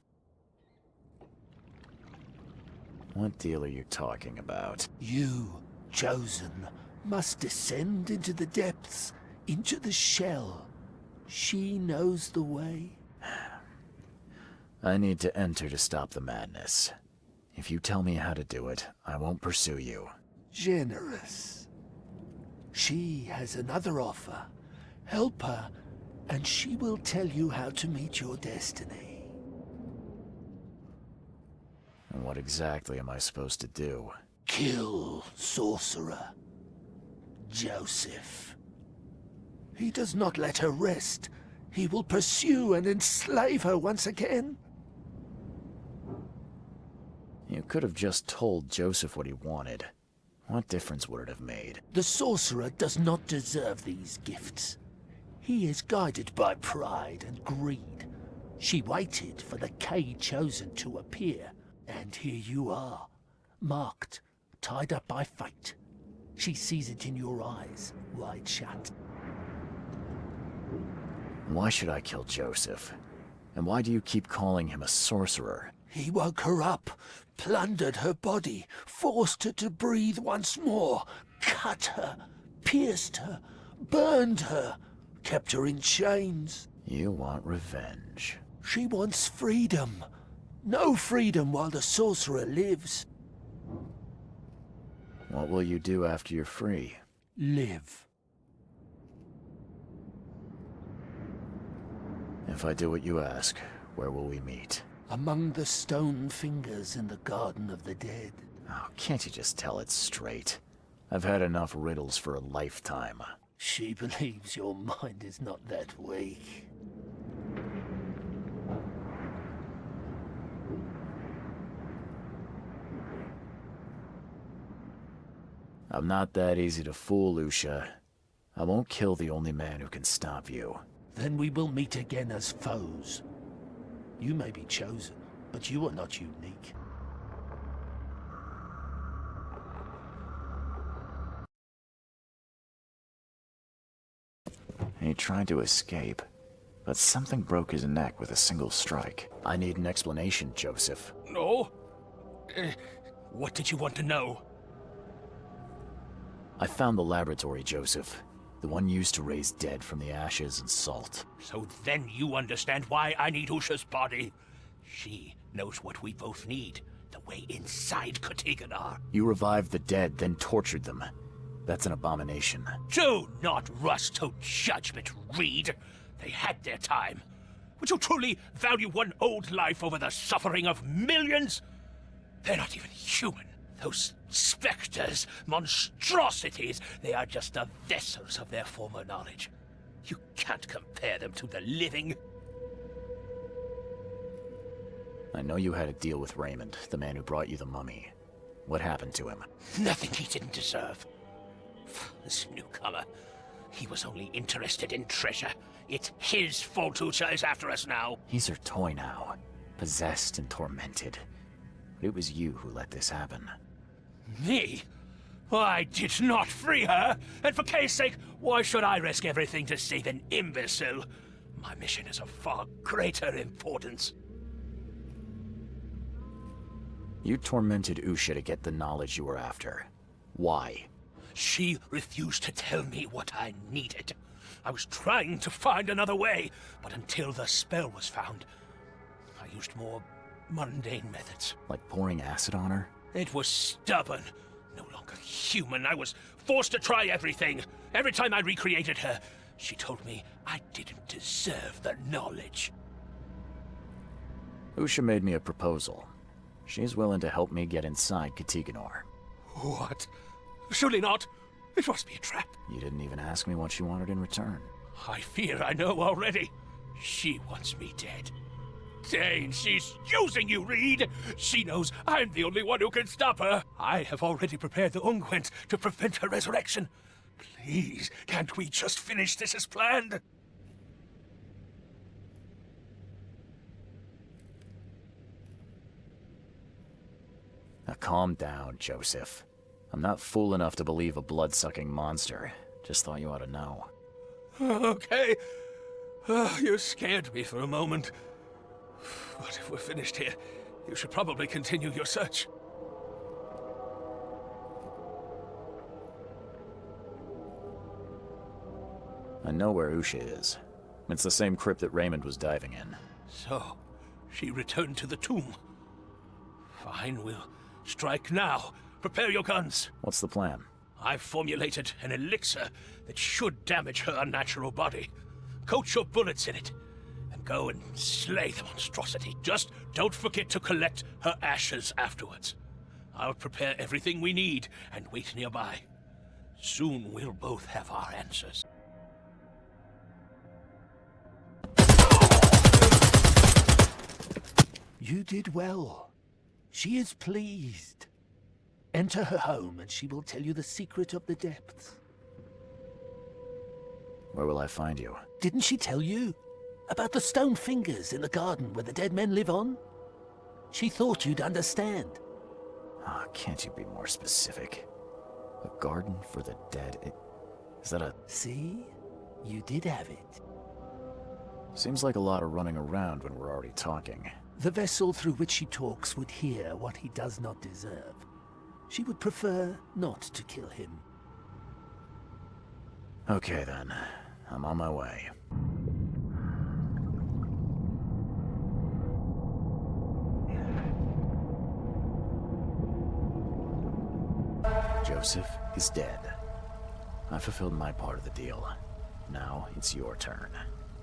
What deal are you talking about? You, chosen, must descend into the depths, into the shell. She knows the way. I need to enter to stop the madness. If you tell me how to do it, I won't pursue you. Generous. She has another offer. Help her, and she will tell you how to meet your destiny. And what exactly am I supposed to do? Kill sorcerer Joseph. He does not let her rest. He will pursue and enslave her once again. You could have just told Joseph what he wanted. What difference would it have made? The sorcerer does not deserve these gifts. He is guided by pride and greed. She waited for the K-chosen to appear, and here you are, marked, tied up by fate. She sees it in your eyes, wide shut. Why should I kill Joseph? And why do you keep calling him a sorcerer? He woke her up, plundered her body, forced her to breathe once more, cut her, pierced her, burned her, kept her in chains. You want revenge. She wants freedom. No freedom while the sorcerer lives. What will you do after you're free? Live. If I do what you ask, where will we meet? Among the stone fingers in the Garden of the Dead. Oh, can't you just tell it straight? I've had enough riddles for a lifetime. She believes your mind is not that weak. I'm not that easy to fool, Usha. I won't kill the only man who can stop you. Then we will meet again as foes. You may be chosen, but you are not unique. He tried to escape, but something broke his neck with a single strike. I need an explanation, Joseph. No? What did you want to know? I found the laboratory, Joseph. The one used to raise dead from the ashes and salt. So then you understand why I need Usha's body. She knows what we both need. The way inside Katiganar. You revived the dead, then tortured them. That's an abomination. Do not rush to judgment, Reed. They had their time. Would you truly value one old life over the suffering of millions? They're not even human. Those specters, monstrosities, they are just the vessels of their former knowledge. You can't compare them to the living. I know you had a deal with Raymond, the man who brought you the mummy. What happened to him? Nothing he didn't deserve. This newcomer, he was only interested in treasure. It's his fault Usha is after us now. He's her toy now, possessed and tormented. But it was you who let this happen. Me? I did not free her, and for Kay's sake, why should I risk everything to save an imbecile? My mission is of far greater importance. You tormented Usha to get the knowledge you were after. Why? She refused to tell me what I needed. I was trying to find another way, but until the spell was found, I used more mundane methods. Like pouring acid on her? It was stubborn, no longer human. I was forced to try everything. Every time I recreated her, she told me I didn't deserve the knowledge. Usha made me a proposal. She's willing to help me get inside Katiganar. What? Surely not. It must be a trap. You didn't even ask me what she wanted in return. I fear I know already. She wants me dead. Dane, she's using you, Reed! She knows I'm the only one who can stop her. I have already prepared the unguent to prevent her resurrection. Please, can't we just finish this as planned? Now calm down, Joseph. I'm not fool enough to believe a blood-sucking monster. Just thought you ought to know. Okay. You scared me for a moment. But if we're finished here, you should probably continue your search. I know where Usha is. It's the same crypt that Raymond was diving in. So, she returned to the tomb. Fine, we'll strike now. Prepare your guns. What's the plan? I've formulated an elixir that should damage her unnatural body. Coat your bullets in it, and go and slay the monstrosity. Just don't forget to collect her ashes afterwards. I'll prepare everything we need and wait nearby. Soon we'll both have our answers. You did well. She is pleased. Enter her home and she will tell you the secret of the depths. Where will I find you? Didn't she tell you? About the stone fingers in the garden where the dead men live on? She thought you'd understand. Ah, can't you be more specific? A garden for the dead? Is that a... See? You did have it. Seems like a lot of running around when we're already talking. The vessel through which she talks would hear what he does not deserve. She would prefer not to kill him. Okay then. I'm on my way. Joseph is dead. I fulfilled my part of the deal. Now it's your turn.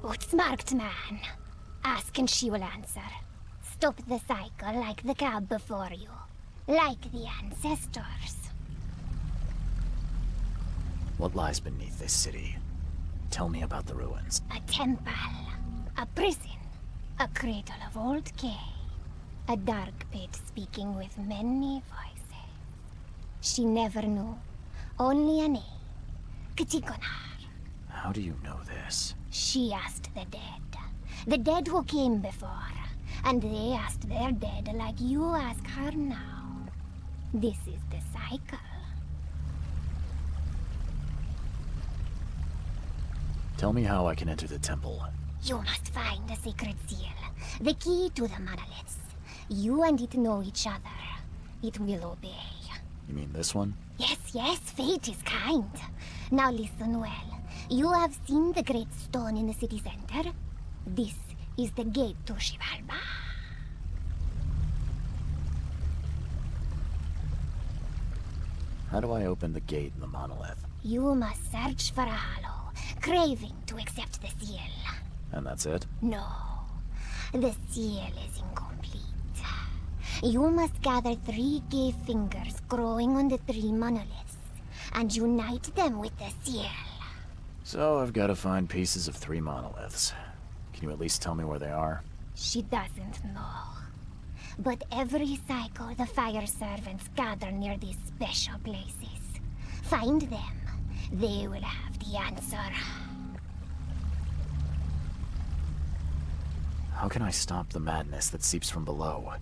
Outsmarked man. Ask and she will answer. Stop the cycle like the cab before you. Like the ancestors. What lies beneath this city? Tell me about the ruins. A temple. A prison. A cradle of old Kay. A dark pit speaking with many voices. She never knew. Only a name. Katiganar. How do you know this? She asked the dead. The dead who came before. And they asked their dead like you ask her now. This is the cycle. Tell me how I can enter the temple. You must find the sacred seal. The key to the monoliths. You and it know each other. It will obey. You mean this one? Yes, yes, fate is kind. Now listen well. You have seen the great stone in the city center? This is the gate to Xibalba. How do I open the gate in the monolith? You must search for a hollow, craving to accept the seal. And that's it? No, the seal is incomplete. You must gather 3 cave fingers growing on the 3 monoliths, and unite them with the seal. So I've got to find pieces of 3 monoliths. Can you at least tell me where they are? She doesn't know. But every cycle, the fire servants gather near these special places. Find them. They will have the answer. How can I stop the madness that seeps from below?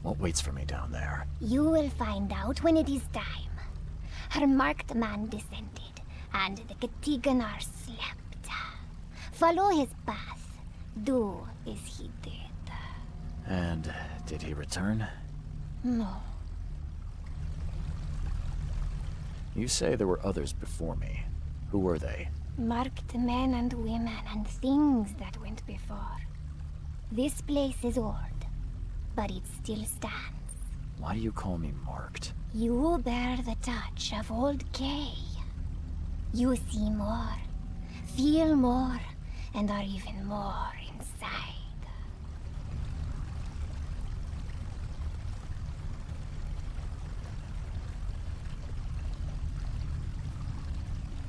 What waits for me down there? You will find out when it is time. Her marked man descended, and the Katiganar slept. Follow his path. Do as he did. And did he return? No. You say there were others before me. Who were they? Marked men and women and things that went before. This place is old, but it still stands. Why do you call me marked? You bear the touch of old Kay. You see more, feel more, and are even more inside.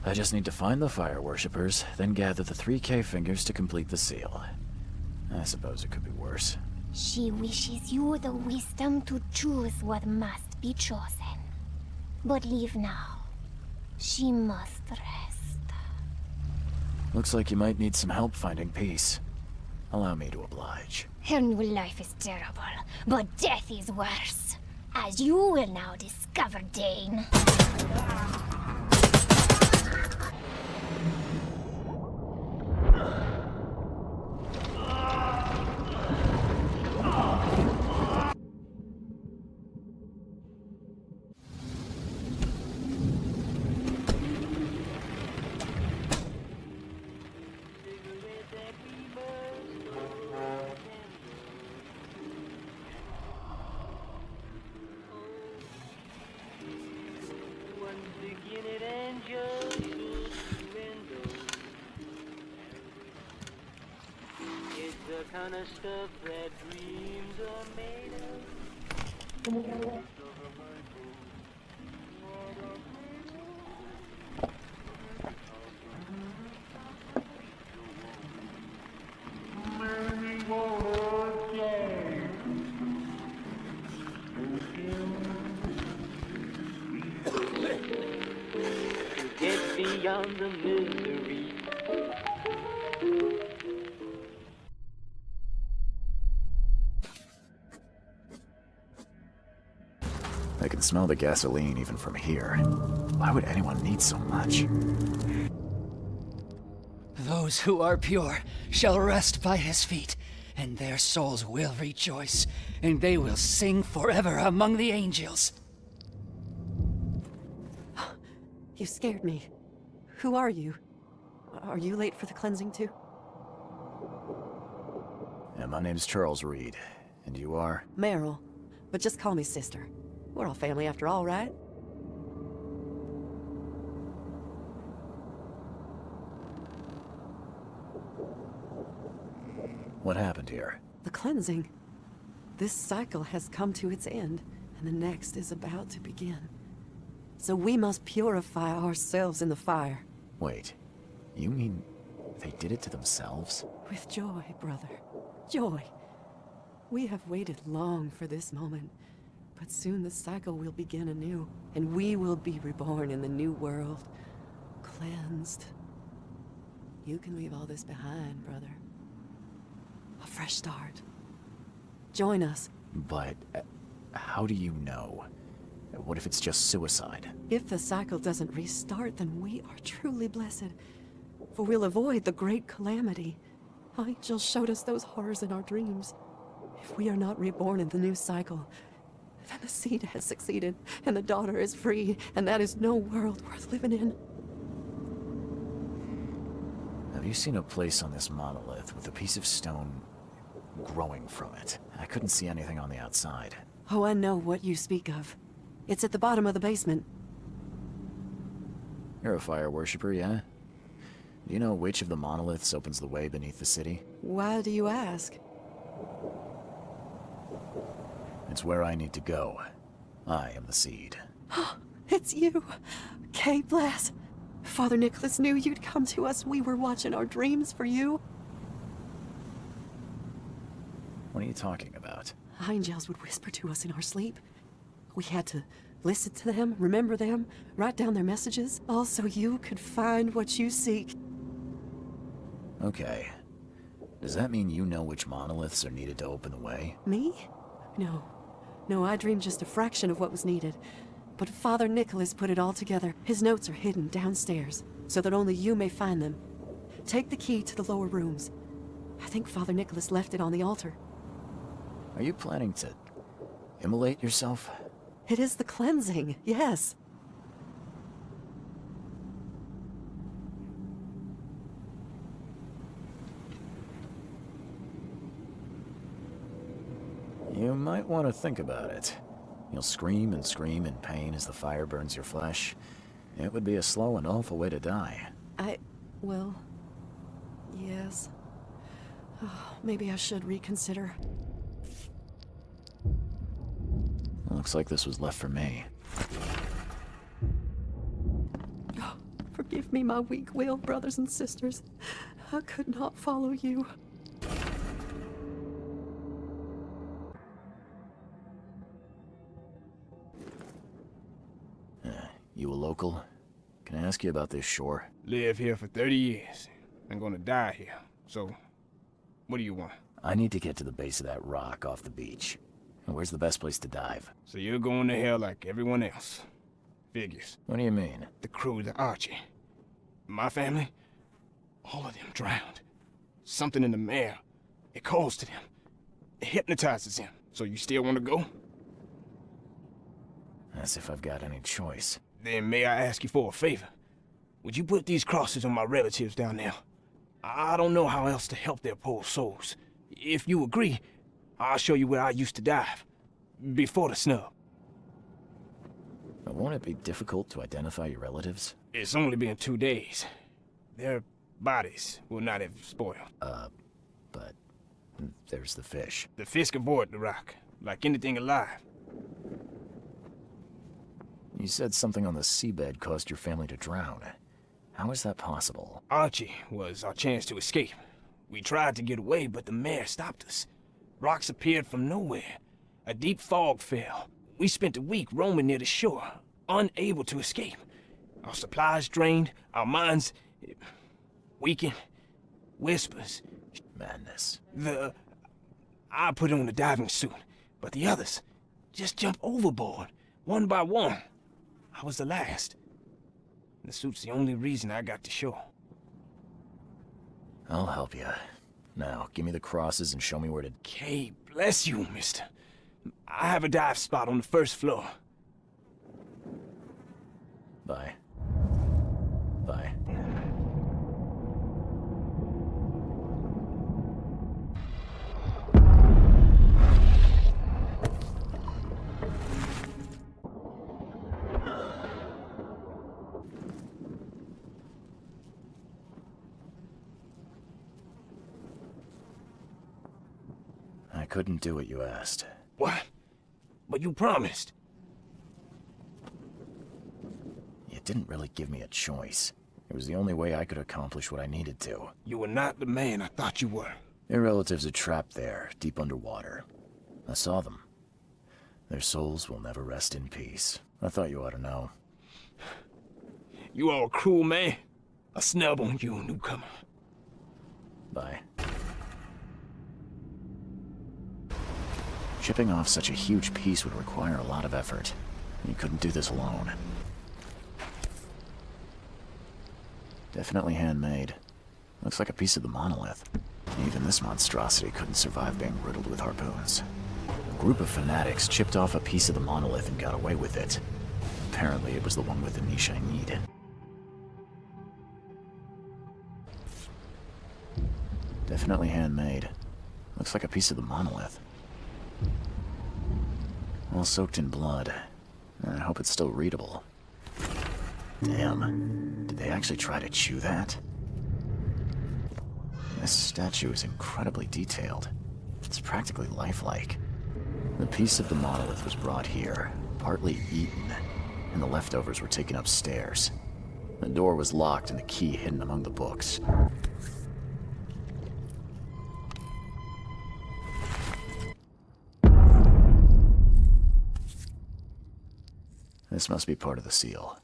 I just need to find the fire worshippers, then gather the 3 cave fingers to complete the seal. I suppose it could be worse. She wishes you the wisdom to choose what must be chosen. But leave now. She must rest. Looks like you might need some help finding peace. Allow me to oblige. Her new life is terrible, but death is worse. As you will now discover, Dane. Kind of stuff that dreams are made of. Get beyond the misery. I can smell the gasoline even from here. Why would anyone need so much? Those who are pure shall rest by his feet, and their souls will rejoice, and they will sing forever among the angels. You scared me. Who are you? Are you late for the cleansing too? Yeah, my name's Charles Reed. And you are? Meryl. But just call me sister. We're all family after all, right? What happened here? The cleansing. This cycle has come to its end, and the next is about to begin. So we must purify ourselves in the fire. Wait, you mean they did it to themselves? With joy, brother. Joy. We have waited long for this moment. But soon the cycle will begin anew, and we will be reborn in the new world, cleansed. You can leave all this behind, brother. A fresh start. Join us. But how do you know? What if it's just suicide? If the cycle doesn't restart, then we are truly blessed, for we'll avoid the great calamity. Angels showed us those horrors in our dreams. If we are not reborn in the new cycle, then the seed has succeeded, and the daughter is free, and that is no world worth living in. Have you seen a place on this monolith with a piece of stone growing from it? I couldn't see anything on the outside. Oh, I know what you speak of. It's at the bottom of the basement. You're a fire worshiper, yeah? Do you know which of the monoliths opens the way beneath the city? Why do you ask? It's where I need to go. I am the seed. It's you! K-Bless! Father Nicholas knew you'd come to us. We were watching our dreams for you. What are you talking about? Angels would whisper to us in our sleep. We had to listen to them, remember them, write down their messages, all so you could find what you seek. Okay. Does that mean you know which monoliths are needed to open the way? Me? No. No, I dreamed just a fraction of what was needed. But Father Nicholas put it all together. His notes are hidden downstairs, so that only you may find them. Take the key to the lower rooms. I think Father Nicholas left it on the altar. Are you planning to immolate yourself? It is the cleansing, yes. You might want to think about it. You'll scream and scream in pain as the fire burns your flesh. It would be a slow and awful way to die. Well, yes. Oh, maybe I should reconsider. Looks like this was left for me. Oh, forgive me my weak will, brothers and sisters. I could not follow you. You a local? Can I ask you about this shore? Live here for 30 years. I'm gonna die here. So, what do you want? I need to get to the base of that rock off the beach. Where's the best place to dive? So you're going to hell like everyone else. Figures. What do you mean? The crew, the Archie. My family, all of them drowned. Something in the mare. It calls to them. It hypnotizes them. So you still want to go? As if I've got any choice. Then may I ask you for a favor? Would you put these crosses on my relatives down there? I don't know how else to help their poor souls. If you agree, I'll show you where I used to dive. Before the snub. But won't it be difficult to identify your relatives? It's only been 2 days. Their bodies will not have spoiled. But there's the fish. The fish avoid the rock, like anything alive. You said something on the seabed caused your family to drown. How is that possible? Archie was our chance to escape. We tried to get away, but the mare stopped us. Rocks appeared from nowhere. A deep fog fell. We spent a week roaming near the shore, unable to escape. Our supplies drained, our minds weakened. Whispers. Madness. I put on the diving suit, but the others just jumped overboard, one by one. I was the last. The suit's the only reason I got to shore. I'll help you. Now, give me the crosses and show me where to... Okay, bless you, mister. I have a dive spot on the first floor. Bye. Bye. I couldn't do what you asked. What? But you promised. You didn't really give me a choice. It was the only way I could accomplish what I needed to. You were not the man I thought you were. Your relatives are trapped there, deep underwater. I saw them. Their souls will never rest in peace. I thought you ought to know. You are a cruel man. A snub on you, newcomer. Bye. Shipping off such a huge piece would require a lot of effort. You couldn't do this alone. Definitely handmade. Looks like a piece of the monolith. Even this monstrosity couldn't survive being riddled with harpoons. A group of fanatics chipped off a piece of the monolith and got away with it. Apparently it was the one with the niche I need. Definitely handmade. Looks like a piece of the monolith. All soaked in blood. I hope it's still readable. Damn. Did they actually try to chew that? This statue is incredibly detailed. It's practically lifelike. The piece of the monolith was brought here, partly eaten, and the leftovers were taken upstairs. The door was locked and the key hidden among the books. This must be part of the seal.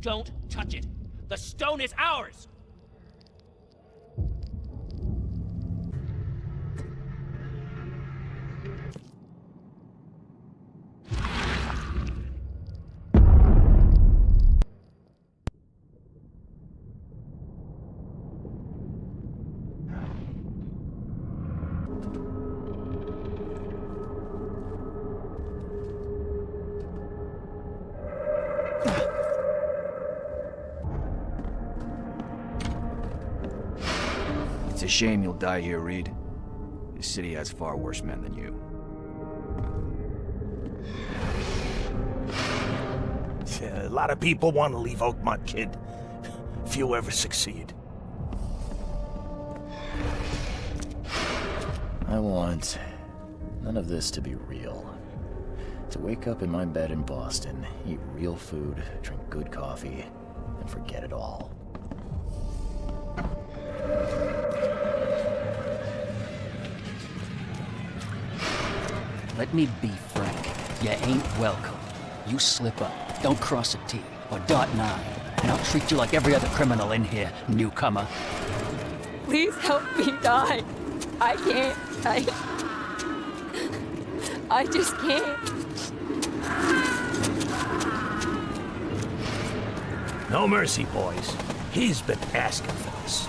Don't touch it. The stone is ours! It's a shame you'll die here, Reed. This city has far worse men than you. A lot of people want to leave Oakmont, kid. Few ever succeed. I want none of this to be real. To wake up in my bed in Boston, eat real food, drink good coffee, and forget it all. Let me be frank. You ain't welcome. You slip up, don't cross a T, or dot an I, and I'll treat you like every other criminal in here, newcomer. Please help me die. I can't. I just can't. No mercy, boys. He's been asking for this.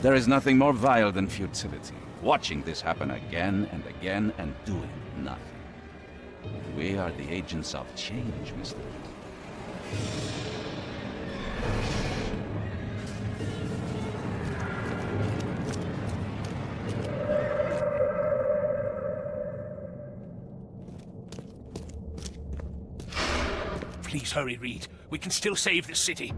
There is nothing more vile than futility. Watching this happen again and again and doing nothing. We are the agents of change, Mr. Please hurry, Reed. We can still save this city.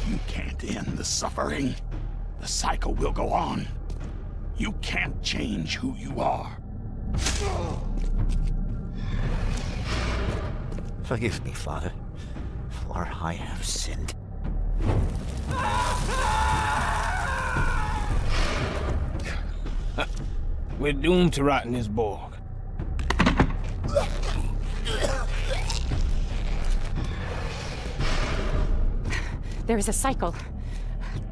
You can't end the suffering. The cycle will go on. You can't change who you are. Forgive me, Father, for I have sinned. We're doomed to rot in this Borg. There is a cycle.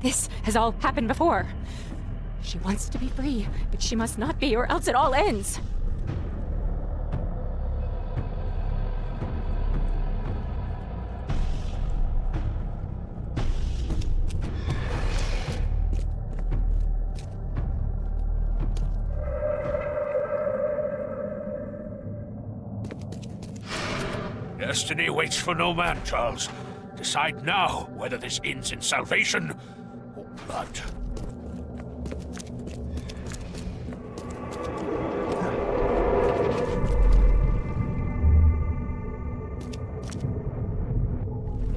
This has all happened before. She wants to be free, but she must not be, or else it all ends. Destiny waits for no man, Charles. Decide now whether this ends in salvation or blood.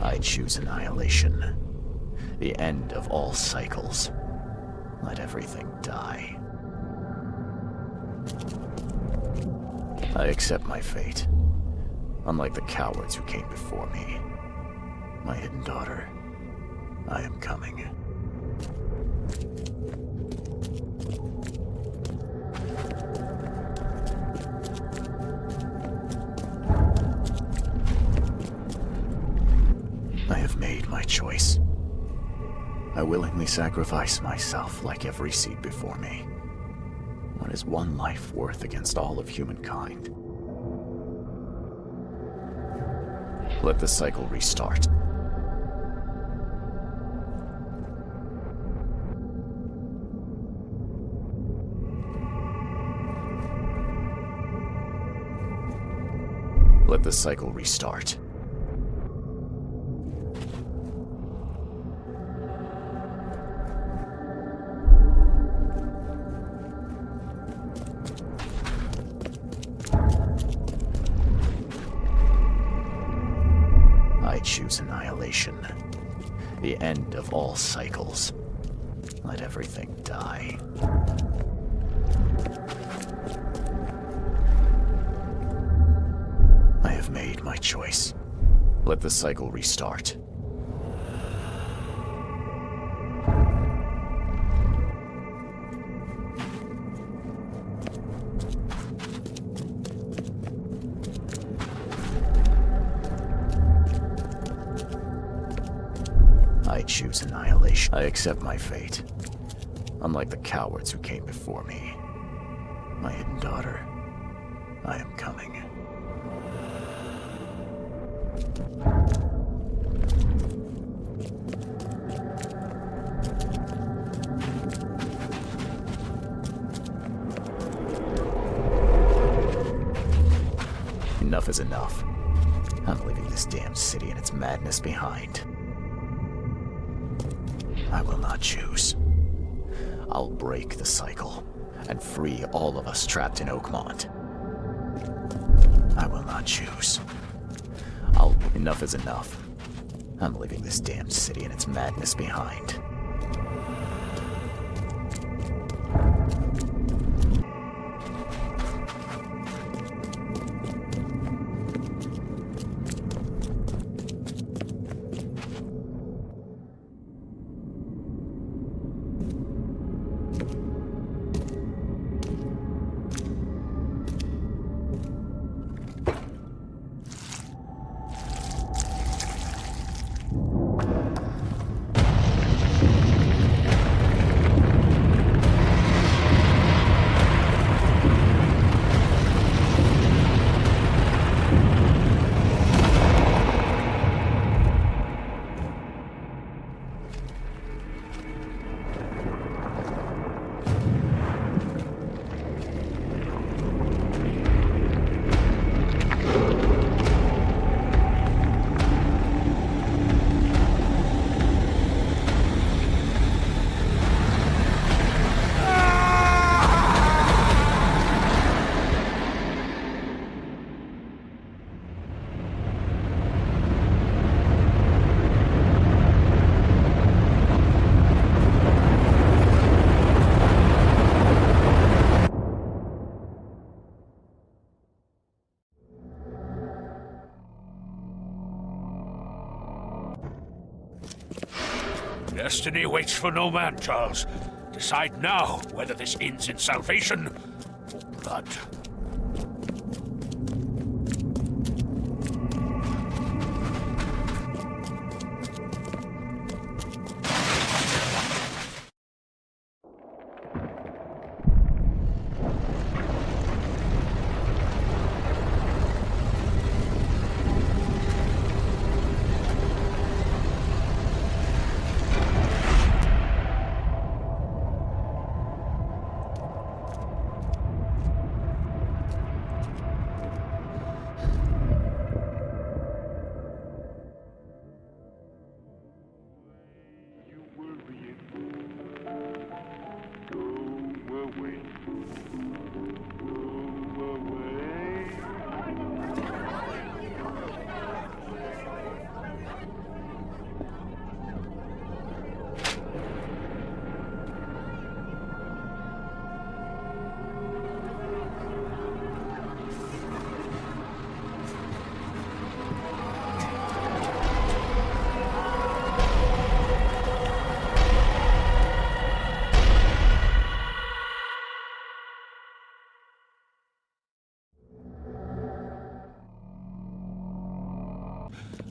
I choose annihilation. The end of all cycles. Let everything die. I accept my fate. Unlike the cowards who came before me. My hidden daughter, I am coming. I have made my choice. I willingly sacrifice myself like every seed before me. What is one life worth against all of humankind? Let the cycle restart. Let the cycle restart. I choose annihilation. The end of all cycles. Let everything die. I have made my choice. Let the cycle restart. I choose annihilation. I accept my fate. Unlike the cowards who came before me. My hidden daughter, I am coming. Enough is enough. I'm leaving this damn city and its madness behind. I will not choose. I'll break the cycle and free all of us trapped in Oakmont. I will not choose. Enough is enough. I'm leaving this damn city and its madness behind. Destiny waits for no man, Charles. Decide now whether this ends in salvation or blood.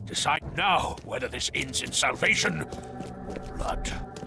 Decide now whether this ends in salvation or blood.